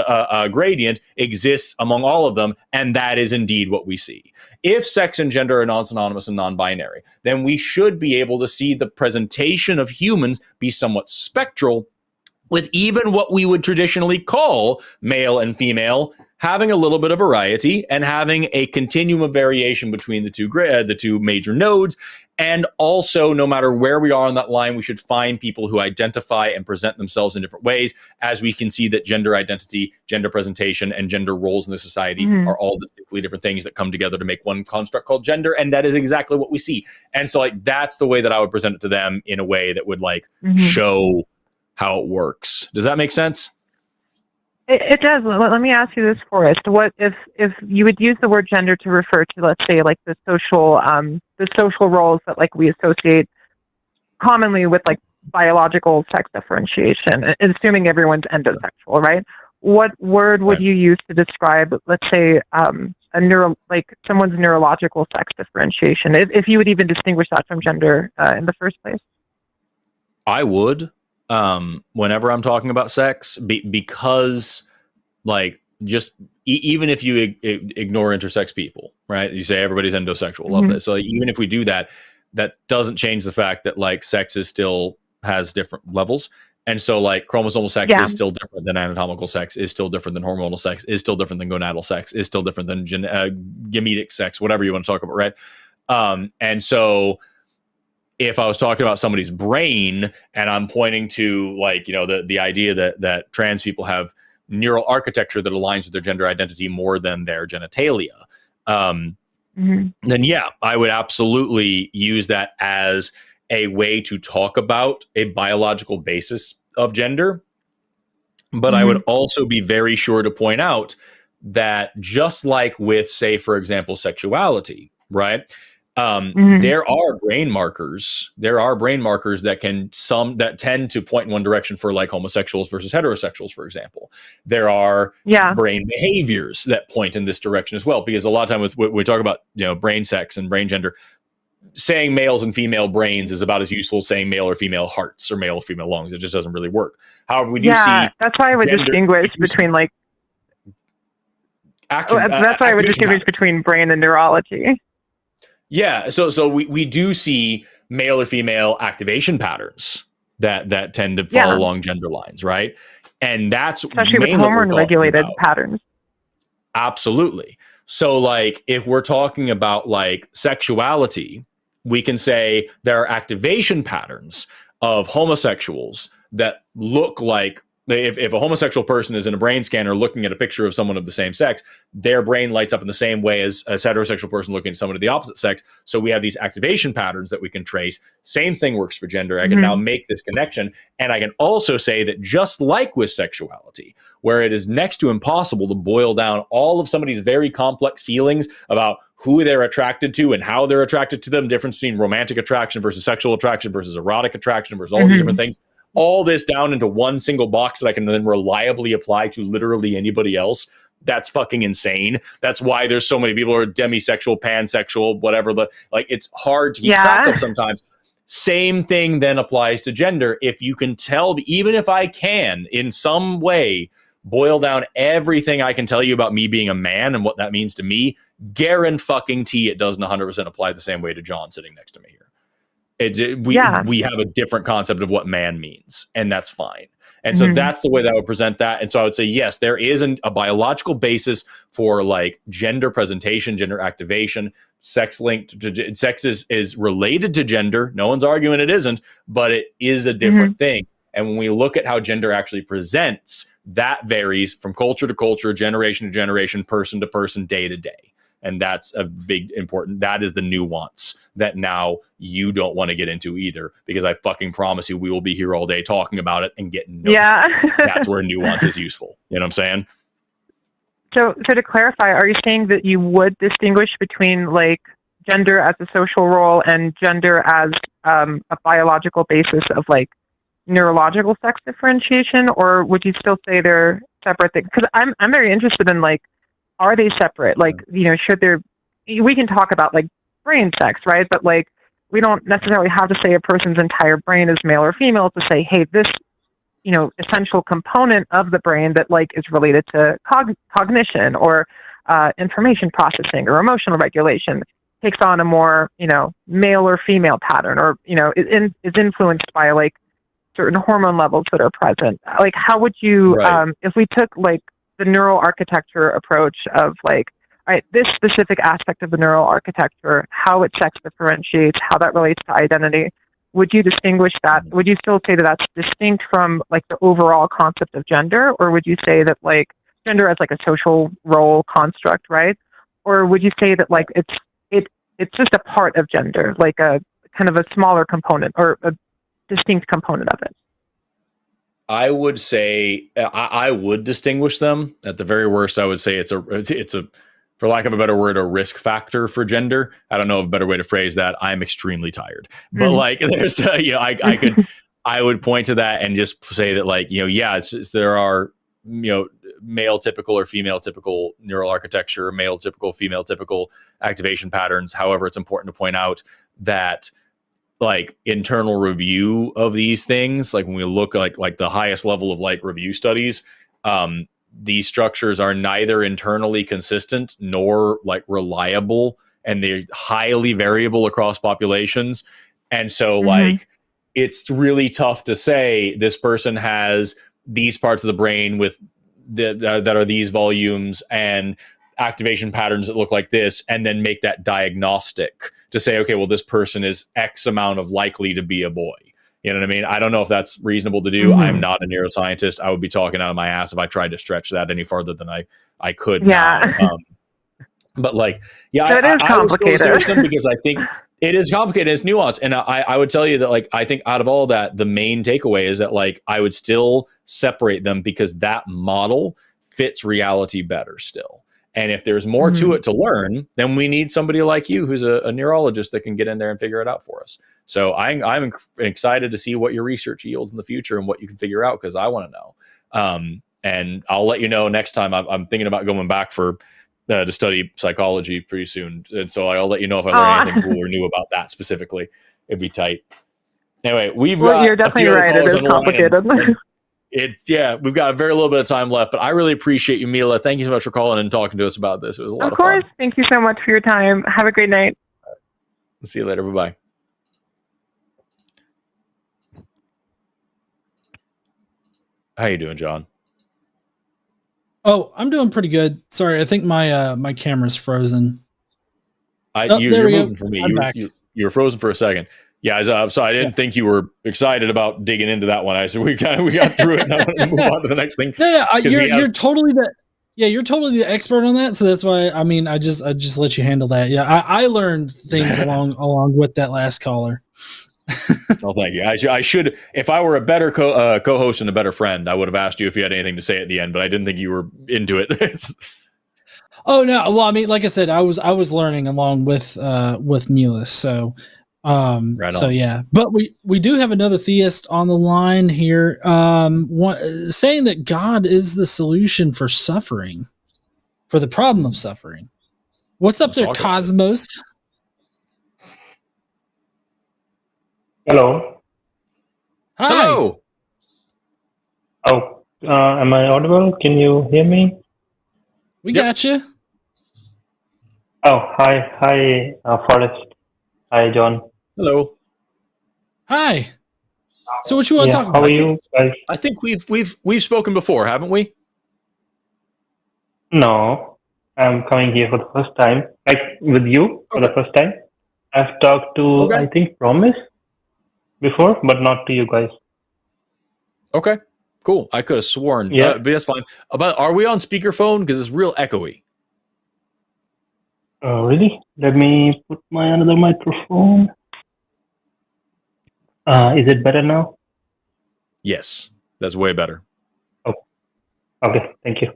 gradient exists among all of them, and that is indeed what we see. If sex and gender are non-synonymous and non-binary, then we should be able to see the presentation of humans be somewhat spectral, with even what we would traditionally call male and female having a little bit of variety and having a continuum of variation between the two major nodes. And also, no matter where we are on that line, we should find people who identify and present themselves in different ways, as we can see that gender identity, gender presentation, and gender roles in the society are all distinctly different things that come together to make one construct called gender. And that is exactly what we see. And so like, that's the way that I would present it to them, in a way that would like show how it works. Does that make sense? It does. Let me ask you this, Forrest. What if you would use the word gender to refer to, let's say, like the social roles that like we associate commonly with like biological sex differentiation, assuming everyone's endosexual, right? What word would you use to describe, let's say, someone's neurological sex differentiation, if you would even distinguish that from gender in the first place? I would. Whenever I'm talking about sex, because like just even if you ignore intersex people, right? You say everybody's endosexual. Love this. So like, even if we do that, that doesn't change the fact that like sex is still has different levels. And so like chromosomal sex is still different than anatomical sex, is still different than hormonal sex, is still different than gonadal sex, is still different than gametic sex, whatever you want to talk about, right? And so if I was talking about somebody's brain and I'm pointing to like, the idea that trans people have neural architecture that aligns with their gender identity more than their genitalia, then yeah, I would absolutely use that as a way to talk about a biological basis of gender. But I would also be very sure to point out that just like with, say, for example, sexuality, right? There are brain markers. There are brain markers that tend to point in one direction for like homosexuals versus heterosexuals, for example. There are brain behaviors that point in this direction as well, because a lot of time when we talk about brain sex and brain gender, saying males and female brains is about as useful as saying male or female hearts or male or female lungs. It just doesn't really work. However, we do see. That's why I would distinguish between like. That's why I would distinguish between brain and neurology. Yeah, so we do see male or female activation patterns that tend to follow along gender lines, right? And that's especially with mainly what we're talking hormone-regulated about. patterns. Absolutely. So, like, if we're talking about like sexuality, we can say there are activation patterns of homosexuals that look like, if a homosexual person is in a brain scanner looking at a picture of someone of the same sex, their brain lights up in the same way as a heterosexual person looking at someone of the opposite sex. So we have these activation patterns that we can trace. Same thing works for gender. I can now make this connection. And I can also say that just like with sexuality, where it is next to impossible to boil down all of somebody's very complex feelings about who they're attracted to and how they're attracted to them, difference between romantic attraction versus sexual attraction versus erotic attraction versus all these different things, all this down into one single box that I can then reliably apply to literally anybody else. That's fucking insane. That's why there's so many people who are demisexual, pansexual, whatever. It's hard to keep track of sometimes. Same thing then applies to gender. If you can tell, even if I can in some way boil down everything I can tell you about me being a man and what that means to me, guarantee it doesn't 100% apply the same way to John sitting next to me here. We have a different concept of what man means, and that's fine. And so that's the way that I would present that. And so I would say, yes, there is a biological basis for like gender presentation, gender activation, sex linked to sex is related to gender. No one's arguing it isn't, but it is a different thing. And when we look at how gender actually presents, that varies from culture to culture, generation to generation, person to person, day to day. And that's a big important, that is the nuance that now you don't want to get into either, because I fucking promise you we will be here all day talking about it and getting nowhere. That's where nuance is useful. You know what I'm saying? So to clarify, are you saying that you would distinguish between like gender as a social role and gender as a biological basis of like neurological sex differentiation, or would you still say they're separate things? Because I'm very interested in like, are they separate? Like, should there, we can talk about like brain sex, right? But like, we don't necessarily have to say a person's entire brain is male or female to say, hey, this, essential component of the brain that like is related to cognition or information processing or emotional regulation takes on a more, male or female pattern, or, is influenced by like certain hormone levels that are present. Like, how would you, if we took like the neural architecture approach of like, all right, this specific aspect of the neural architecture, how it sex differentiates, how that relates to identity, would you distinguish that? Would you still say that that's distinct from like the overall concept of gender? Or would you say that like gender as like a social role construct, right? Or would you say that like it's just a part of gender, like a kind of a smaller component or a distinct component of it? I would say I would distinguish them. At the very worst, I would say it's a, for lack of a better word, a risk factor for gender. I don't know of a better way to phrase that. I'm extremely tired, but like there's, I would point to that and just say that like, there are, male typical or female typical neural architecture, male typical, female typical activation patterns. However, it's important to point out that like internal review of these things, like when we look like the highest level of like review studies, these structures are neither internally consistent nor like reliable, and they're highly variable across populations. And so like it's really tough to say this person has these parts of the brain with that are these volumes and activation patterns that look like this, and then make that diagnostic to say, okay, well, this person is X amount of likely to be a boy. You know what I mean? I don't know if that's reasonable to do. I'm not a neuroscientist. I would be talking out of my ass if I tried to stretch that any farther than I could now. But like, it is I would still complicated. search them because I think it is complicated. It's nuanced. And I would tell you that like, I think out of all that, the main takeaway is that like, I would still separate them because that model fits reality better still. And if there's more to it to learn, then we need somebody like you who's a neurologist that can get in there and figure it out for us. So I'm excited to see what your research yields in the future and what you can figure out, because I want to know. And I'll let you know next time. I'm thinking about going back to study psychology pretty soon. And so I'll let you know if I learn anything cool or new about that specifically. It'd be tight. Anyway, you're definitely right. It is complicated. We've got a very little bit of time left, but I really appreciate you, Mila. Thank you so much for calling and talking to us about this. It was a lot of fun. Of course. Thank you so much for your time. Have a great night. See you later. Bye-bye. How you doing, John? Oh, I'm doing pretty good. Sorry, I think my camera's frozen. You're moving for me. I'm back. You were frozen for a second. Yeah, so I didn't think you were excited about digging into that one. I said we got through it. Now to move on to the next thing. No, you're totally the you're totally the expert on that. So that's why I just let you handle that. Yeah, I learned things along with that last caller. Well, thank you. I should, if I were a better co-host and a better friend, I would have asked you if you had anything to say at the end, but I didn't think you were into it. Oh no! Well, like I said, I was learning along with Mulus. So, right so on. yeah. But we do have another theist on the line here, saying that God is the solution for suffering, for the problem of suffering. What's up there, Cosmos? Hello. Hi. Hello. Oh, am I audible? Can you hear me? We got you. Oh, hi, Forrest. Hi, John. Hello. Hi. So what you want to talk about? How are you guys? I think we've spoken before, haven't we? No, I'm coming here for the first time, like with you for the first time. I've talked to, I think, Promise before, but not to you guys. Okay, cool. I could have sworn. Yeah. But that's fine. Are we on speakerphone? Because it's real echoey. Oh, really? Let me put my another microphone. Is it better now? Yes, that's way better. Oh, okay. Thank you.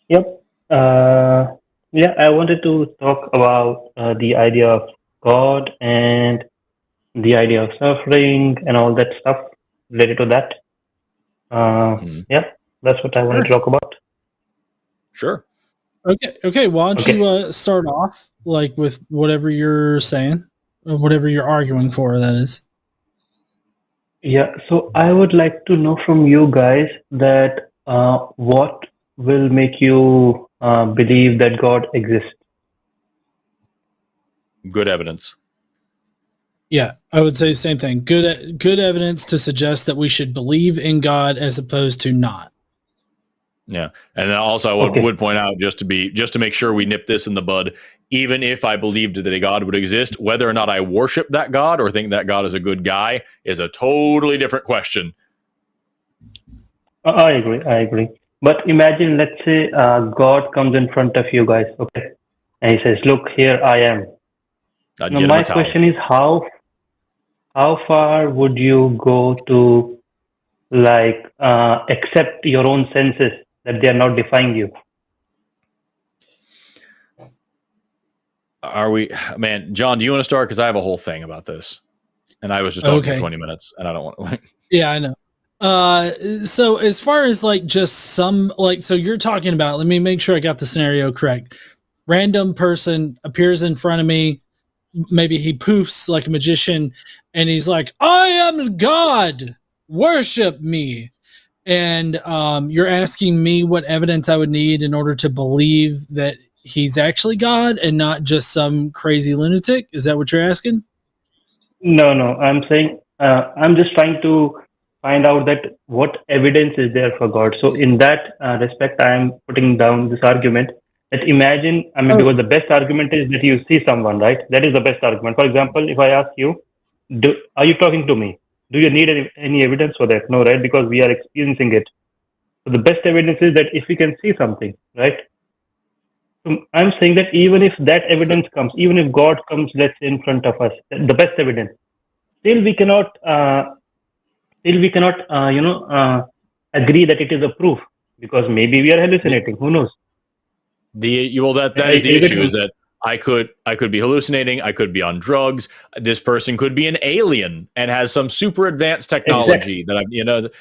Yep. Yeah, I wanted to talk about the idea of God and the idea of suffering and all that stuff related to that. Yeah, that's what I want to talk about. Sure. Okay. Why don't you start off with whatever you're saying, or whatever you're arguing for, that is. Yeah, so I would like to know from you guys that what will make you believe that God exists? Good evidence. Yeah, I would say the same thing. Good evidence to suggest that we should believe in God as opposed to not. Yeah, and then also I would point out just to make sure we nip this in the bud. Even if I believed that a God would exist, whether or not I worship that God or think that God is a good guy is a totally different question. I agree. But imagine, let's say, God comes in front of you guys, okay, and he says, "Look, here I am." Now, my question is, how far would you go to, accept your own senses that they are not defying you? Are we, man, John, do you want to start? Because I have a whole thing about this. And I was just talking for 20 minutes and I don't want to. Yeah, I know. So as far as just some, so you're talking about, let me make sure I got the scenario correct. Random person appears in front of me. Maybe he poofs like a magician and he's like, "I am God, worship me." And you're asking me what evidence I would need in order to believe that he's actually God and not just some crazy lunatic? Is that what you're asking? No. I'm saying I'm just trying to find out that what evidence is there for God. So in that respect, I am putting down this argument that imagine, because the best argument is that you see someone, right? That is the best argument. For example, if I ask you, are you talking to me? Do you need any evidence for that? No, right? Because we are experiencing it. So the best evidence is that if we can see something, right? So I'm saying that even if that evidence comes, even if God comes, let's say, in front of us, the best evidence, still we cannot, agree that it is a proof, because maybe we are hallucinating. Who knows? That is the issue, is that I could be hallucinating. I could be on drugs. This person could be an alien and has some super advanced technology that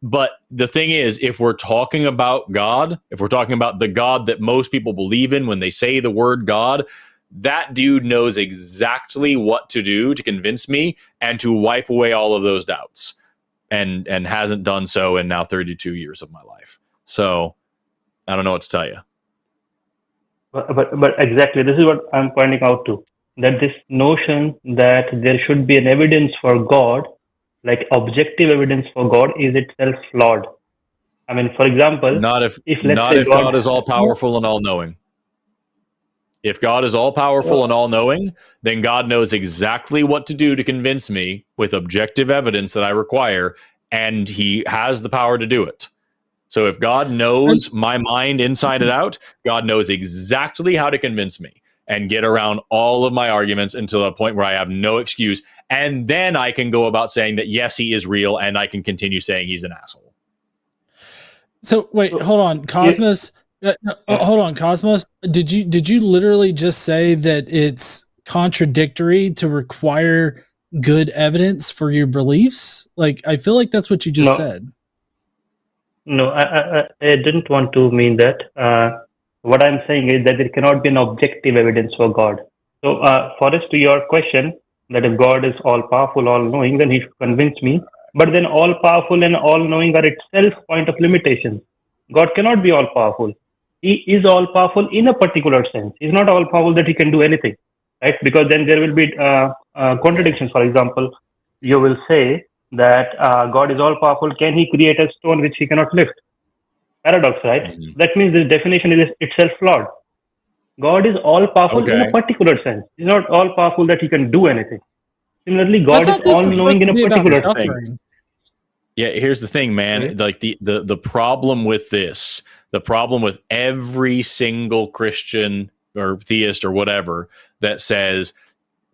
But the thing is, if we're talking about God, if we're talking about the God that most people believe in when they say the word God, that dude knows exactly what to do to convince me and to wipe away all of those doubts, and hasn't done so in now 32 years of my life. So I don't know what to tell you. But exactly, this is what I'm pointing out to, that this notion that there should be an evidence for God, like objective evidence for God, is itself flawed. I mean, for example, Not if let's not say if God is all powerful and all knowing. If God is all powerful and all knowing, then God knows exactly what to do to convince me with objective evidence that I require, and he has the power to do it. So if God knows my mind inside and out, God knows exactly how to convince me and get around all of my arguments until the point where I have no excuse. And then I can go about saying that, yes, he is real, and I can continue saying he's an asshole. So wait, hold on, Cosmos. Hold on, Cosmos. Did you literally just say that it's contradictory to require good evidence for your beliefs? Like, I feel like that's what you just said. No, I didn't want to mean that. What I'm saying is that there cannot be an objective evidence for God. So, Forrest, to your question, that if God is all-powerful, all-knowing, then he should convince me. But then all-powerful and all-knowing are itself point of limitation. God cannot be all-powerful. He is all-powerful in a particular sense. He's not all-powerful that he can do anything, right? Because then there will be contradictions. For example, you will say that God is all-powerful. Can he create a stone which he cannot lift? Paradox, right? Mm-hmm. That means the definition is itself flawed. God is all-powerful in a particular sense. He's not all-powerful that he can do anything. Similarly, God is all-knowing in a particular thing. Yeah, here's the thing, man. Mm-hmm. Like the problem with this, the problem with every single Christian or theist or whatever that says,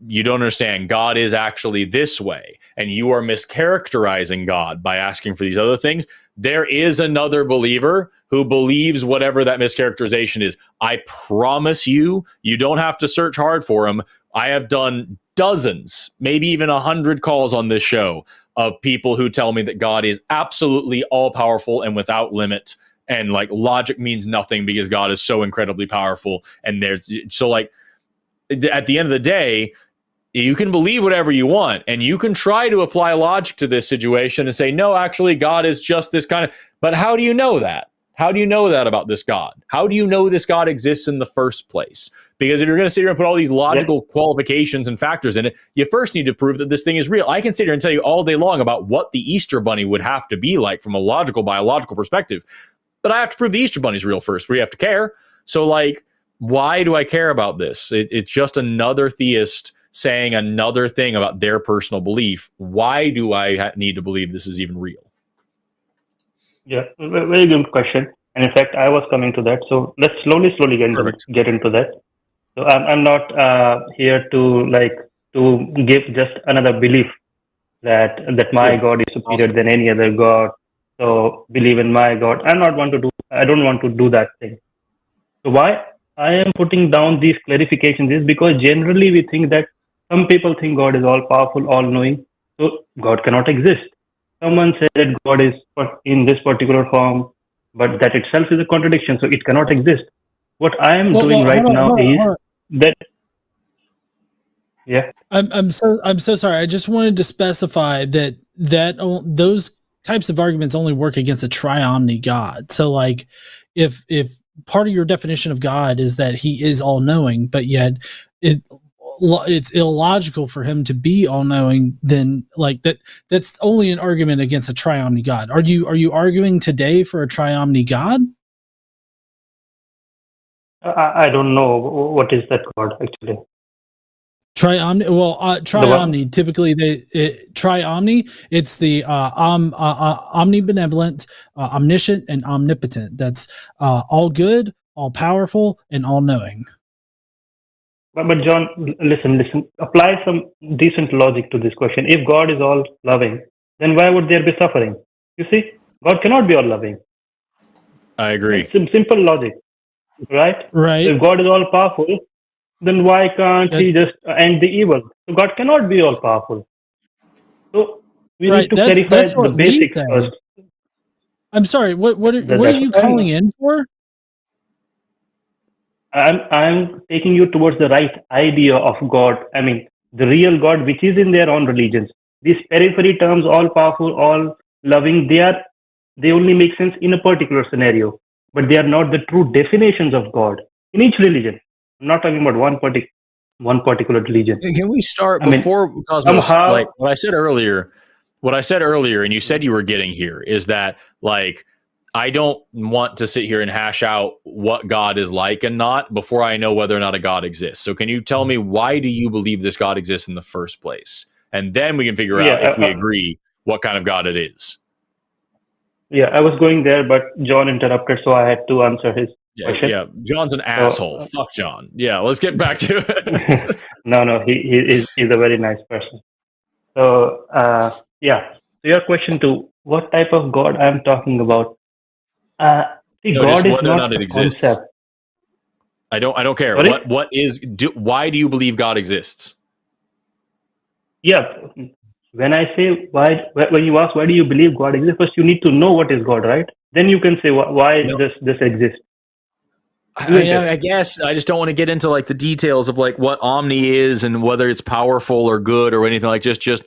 you don't understand, God is actually this way, and you are mischaracterizing God by asking for these other things. There is another believer who believes whatever that mischaracterization is. I promise you, you don't have to search hard for him. I have done dozens, maybe even 100 calls on this show of people who tell me that God is absolutely all-powerful and without limit, and like logic means nothing because God is so incredibly powerful. And there's so like at the end of the day, you can believe whatever you want, and you can try to apply logic to this situation and say, no, actually, God is just this kind of. But how do you know that? How do you know that about this God? How do you know this God exists in the first place? Because if you're going to sit here and put all these logical qualifications and factors in it, you first need to prove that this thing is real. I can sit here and tell you all day long about what the Easter Bunny would have to be like from a logical, biological perspective. But I have to prove the Easter Bunny's real first. We have to care. So, like, why do I care about this? It's just another theist saying another thing about their personal belief. Why do I need to believe this is even real? Yeah, very good question. And in fact, I was coming to that. So let's slowly get into that. So I'm not here to give just another belief that my God is superior than any other God. So believe in my God. I don't want to do that thing. So why I am putting down these clarifications is because generally we think that some people think God is all powerful, all knowing. So God cannot exist. Someone said that God is in this particular form, but that itself is a contradiction. So it cannot exist. What I am doing right now is that. Yeah. I'm so sorry. I just wanted to specify that those types of arguments only work against a triomni God. So like if part of your definition of God is that he is all knowing, but yet it's illogical for him to be all knowing, then like that's only an argument against a triomni God. Are you arguing today for a triomni God? I don't know what is that God actually. Triomni. Well, triomni. Typically, triomni. It's the omnibenevolent, omniscient, and omnipotent. That's all good, all powerful, and all knowing. But John, listen. Apply some decent logic to this question. If God is all loving, then why would there be suffering? You see, God cannot be all loving. I agree. It's simple logic, right? Right. If God is all powerful, then why can't he just end the evil? So God cannot be all powerful. So we need to clarify the basics first. I'm sorry. What are you calling in for? I'm taking you towards the right idea of God. I mean, the real God, which is in their own religions. These periphery terms, all powerful, all loving, they only make sense in a particular scenario, but they are not the true definitions of God in each religion. I'm not talking about one particular religion. Can we start before Cosmos? Like what I said earlier, and you said you were getting here is that like I don't want to sit here and hash out what God is like and not before I know whether or not a God exists. So can you tell me, why do you believe this God exists in the first place? And then we can figure out if we agree what kind of God it is. Yeah, I was going there, but John interrupted, so I had to answer his question. Yeah, John's an asshole. Fuck John. Yeah, let's get back to it. No, he's a very nice person. So, yeah. So your question to what type of God I'm talking about? See, no, God is whether or not it a exists. concept. I don't care. Sorry? Why do you believe God exists? Yeah. When I say why, when you ask why do you believe God exists, first you need to know what is God, right? Then you can say why this exists. I guess I just don't want to get into like the details of like what omni is and whether it's powerful or good or anything like just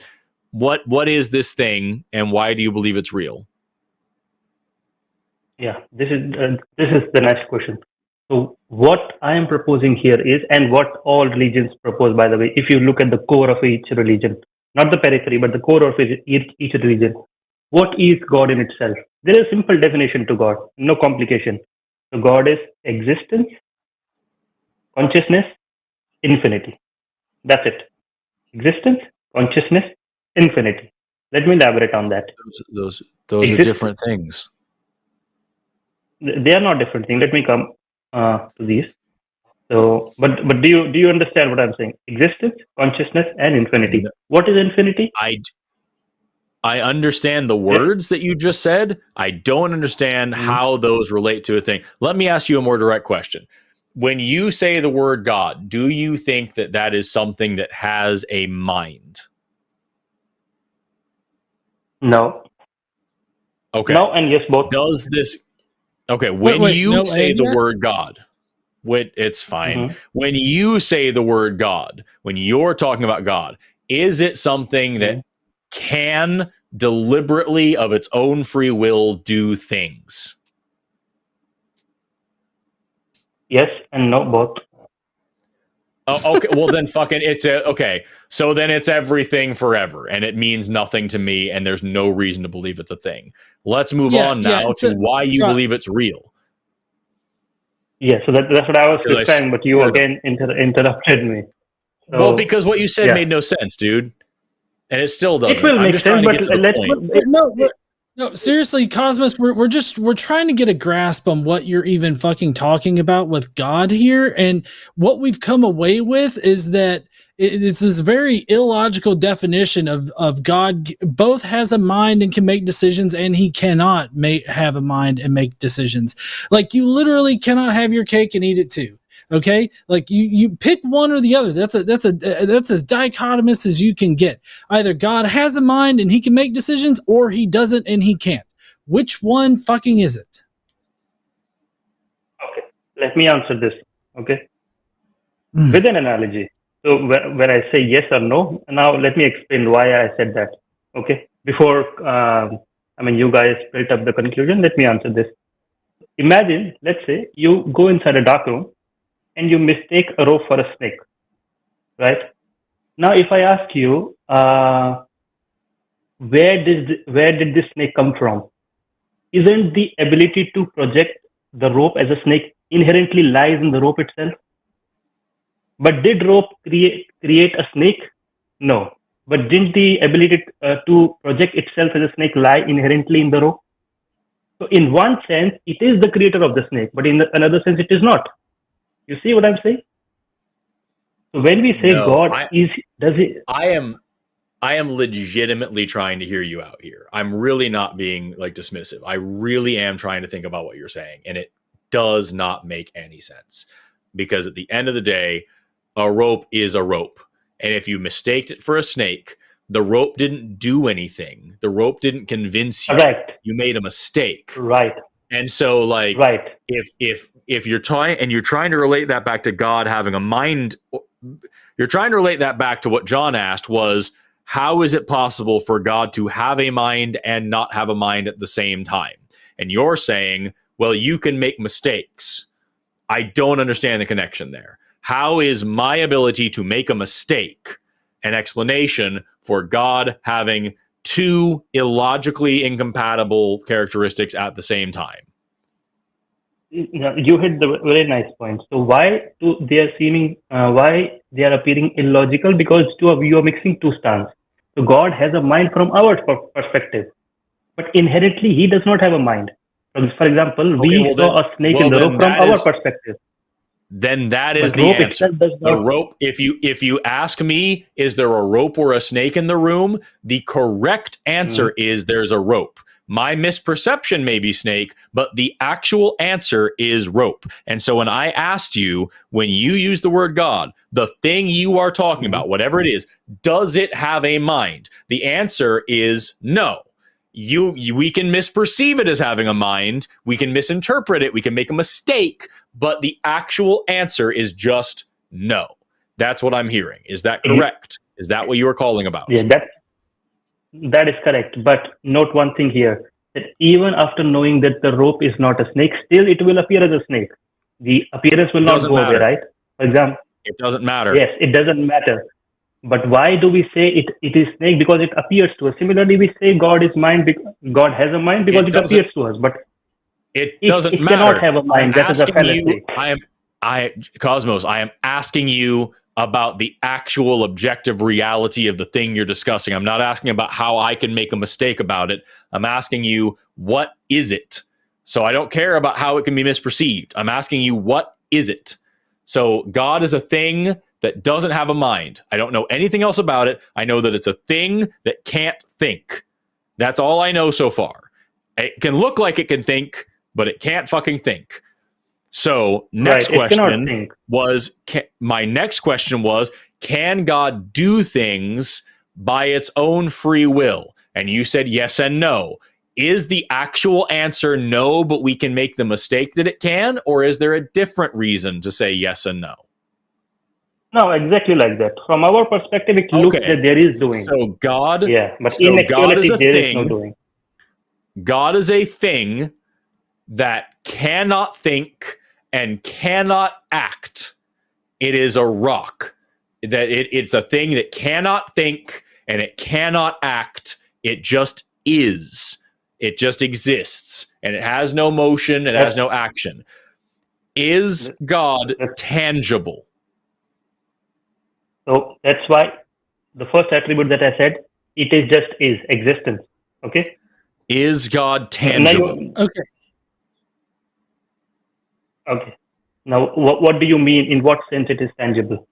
what is this thing and why do you believe it's real? Yeah, this is the next question. So what I am proposing here is, and what all religions propose, by the way, if you look at the core of each religion, not the periphery, but the core of each religion, what is God in itself? There is a simple definition to God, no complication. So God is existence, consciousness, infinity. That's it. Existence, consciousness, infinity. Let me elaborate on that. Those are different things. They are not different things. Let me come to these. So, but do you understand what I'm saying? Existence, consciousness, and infinity. What is infinity? I understand the words that you just said. I don't understand how those relate to a thing. Let me ask you a more direct question. When you say the word God, do you think that that is something that has a mind? No. Okay. No and yes, both. Does this... Okay, when you say the word God, it's fine. When you say the word God, when you're talking about God, is it something that can deliberately, of its own free will, do things? Yes and no, both. Oh, okay. Well, then fucking okay. So then it's everything forever, and it means nothing to me, and there's no reason to believe it's a thing. Let's move on now to why you believe it's real. Yeah, so that's what I was saying, but you again interrupted me. So, well, because what you said made no sense, dude, and it still doesn't. It will make sense, but No, seriously, Cosmos, we're trying to get a grasp on what you're even fucking talking about with God here, and what we've come away with is that it's this very illogical definition of God. Both has a mind and can make decisions, and he cannot have a mind and make decisions. Like, you literally cannot have your cake and eat it too. Okay, like you pick one or the other. That's as dichotomous as you can get. Either God has a mind and he can make decisions, or he doesn't and he can't. Which one fucking is it? Okay, let me answer this. Okay, with an analogy. So when I say yes or no, now let me explain why I said that. Okay, before you guys built up the conclusion. Let me answer this. Imagine, let's say, you go inside a dark room and you mistake a rope for a snake, right? Now, if I ask you, where did this snake come from? Isn't the ability to project the rope as a snake inherently lies in the rope itself? But did rope create a snake? No. But didn't the ability to project itself as a snake lie inherently in the rope? So in one sense, it is the creator of the snake, but in another sense, it is not. You see what I'm saying? So when we say I am legitimately trying to hear you out here. I'm really not being like dismissive. I really am trying to think about what you're saying, and it does not make any sense, because at the end of the day, a rope is a rope, and if you mistaked it for a snake, the rope didn't do anything. The rope didn't convince you. Correct. You made a mistake. Right. And so, like, if you're trying to relate that back to God having a mind, you're trying to relate that back to what John asked was, how is it possible for God to have a mind and not have a mind at the same time? And you're saying, well, you can make mistakes. I don't understand the connection there. How is my ability to make a mistake an explanation for God having two illogically incompatible characteristics at the same time. You hit the very nice point. So why they are appearing illogical? Because you are mixing two stands. So God has a mind from our perspective, but inherently He does not have a mind. For example, we saw a snake in the rope from our perspective. Then that is the answer. The rope. If you ask me, is there a rope or a snake in the room? The correct answer is there's a rope. My misperception may be snake, but the actual answer is rope. And so when I asked you, when you use the word God, the thing you are talking about, whatever it is, does it have a mind? The answer is no. We can misperceive it as having a mind. We can misinterpret it. We can make a mistake, but the actual answer is just no. That's what I'm hearing. Is that correct? Is that what you are calling about? Yeah, that is correct. But note one thing here, that even after knowing that the rope is not a snake, still it will appear as a snake. The appearance will not go away, right? For example, it doesn't matter. Yes, it doesn't matter. But why do we say it is snake? Because it appears to us. Similarly, we say God is mind. God has a mind because it appears to us. But it doesn't matter. It cannot have a mind. That is a fallacy. Cosmos, I am asking you about the actual objective reality of the thing you're discussing. I'm not asking about how I can make a mistake about it. I'm asking you, what is it? So I don't care about how it can be misperceived. I'm asking you, what is it? So God is a thing that doesn't have a mind. I don't know anything else about it. I know that it's a thing that can't think. That's all I know so far. It can look like it can think, but it can't fucking think. So my next question was, can God do things by its own free will? And you said yes and no. Is the actual answer no, but we can make the mistake that it can? Or is there a different reason to say yes and no? No, exactly like that. From our perspective, it looks that there is doing. So God, but in actuality, there is no doing. God is a thing that cannot think and cannot act. It is a rock. It's a thing that cannot think and it cannot act. It just is. It just exists. And it has no motion. It has no action. Is God tangible? So that's why the first attribute that I said, it is just is, existence. Okay? Is God tangible? Okay. Now, what do you mean? In what sense it is tangible?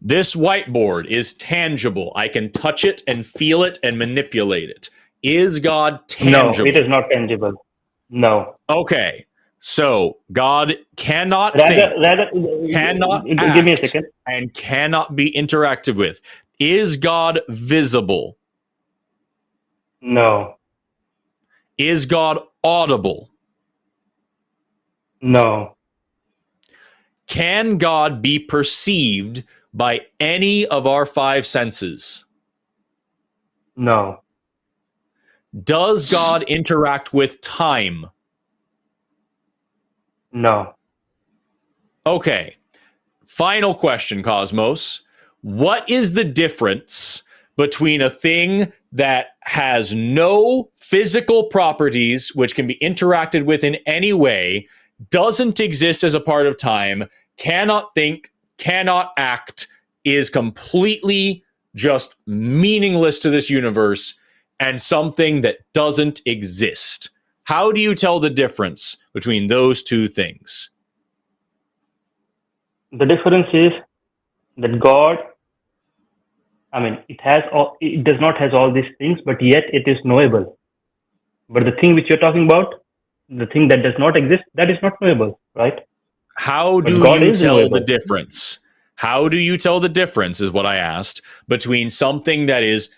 This whiteboard is tangible. I can touch it and feel it and manipulate it. Is God tangible? No, it is not tangible. No. Okay. So God cannot cannot act, give me a second, and cannot be interacted with. Is God visible? No. Is God audible? No. Can God be perceived by any of our five senses? No. Does God interact with time? No. Okay. Final question, Cosmos. What is the difference between a thing that has no physical properties, which can be interacted with in any way, doesn't exist as a part of time, cannot think, cannot act, is completely just meaningless to this universe, and something that doesn't exist? How do you tell the difference between those two things? The difference is that God, it does not has all these things, but yet it is knowable. But the thing which you're talking about, the thing that does not exist, that is not knowable, right? How do you tell the difference? How do you tell the difference, is what I asked, between something that is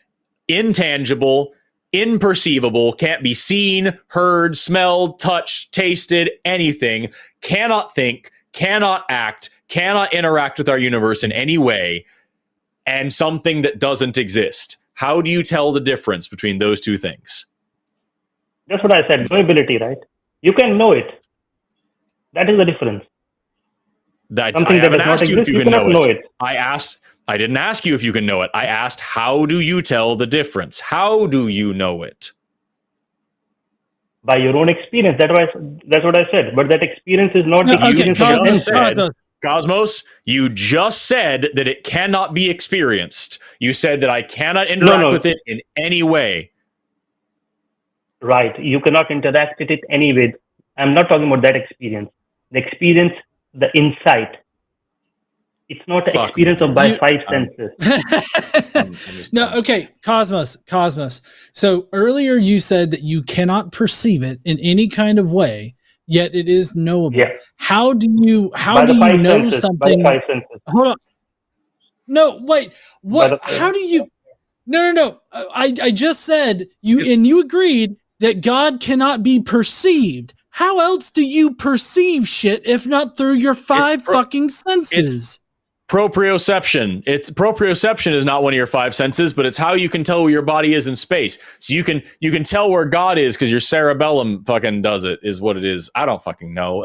intangible, imperceivable, can't be seen, heard, smelled, touched, tasted, anything, cannot think, cannot act, cannot interact with our universe in any way, and something that doesn't exist? How do you tell the difference between those two things? That's what I said, knowability, right? You can know it. That is the difference. I haven't asked you if you can know it. I didn't ask you if you can know it. I asked, how do you tell the difference? How do you know it? By your own experience. That's what I said. But that experience is not the experience of the senses. Cosmos, you just said that it cannot be experienced. You said that I cannot interact with it in any way. Right. You cannot interact with it anyway. I'm not talking about that experience. The experience, the insight. It's not the experience of by five senses. No, okay, Cosmos. So earlier you said that you cannot perceive it in any kind of way, yet it is knowable. Yeah. How do you know senses, something? By the 5 senses. Hold on. No, wait. What? How do you? No. I just said you agreed that God cannot be perceived. How else do you perceive shit if not through your 5 fucking senses? Proprioception. Proprioception is not one of your 5 senses, but it's how you can tell where your body is in space. So you can tell where God is because your cerebellum fucking does it, is what it is. I don't fucking know.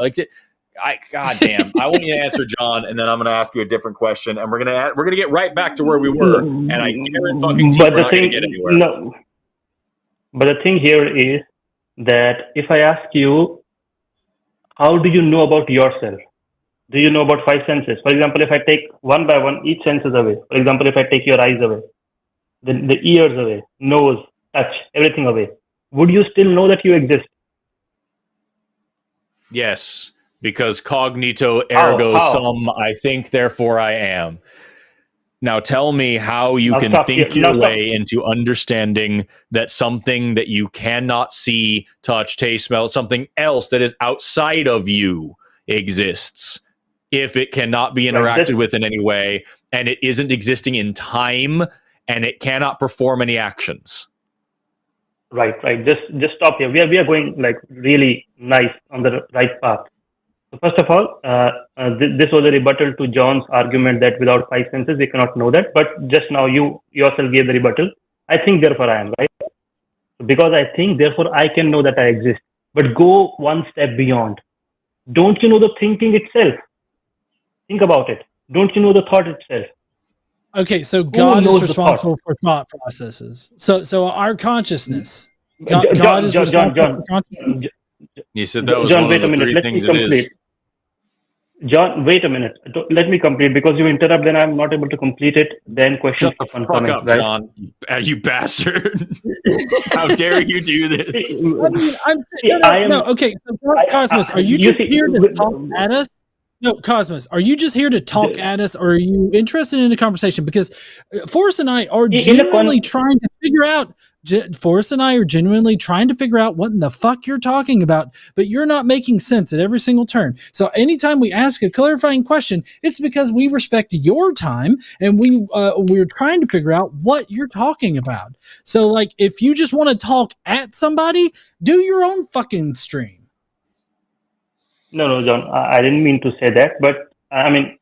Goddamn. I want you to answer, John, and then I'm going to ask you a different question, and we're gonna get right back to where we were. And I guarantee we're not going to get anywhere. No. But the thing here is that if I ask you, how do you know about yourself? Do you know about 5 senses? For example, if I take one by one, each sense is away. For example, if I take your eyes away, the ears away, nose, touch, everything away, would you still know that you exist? Yes, because cognito ergo sum, I think, therefore I am. Now tell me how you can think your way into understanding that something that you cannot see, touch, taste, smell, something else that is outside of you exists. If it cannot be interacted with in any way, and it isn't existing in time, and it cannot perform any actions. Right. Just stop here. We are going like really nice on the right path. So first of all, this was a rebuttal to John's argument that without 5 senses we cannot know that. But just now you yourself gave the rebuttal. I think, therefore I am, right? Because I think, therefore I can know that I exist. But go one step beyond. Don't you know the thinking itself? Think about it. Don't you know the thought itself? Okay, so God is responsible for thought processes. So our consciousness. God is responsible for consciousness. You said that was one of the 3 things it is. John, wait a minute. Let me complete, because you interrupt, then I'm not able to complete it. Then questions. Shut the fuck up, right? John. You bastard. How dare you do this? Okay, so Cosmos, are you just here to talk at us? No, Cosmos, are you just here to talk at us, or are you interested in the conversation? Because Forrest and I are genuinely trying to figure out. Forrest and I are genuinely trying to figure out what in the fuck you're talking about, but you're not making sense at every single turn. So anytime we ask a clarifying question, it's because we respect your time, and we're trying to figure out what you're talking about. So, like, if you just want to talk at somebody, do your own fucking stream. No, John, I didn't mean to say that, but I mean,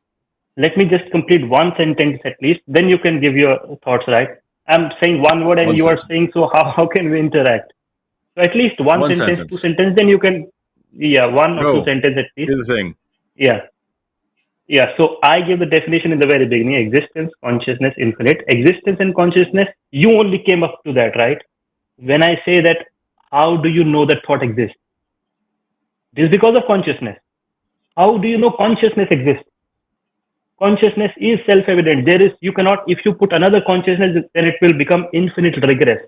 let me just complete one sentence at least, then you can give your thoughts, right? I'm saying one word and you are saying, so how can we interact? So at least one sentence, 2 sentences, then you can, one or 2 sentences at least. Here's the thing. Yeah, so I gave the definition in the very beginning: existence, consciousness, infinite. Existence and consciousness, you only came up to that, right? When I say that, how do you know that thought exists? This is because of consciousness. How do you know consciousness exists? Consciousness is self-evident. You cannot, if you put another consciousness, then it will become infinite regress.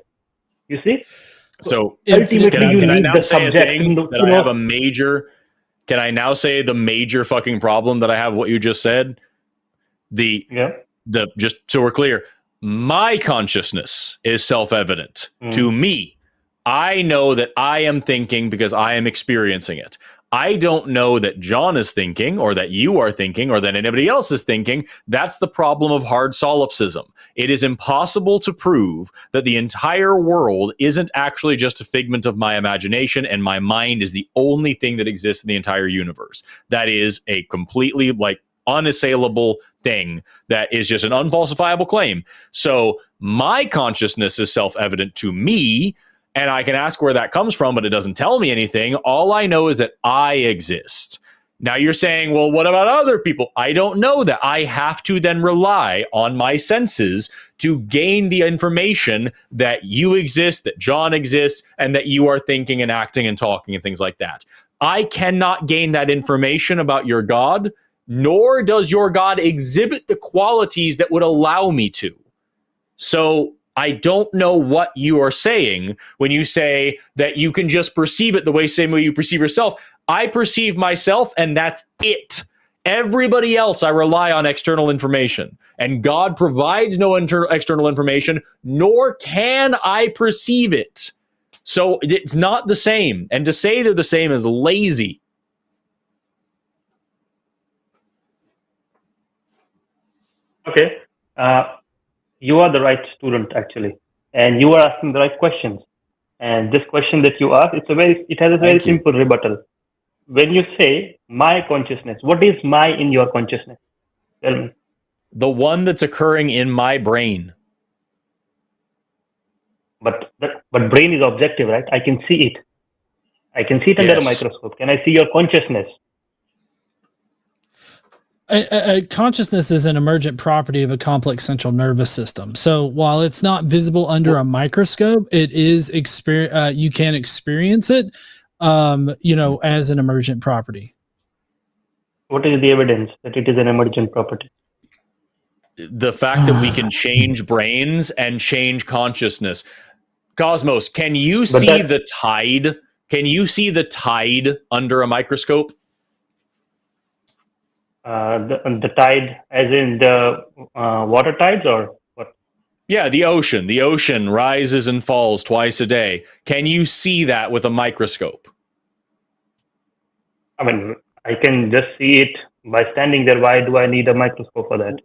You see? So ultimately, can I now say a thing that I have a major? Can I now say the major fucking problem that I have? What you just said. Just so we're clear, my consciousness is self-evident to me. I know that I am thinking because I am experiencing it. I don't know that John is thinking, or that you are thinking, or that anybody else is thinking. That's the problem of hard solipsism. It is impossible to prove that the entire world isn't actually just a figment of my imagination, and my mind is the only thing that exists in the entire universe. That is a completely, unassailable thing. That is just an unfalsifiable claim. So my consciousness is self-evident to me, and I can ask where that comes from, but it doesn't tell me anything. All I know is that I exist. Now you're saying, well, what about other people? I don't know that. I have to then rely on my senses to gain the information that you exist, that John exists, and that you are thinking and acting and talking and things like that. I cannot gain that information about your God, nor does your God exhibit the qualities that would allow me to. So I don't know what you are saying when you say that you can just perceive it the same way you perceive yourself. I perceive myself, and that's it. Everybody else, I rely on external information. And God provides no external information, nor can I perceive it. So it's not the same. And to say they're the same is lazy. Okay. You are the right student, actually. And you are asking the right questions. And this question that you ask, it has a very simple rebuttal. When you say my consciousness, what is my in your consciousness? Tell me. The one that's occurring in my brain. But brain is objective, right? I can see it. I can see it under a microscope. Can I see your consciousness? Consciousness is an emergent property of a complex central nervous system. So while it's not visible under a microscope, it is you can experience it, as an emergent property. What is the evidence that it is an emergent property? The fact that we can change brains and change consciousness. Cosmos, can you see the tide? Can you see the tide under a microscope? The tide, as in the water tides, or what? Yeah, the ocean. The ocean rises and falls twice a day. Can you see that with a microscope? I mean, I can just see it by standing there. Why do I need a microscope for that?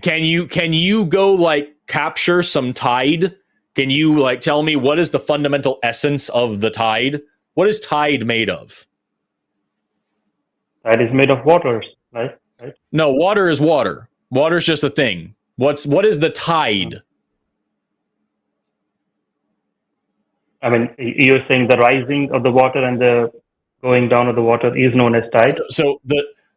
Can you go capture some tide? Can you tell me what is the fundamental essence of the tide? What is tide made of? Tide is made of waters, right? No, water is water. Water is just a thing. What is the tide? I mean, you're saying the rising of the water and the going down of the water is known as tide. So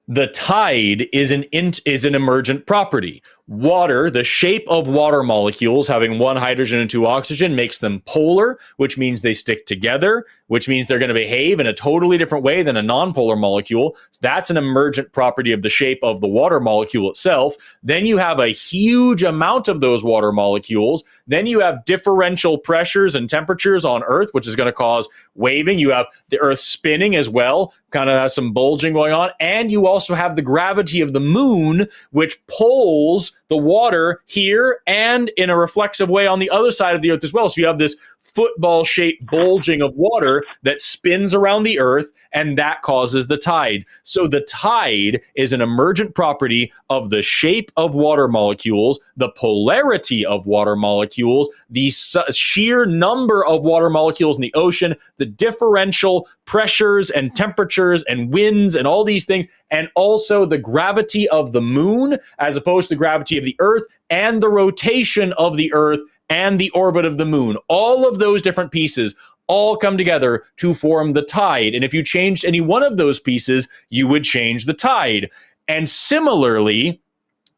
the tide is an emergent property. Water, the shape of water molecules having one hydrogen and two oxygen makes them polar, which means they stick together, which means they're going to behave in a totally different way than a nonpolar molecule. That's an emergent property of the shape of the water molecule itself. Then you have a huge amount of those water molecules. Then you have differential pressures and temperatures on Earth, which is going to cause waving. You have the Earth spinning as well, kind of has some bulging going on. And you also have the gravity of the moon, which pulls the water here and in a reflexive way on the other side of the Earth as well. So you have this football-shaped bulging of water that spins around the Earth, and that causes the tide. So the tide is an emergent property of the shape of water molecules, the polarity of water molecules, the sheer number of water molecules in the ocean, the differential pressures and temperatures and winds and all these things, and also the gravity of the moon as opposed to the gravity of the Earth, and the rotation of the Earth and the orbit of the moon. All of those different pieces all come together to form the tide. And if you changed any one of those pieces, you would change the tide. And similarly,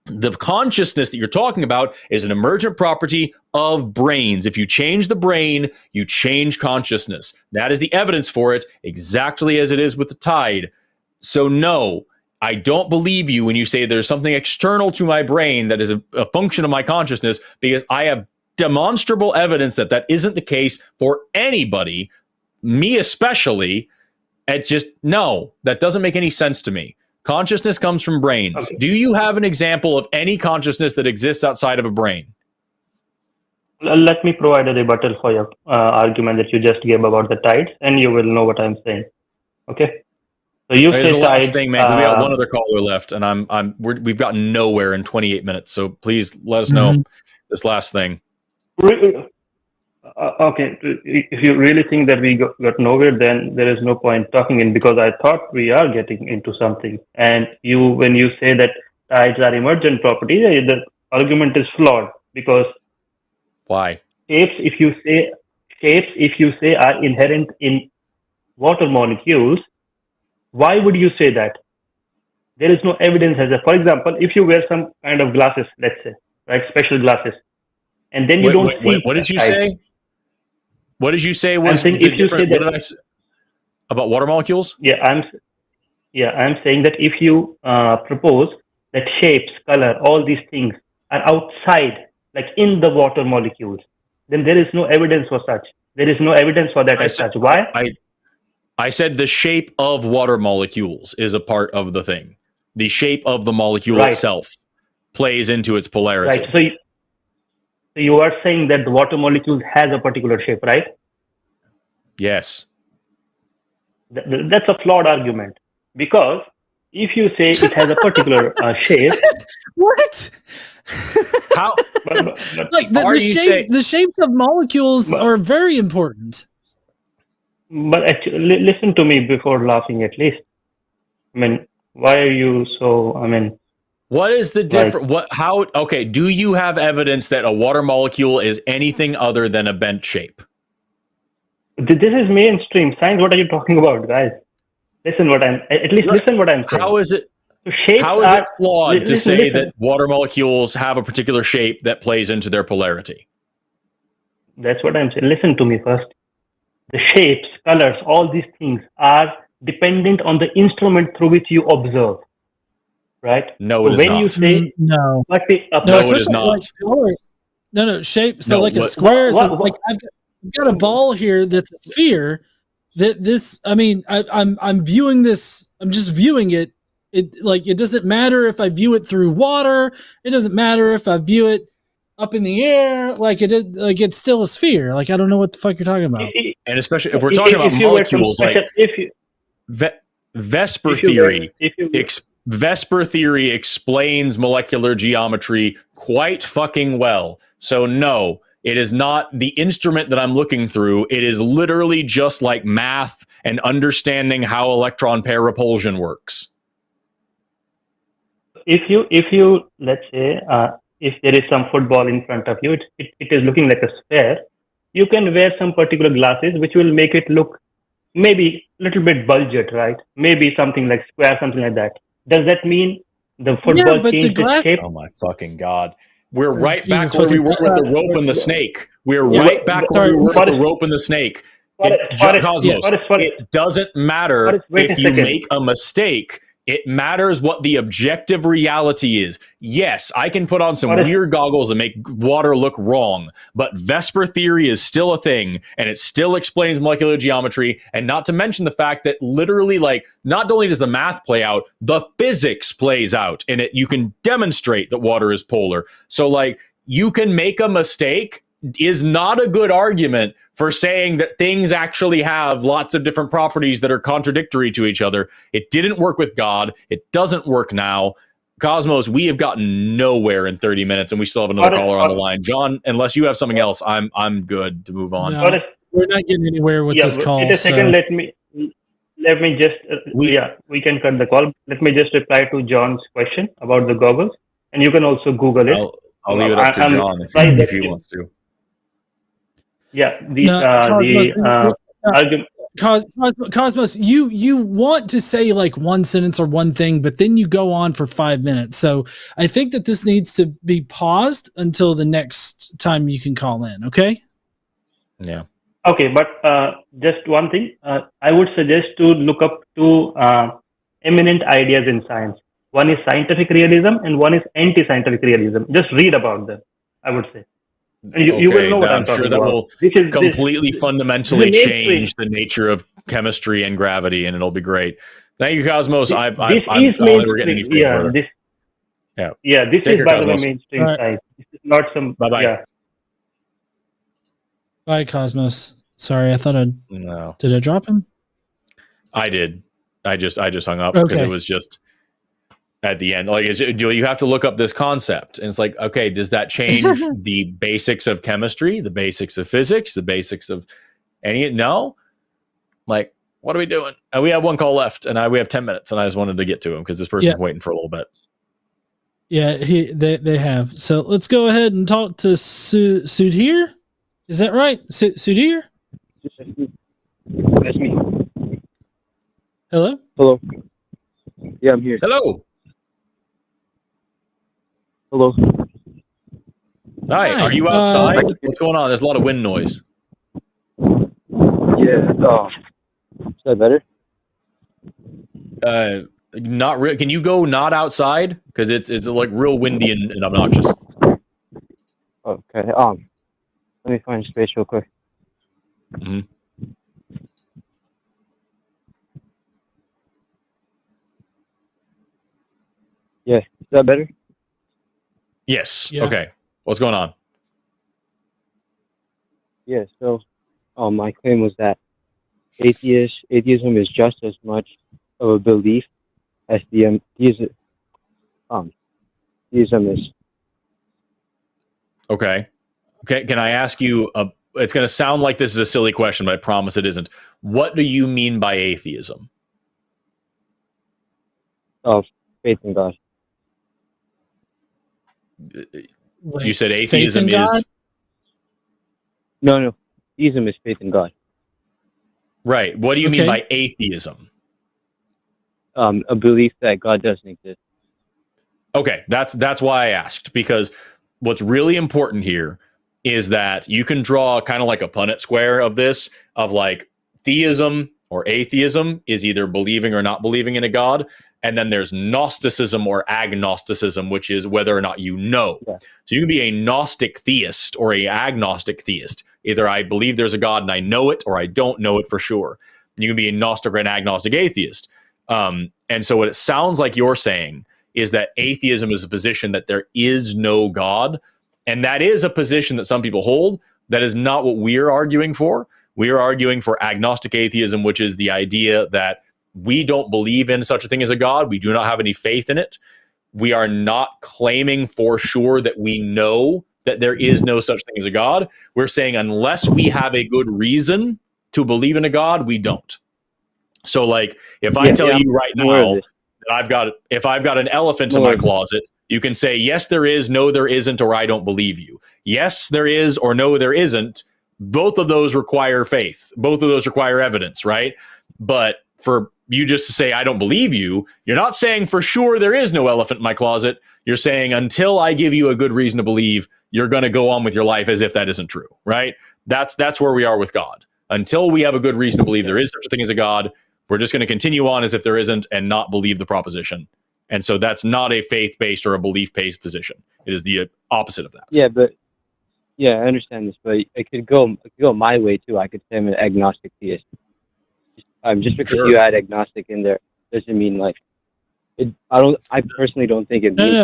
the consciousness that you're talking about is an emergent property of brains. If you change the brain, you change consciousness. That is the evidence for it, exactly as it is with the tide. So no, I don't believe you when you say there's something external to my brain that is a function of my consciousness, because I have demonstrable evidence that that isn't the case for anybody, me especially. It's just, no, that doesn't make any sense to me. Consciousness comes from brains. Okay. Do you have an example of any consciousness that exists outside of a brain? Let me provide a rebuttal for your argument that you just gave about the tides, and you will know what I'm saying. Okay. So you say the last thing, man. We got one other caller left, and we've gotten nowhere in 28 minutes. So please let us know this last thing. Okay, if you really think that we got nowhere, then there is no point talking in, because I thought we are getting into something. And when you say that tides are emergent properties, the argument is flawed, because why? Shapes, if you say are inherent in water molecules, Why would you say that? There is no evidence as a, for example, if you wear some kind of glasses, let's say, right, special glasses, and then you don't see. What did you say? What did you say was I'm saying the if you say different? What that, did I say about water molecules? I'm saying that if you propose that shapes, color, all these things are outside, like in the water molecules, then there is no evidence for such. There is no evidence for that as such. Why? I said the shape of water molecules is a part of the thing. The shape of the molecule itself plays into its polarity. Right. So you are saying that the water molecule has a particular shape, right? Yes. That's a flawed argument, because if you say it has a particular shape, what? How? Like the shapes of molecules are very important. But actually, listen to me before laughing, at least. I mean, why are you so? I mean, what is the difference? Okay, do you have evidence that a water molecule is anything other than a bent shape? This is mainstream science. What are you talking about, guys? Listen what I'm saying. How is it? So how is it flawed to say that water molecules have a particular shape that plays into their polarity? That's what I'm saying. Listen to me first. The shapes, colors, all these things are dependent on the instrument through which you observe. Right? No, it is not. You say no, it is not. Like color. No, shape. So like a square. So like I've got a ball here that's a sphere. I'm viewing this. I'm just viewing it. It doesn't matter if I view it through water. It doesn't matter if I view it up in the air. It's still a sphere. Like I don't know what the fuck you're talking about. And especially if we're talking about molecules, Vesper theory. Vesper theory explains molecular geometry quite fucking well. So no, it is not the instrument that I'm looking through. It is literally just like math and understanding how electron pair repulsion works. If you let's say if there is some football in front of you, it is looking like a sphere. You can wear some particular glasses which will make it look maybe a little bit bulged, right? Maybe something like square, something like that. Does that mean the football changed its shape? Oh my fucking God. We're right back where we were with the rope and the snake. We're right back where we were with the rope and the snake. Cosmos, it doesn't matter if you make a mistake. It matters what the objective reality is. Yes, I can put on some weird goggles and make water look wrong, but Vesper theory is still a thing, and it still explains molecular geometry, and not to mention the fact that literally, like, not only does the math play out, the physics plays out, and you can demonstrate that water is polar. So, like, you can make a mistake is not a good argument for saying that things actually have lots of different properties that are contradictory to each other. It didn't work with God. It doesn't work now. Cosmos, we have gotten nowhere in 30 minutes, and we still have another caller on the line. John, unless you have something else, I'm good to move on. No, we're not getting anywhere with this call. Wait a second, let me just we can cut the call. Let me just reply to John's question about the goggles, and you can also Google it. I'll leave it up to John if he wants to. Yeah, Cosmos, you want to say like one sentence or one thing, but then you go on for 5 minutes. So I think that this needs to be paused until the next time you can call in. Okay? Yeah. Okay, but just one thing, I would suggest to look up two eminent ideas in science. One is scientific realism and one is anti-scientific realism. Just read about them, I would say. And you will know what I'm talking about. I'm sure that will completely fundamentally change the nature of chemistry and gravity, and it'll be great. Thank you, Cosmos. I don't think we're getting any further. This is, by the way, mainstream science. This is not some... Bye-bye. Yeah. Bye, Cosmos. Sorry, I thought No. Did I drop him? I did. I just hung up because it was just... At the end, like you have to look up this concept, and it's like, okay, does that change the basics of chemistry, the basics of physics, the basics of any? No, like, what are we doing? We have one call left, and we have 10 minutes, and I just wanted to get to him because this person's waiting for a little bit. Yeah, they have. So let's go ahead and talk to Sudhir. Is that right, Sudhir? That's me. Hello? Hello. Yeah, I'm here. Hello. Hello. Hi. Are you outside? What's going on? There's a lot of wind noise. Yeah. Is that better? Not real. Can you go not outside? Because it's like real windy and obnoxious. Okay. Let me find space real quick. Mm-hmm. Yeah. Is that better? Yes. Yeah. Okay. What's going on? Yeah. So, my claim was that atheism is just as much of a belief as theism is. Okay. Okay. Can I ask you it's going to sound like this is a silly question, but I promise it isn't. What do you mean by atheism? Faith in God. You said atheism is... God? No. Theism is faith in God. Right. What do you mean by atheism? A belief that God doesn't exist. Okay, that's why I asked, because what's really important here is that you can draw kind of like a Punnett square of this, of like theism or atheism is either believing or not believing in a God, and then there's Gnosticism or agnosticism, which is whether or not you know. Yeah. So you can be a Gnostic theist or a agnostic theist. Either I believe there's a God and I know it, or I don't know it for sure. You can be a Gnostic or an agnostic atheist. And so what it sounds like you're saying is that atheism is a position that there is no God. And that is a position that some people hold. That is not what we're arguing for. We are arguing for agnostic atheism, which is the idea that we don't believe in such a thing as a God. We do not have any faith in it. We are not claiming for sure that we know that there is no such thing as a God. We're saying unless we have a good reason to believe in a God, we don't. So like, if I tell you right now that if I've got an elephant in my closet, you can say, yes, there is, no, there isn't, or I don't believe you. Yes, there is, or no, there isn't. Both of those require faith. Both of those require evidence, right? But for you just to say, I don't believe you, you're not saying for sure there is no elephant in my closet. You're saying until I give you a good reason to believe, you're going to go on with your life as if that isn't true, right? That's where we are with God. Until we have a good reason to believe there is such a thing as a God, we're just going to continue on as if there isn't and not believe the proposition. And so that's not a faith-based or a belief-based position. It is the opposite of that. Yeah, I understand this, but it could go my way too. I could say I'm an agnostic theist. Just because you add agnostic in there doesn't mean like it. I personally don't think it means.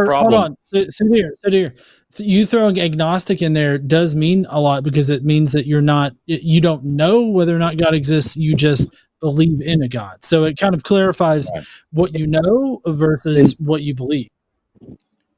Hold on. So here, you throwing agnostic in there does mean a lot, because it means that you don't know whether or not God exists. You just believe in a God. So it kind of clarifies what you know versus what you believe.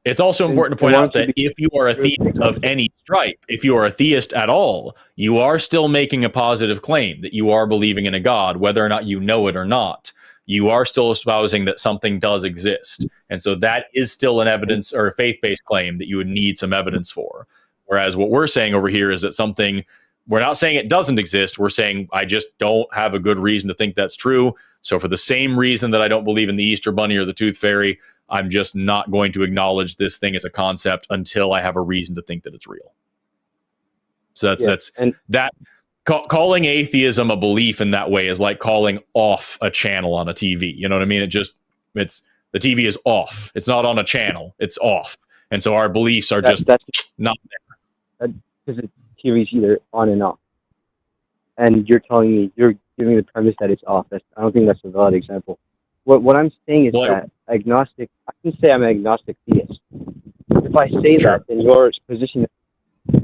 It's also important to point out that if you are a theist of any stripe, if you are a theist at all, you are still making a positive claim that you are believing in a God, whether or not you know it or not. You are still espousing that something does exist. And so that is still an evidence or a faith-based claim that you would need some evidence for. Whereas what we're saying over here is that we're not saying it doesn't exist. We're saying I just don't have a good reason to think that's true. So for the same reason that I don't believe in the Easter Bunny or the Tooth Fairy, I'm just not going to acknowledge this thing as a concept until I have a reason to think that it's real. So calling atheism a belief in that way is like calling off a channel on a TV. You know what I mean? The TV is off. It's not on a channel. It's off. And so our beliefs are that's not there. Because the TV's either on and off. And you're giving me the premise that it's off. I don't think that's a valid example. What I'm saying is that agnostic, I can say I'm an agnostic theist. If I say that, then your position as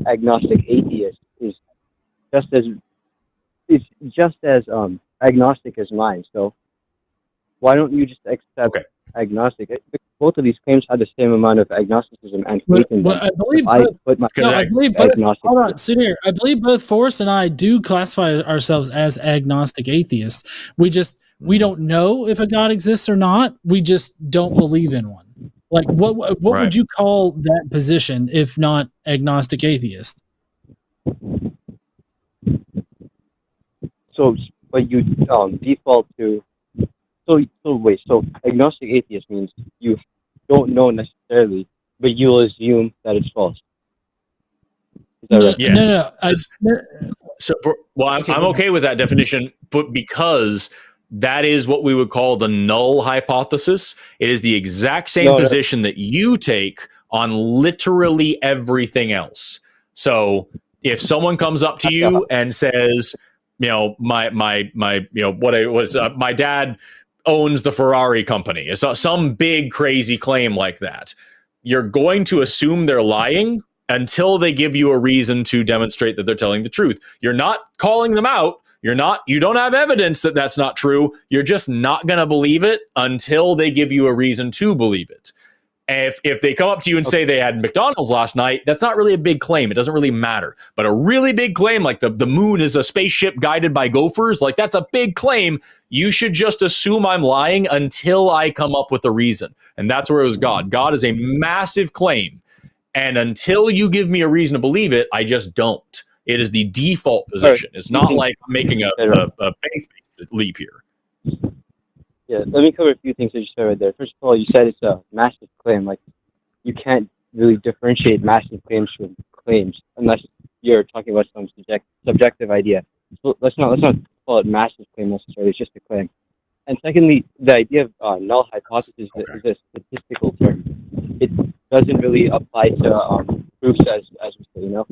agnostic atheist is just as agnostic as mine. So why don't you just accept agnostic? Both of these claims have the same amount of agnosticism and faith in them. I believe both Forrest and I do classify ourselves as agnostic atheists. We don't know if a God exists or not. We just don't believe in one. Like, what would you call that position if not agnostic atheist? So but you default to. So agnostic atheist means you don't know necessarily, but you'll assume that it's false. Is that right? Yes. I'm okay with that definition, but because that is what we would call the null hypothesis. It is the exact same position that you take on literally everything else. So if someone comes up to you and says, my dad owns the Ferrari company, it's some big crazy claim like that, you're going to assume they're lying until they give you a reason to demonstrate that they're telling the truth. You're not calling them out. You don't have evidence that that's not true. You're just not going to believe it until they give you a reason to believe it. If they come up to you and say they had McDonald's last night, that's not really a big claim. It doesn't really matter. But a really big claim, like the moon is a spaceship guided by gophers, like that's a big claim. You should just assume I'm lying until I come up with a reason. And that's where it was God. God is a massive claim. And until you give me a reason to believe it, I just don't. It is the default position. It's not like I'm making a faith-based leap here. Yeah, let me cover a few things that you said right there. First of all, you said it's a massive claim. Like, you can't really differentiate massive claims from claims unless you're talking about some subjective idea. So let's not call it massive claim necessarily. It's just a claim. And secondly, the idea of null hypothesis is a statistical term. It doesn't really apply to proofs as we say,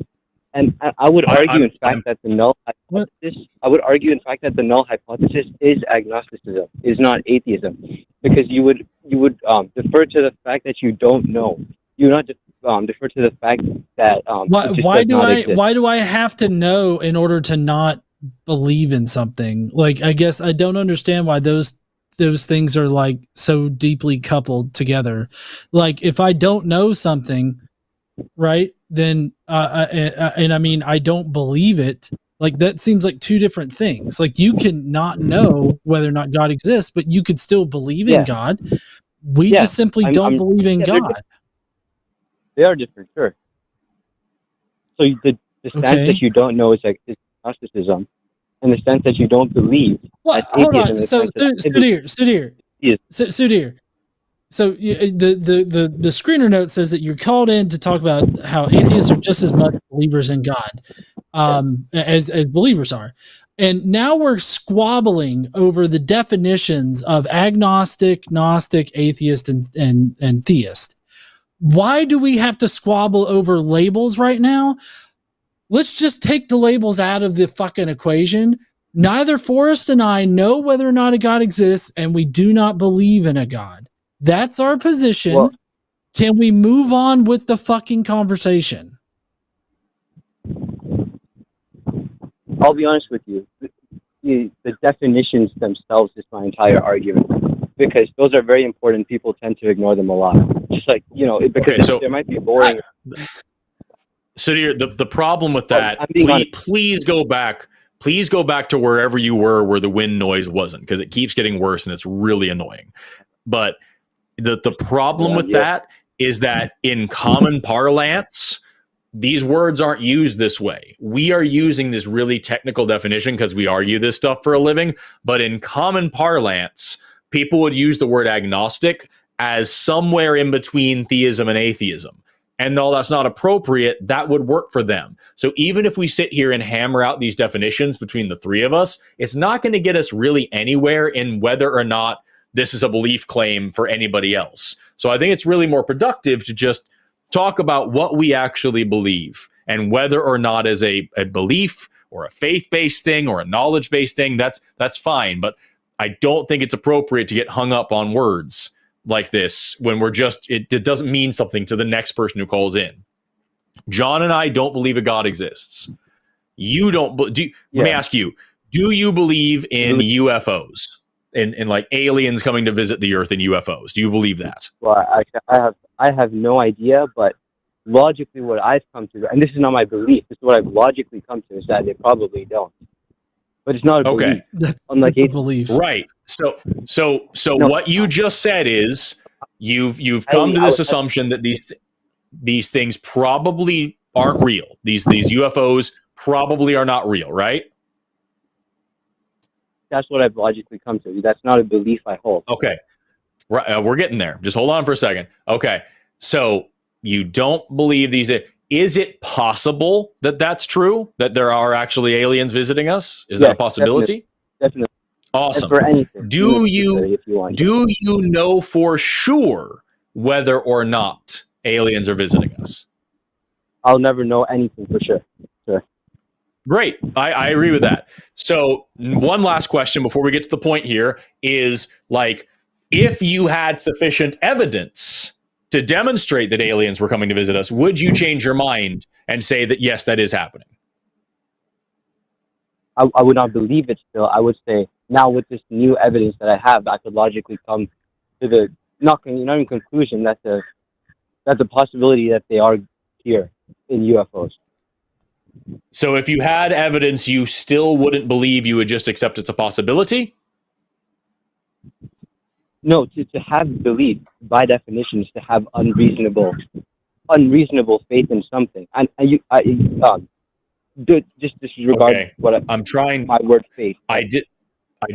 And I would argue, in fact, that the null hypothesis. I would argue, in fact, that the null hypothesis is agnosticism, is not atheism, because you would defer to the fact that you don't know. You would not defer to the fact that why do I have to know in order to not believe in something? Like, I guess I don't understand why those things are like so deeply coupled together. Like, if I don't know something, right, then and I mean, I don't believe it. Like, that seems like two different things. Like, you can not know whether or not God exists, but you could still believe in God. We just simply don't believe in God. They are different, sure. So the stance that you don't know is agnosticism, and the sense that you don't believe. Well, hold on. So, Sudhir. So the screener note says that you're called in to talk about how atheists are just as much believers in God as believers are. And now we're squabbling over the definitions of agnostic, Gnostic, atheist, and theist. Why do we have to squabble over labels right now? Let's just take the labels out of the fucking equation. Neither Forrest and I know whether or not a God exists, and we do not believe in a God. That's our position. Well, can we move on with the fucking conversation? I'll be honest with you. The definitions themselves is my entire argument, because those are very important. People tend to ignore them a lot. Just like, because there might be boring. So the problem with that, please go back to wherever you were where the wind noise wasn't, because it keeps getting worse and it's really annoying. But the problem with that is that in common parlance, these words aren't used this way. We are using this really technical definition because we argue this stuff for a living. But in common parlance, people would use the word agnostic as somewhere in between theism and atheism. And though that's not appropriate, that would work for them. So even if we sit here and hammer out these definitions between the three of us, it's not going to get us really anywhere in whether or not this is a belief claim for anybody else. So I think it's really more productive to just talk about what we actually believe, and whether or not as a belief or a faith-based thing or a knowledge-based thing, that's fine. But I don't think it's appropriate to get hung up on words like this when we're just, it doesn't mean something to the next person who calls in. John and I don't believe a God exists. You don't. Let me ask you, do you believe in UFOs? In like aliens coming to visit the Earth in UFOs? Do you believe that? Well, I have no idea, but logically what I've come to, and this is not my belief, this is what I've logically come to, is that they probably don't. But it's not a belief. That's unlike a belief. Right. So what you just said is you've come to this assumption that these things probably aren't real. These UFOs probably are not real, right? That's what I've logically come to. That's not a belief I hold. Okay. Right, we're getting there. Just hold on for a second. Okay. So you don't believe these. Is it possible that that's true? That there are actually aliens visiting us? Is that a possibility? Definitely. Awesome. And for anything. Do you know for sure whether or not aliens are visiting us? I'll never know anything for sure. Sure. Great. I agree with that. So one last question before we get to the point here is, like, if you had sufficient evidence to demonstrate that aliens were coming to visit us, would you change your mind and say that, yes, that is happening? I would not believe it still. I would say, now with this new evidence that I have, I could logically come to the, not in conclusion, that's a possibility that they are here in UFOs. So if you had evidence, you still wouldn't believe, you would just accept it's a possibility? No, to have belief, by definition, is to have unreasonable faith in something. And just disregard what I'm trying. My word faith. I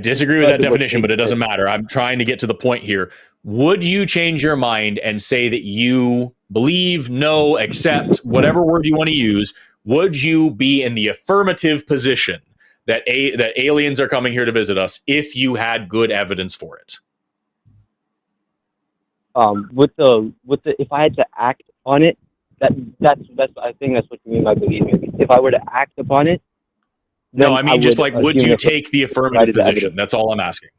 disagree with that definition, but it doesn't matter. I'm trying to get to the point here. Would you change your mind and say that you believe, know, accept, whatever word you want to use? Would you be in the affirmative position that that aliens are coming here to visit us if you had good evidence for it? If I had to act on it, that's I think that's what you mean by believing. If I were to act upon it, no, I mean just like, would you take the affirmative position? That's all I'm asking.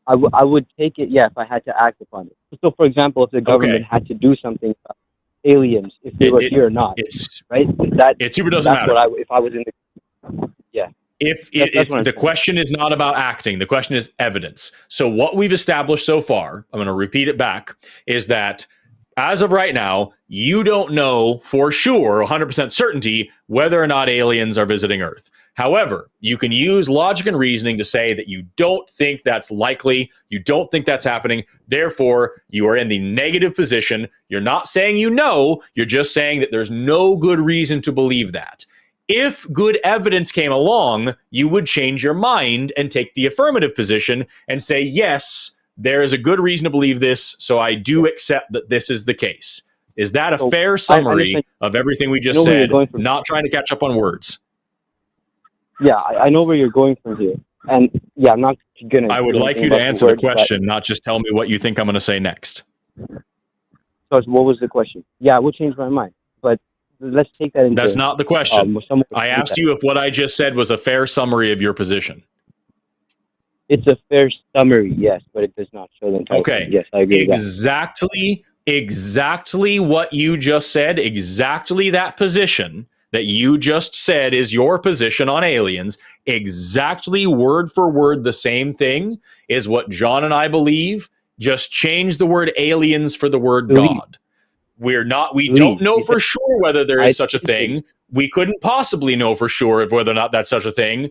I would take it, yeah, if I had to act upon it. So, for example, if the government had to do something about aliens, if they were here or not, right? It super doesn't matter. If I was in the, yeah. The question is not about acting. The question is evidence. So what we've established so far, I'm going to repeat it back, is that as of right now, you don't know for sure, 100% certainty, whether or not aliens are visiting Earth. However, you can use logic and reasoning to say that you don't think that's likely, you don't think that's happening, therefore, you are in the negative position. You're not saying you know, you're just saying that there's no good reason to believe that. If good evidence came along, you would change your mind and take the affirmative position and say, yes, there is a good reason to believe this, so I do accept that this is the case. Is that a fair summary of everything we just said, not trying to catch up on words? Yeah, I know where you're going from here. And yeah, I'm not going to... I would like you to answer the question, not just tell me what you think I'm going to say next. So what was the question? Yeah, I will change my mind, but let's take that into... That's not the question. I asked you if what I just said was a fair summary of your position. It's a fair summary, yes, but it does not show the entire thing. Yes, I agree with that. Exactly what you just said, exactly that position that you just said is your position on aliens, exactly word for word the same thing is what John and I believe. Just change the word aliens for the word God. We don't know for sure whether there is such a thing. We couldn't possibly know for sure of whether or not that's such a thing,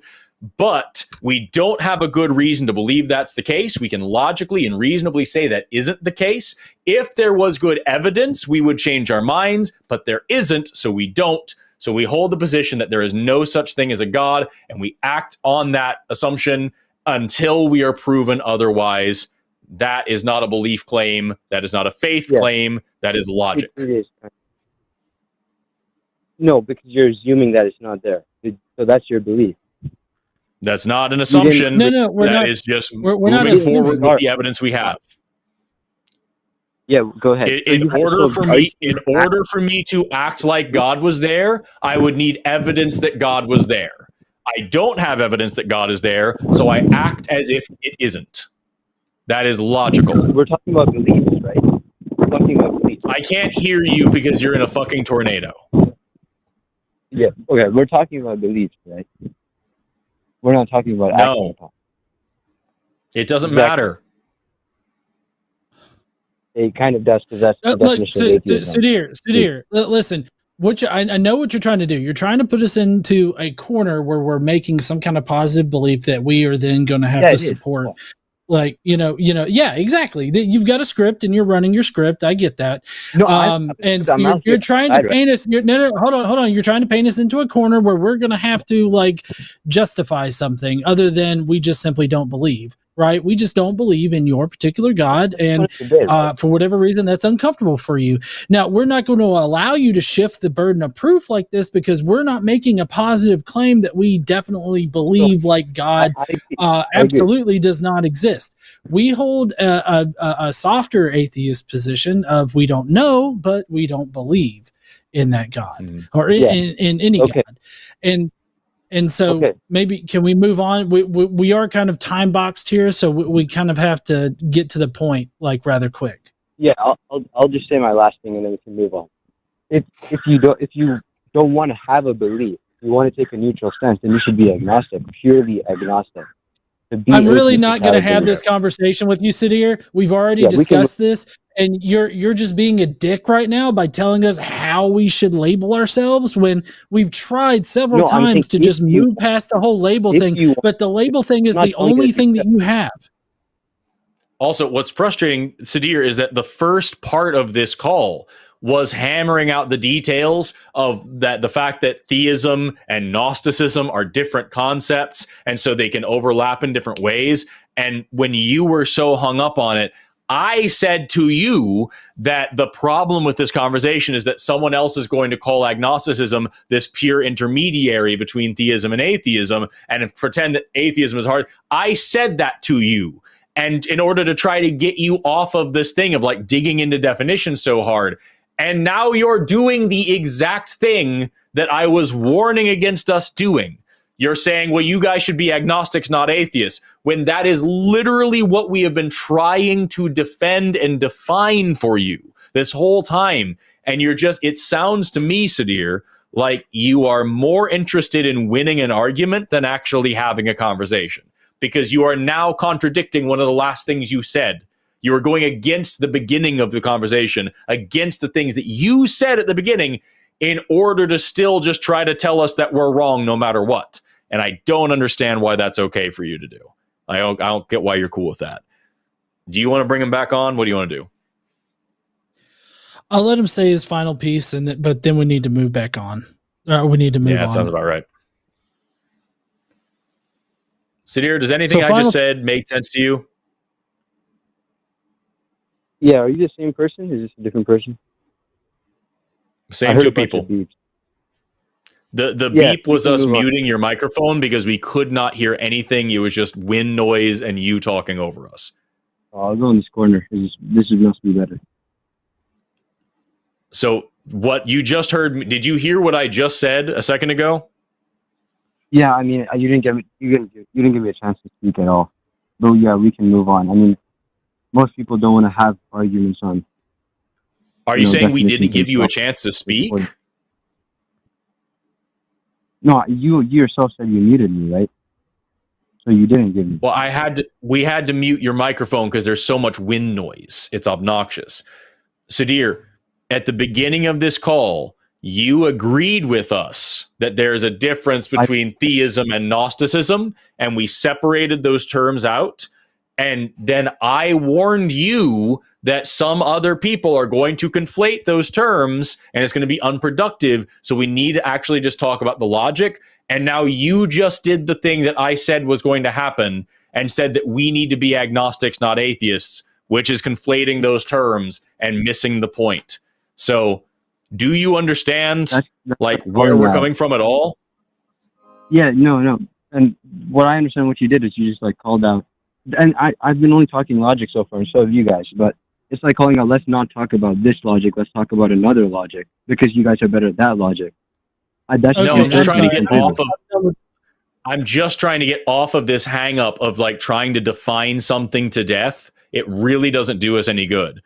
but we don't have a good reason to believe that's the case. We can logically and reasonably say that isn't the case. If there was good evidence, we would change our minds, but there isn't, so we don't. So we hold the position that there is no such thing as a God, and we act on that assumption until we are proven otherwise. That is not a belief claim. That is not a faith claim. That is logic. It is. No, because you're assuming that it's not there. So that's your belief. That's not an assumption. No, we're not. That is just we're moving not forward with the evidence we have. Yeah, go ahead. In order for me to act like God was there, I would need evidence that God was there. I don't have evidence that God is there, so I act as if it isn't. That is logical. We're talking about beliefs, right? We're talking about beliefs. I can't hear you because you're in a fucking tornado. Yeah, okay, we're talking about beliefs, right? We're not talking about acting upon. It doesn't matter. It kind of does, because that's the definition of atheism. Sudhir, listen. I know what you're trying to do. You're trying to put us into a corner where we're making some kind of positive belief that we are then going to have to support. Like, yeah, exactly. You've got a script and you're running your script. I get that. No, and so you're trying to paint us. No, hold on. You're trying to paint us into a corner where we're going to have to like justify something other than we just simply don't believe. Right? We just don't believe in your particular God, and for whatever reason, that's uncomfortable for you. Now, we're not going to allow you to shift the burden of proof like this because we're not making a positive claim that we definitely believe like God absolutely does not exist. We hold a softer atheist position of we don't know, but we don't believe in that God or in any God. And so maybe can we move on? We are kind of time boxed here, so we kind of have to get to the point like rather quick. Yeah, I'll just say my last thing and then we can move on. If you don't want to have a belief, you want to take a neutral stance, then you should be agnostic, purely agnostic. I'm really not going to have this conversation with you, Sadir. We've already discussed this, and you're just being a dick right now by telling us how we should label ourselves when we've tried several times to just move past the whole label thing. But the label thing is the only thing that you have. Also, what's frustrating, Sadir, is that the first part of this call was hammering out the details of that, the fact that theism and Gnosticism are different concepts, and so they can overlap in different ways. And when you were so hung up on it, I said to you that the problem with this conversation is that someone else is going to call agnosticism this pure intermediary between theism and atheism, and pretend that atheism is hard. I said that to you. And in order to try to get you off of this thing of like digging into definitions so hard, and now you're doing the exact thing that I was warning against us doing. You're saying, well, you guys should be agnostics, not atheists, when that is literally what we have been trying to defend and define for you this whole time. And it sounds to me, Sadir, like you are more interested in winning an argument than actually having a conversation, because you are now contradicting one of the last things you said. You are going against the beginning of the conversation, against the things that you said at the beginning, in order to still just try to tell us that we're wrong no matter what. And I don't understand why that's okay for you to do. I don't get why you're cool with that. Do you want to bring him back on? What do you want to do? I'll let him say his final piece, but then we need to move back on. We need to move on. Yeah, that sounds about right. Sadir, does anything I just said make sense to you? Yeah, are you the same person? Is this a different person? Same two people. The beep was us muting your microphone because we could not hear anything. It was just wind noise and you talking over us. I'll go in this corner. This must be better. So what you just heard, did you hear what I just said a second ago? Yeah, I mean, you didn't give me a chance to speak at all. But yeah, we can move on. I mean, most people don't want to have arguments on. Are you saying we didn't give you a chance to speak? No, you yourself said you muted me, right? So you didn't give me. Well, we had to mute your microphone because there's so much wind noise. It's obnoxious. Sadir, at the beginning of this call, you agreed with us that there's a difference between theism and Gnosticism, and we separated those terms out. And then I warned you that some other people are going to conflate those terms and it's going to be unproductive. So we need to actually just talk about the logic. And now you just did the thing that I said was going to happen and said that we need to be agnostics, not atheists, which is conflating those terms and missing the point. So do you understand that's where we're coming from at all? Yeah, no. And what I understand what you did is you just called out. And I've been only talking logic so far, and so have you guys. But it's like calling out, let's not talk about this logic, let's talk about another logic, because you guys are better at that logic. I'm just trying to get off of this hang up of trying to define something to death. It really doesn't do us any good.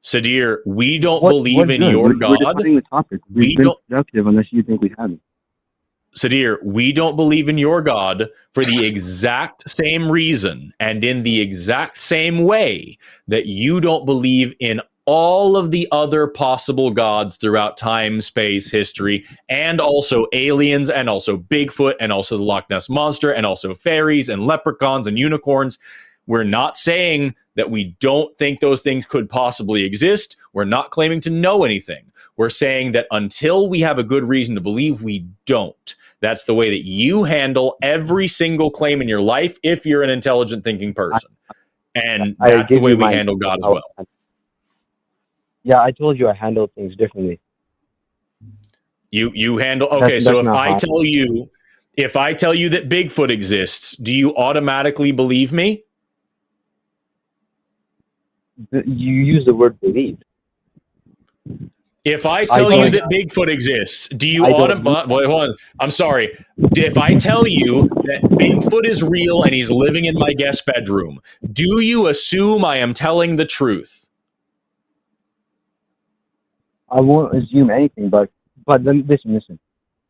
Sadir, we don't believe in your God. We're defining the topic. We've been productive unless you think we haven't. Sadir, we don't believe in your God for the exact same reason and in the exact same way that you don't believe in all of the other possible gods throughout time, space, history, and also aliens, and also Bigfoot, and also the Loch Ness Monster, and also fairies, and leprechauns, and unicorns. We're not saying that we don't think those things could possibly exist. We're not claiming to know anything. We're saying that until we have a good reason to believe, we don't. That's the way that you handle every single claim in your life if you're an intelligent thinking person. And that's the way we handle God as well. Yeah, I told you I handle things differently. You handle okay. So if I tell you that Bigfoot exists, do you automatically believe me? You use the word believe. If I tell you that Bigfoot exists, do you automatically? I'm sorry. If I tell you that Bigfoot is real and he's living in my guest bedroom, do you assume I am telling the truth? I won't assume anything, but then listen.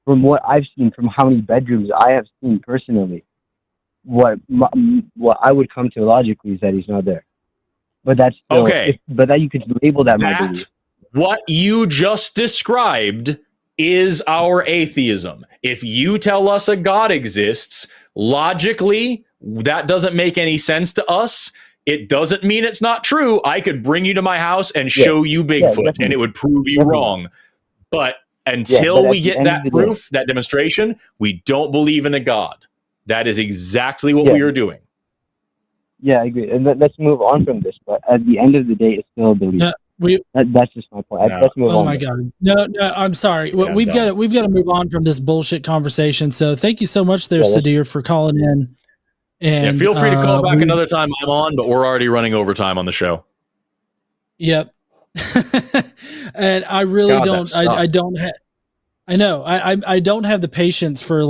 From what I've seen, from how many bedrooms I have seen personally, what I would come to logically is that he's not there. But that's still, okay. But that you could label that my belief. What you just described is our atheism. If you tell us a God exists, logically, that doesn't make any sense to us. It doesn't mean it's not true. I could bring you to my house and show you Bigfoot, and it would prove you wrong. But until we get that proof, that demonstration, we don't believe in the God. That is exactly what we are doing. Yeah, I agree. And let's move on from this. But at the end of the day, it's still a belief. That's just my point. Let's move on. Oh my God! No, I'm sorry. We've got to move on from this bullshit conversation. So thank you so much, there, Sadir, for calling in. And feel free to call back another time I'm on, but we're already running overtime on the show. Yep. And I really don't. I don't have. I know. I don't have the patience for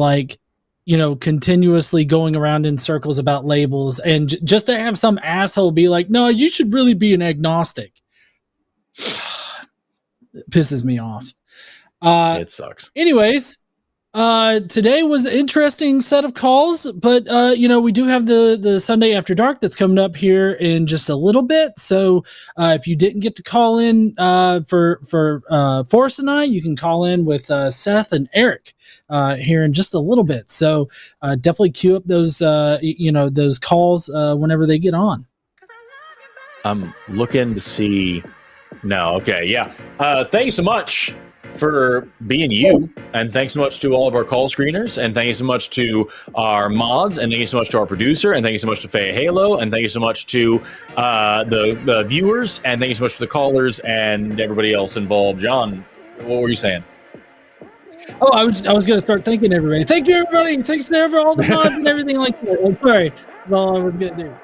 continuously going around in circles about labels, and just to have some asshole be like, "No, you should really be an agnostic." It pisses me off. It sucks. Anyways, today was an interesting set of calls, but we do have the Sunday After Dark that's coming up here in just a little bit. So if you didn't get to call in for Forrest and I, you can call in with Seth and Eric here in just a little bit. So definitely queue up those those calls whenever they get on. I'm looking to see. No, okay, yeah. Thank you so much for being you, and thanks so much to all of our call screeners, and thank you so much to our mods, and thank you so much to our producer, and thank you so much to Faye Halo, and thank you so much to the viewers, and thank you so much to the callers and everybody else involved. John, what were you saying? Oh, I was going to start thanking everybody. Thank you, everybody. Thanks to all the mods and everything like that. I'm sorry. That's all I was going to do.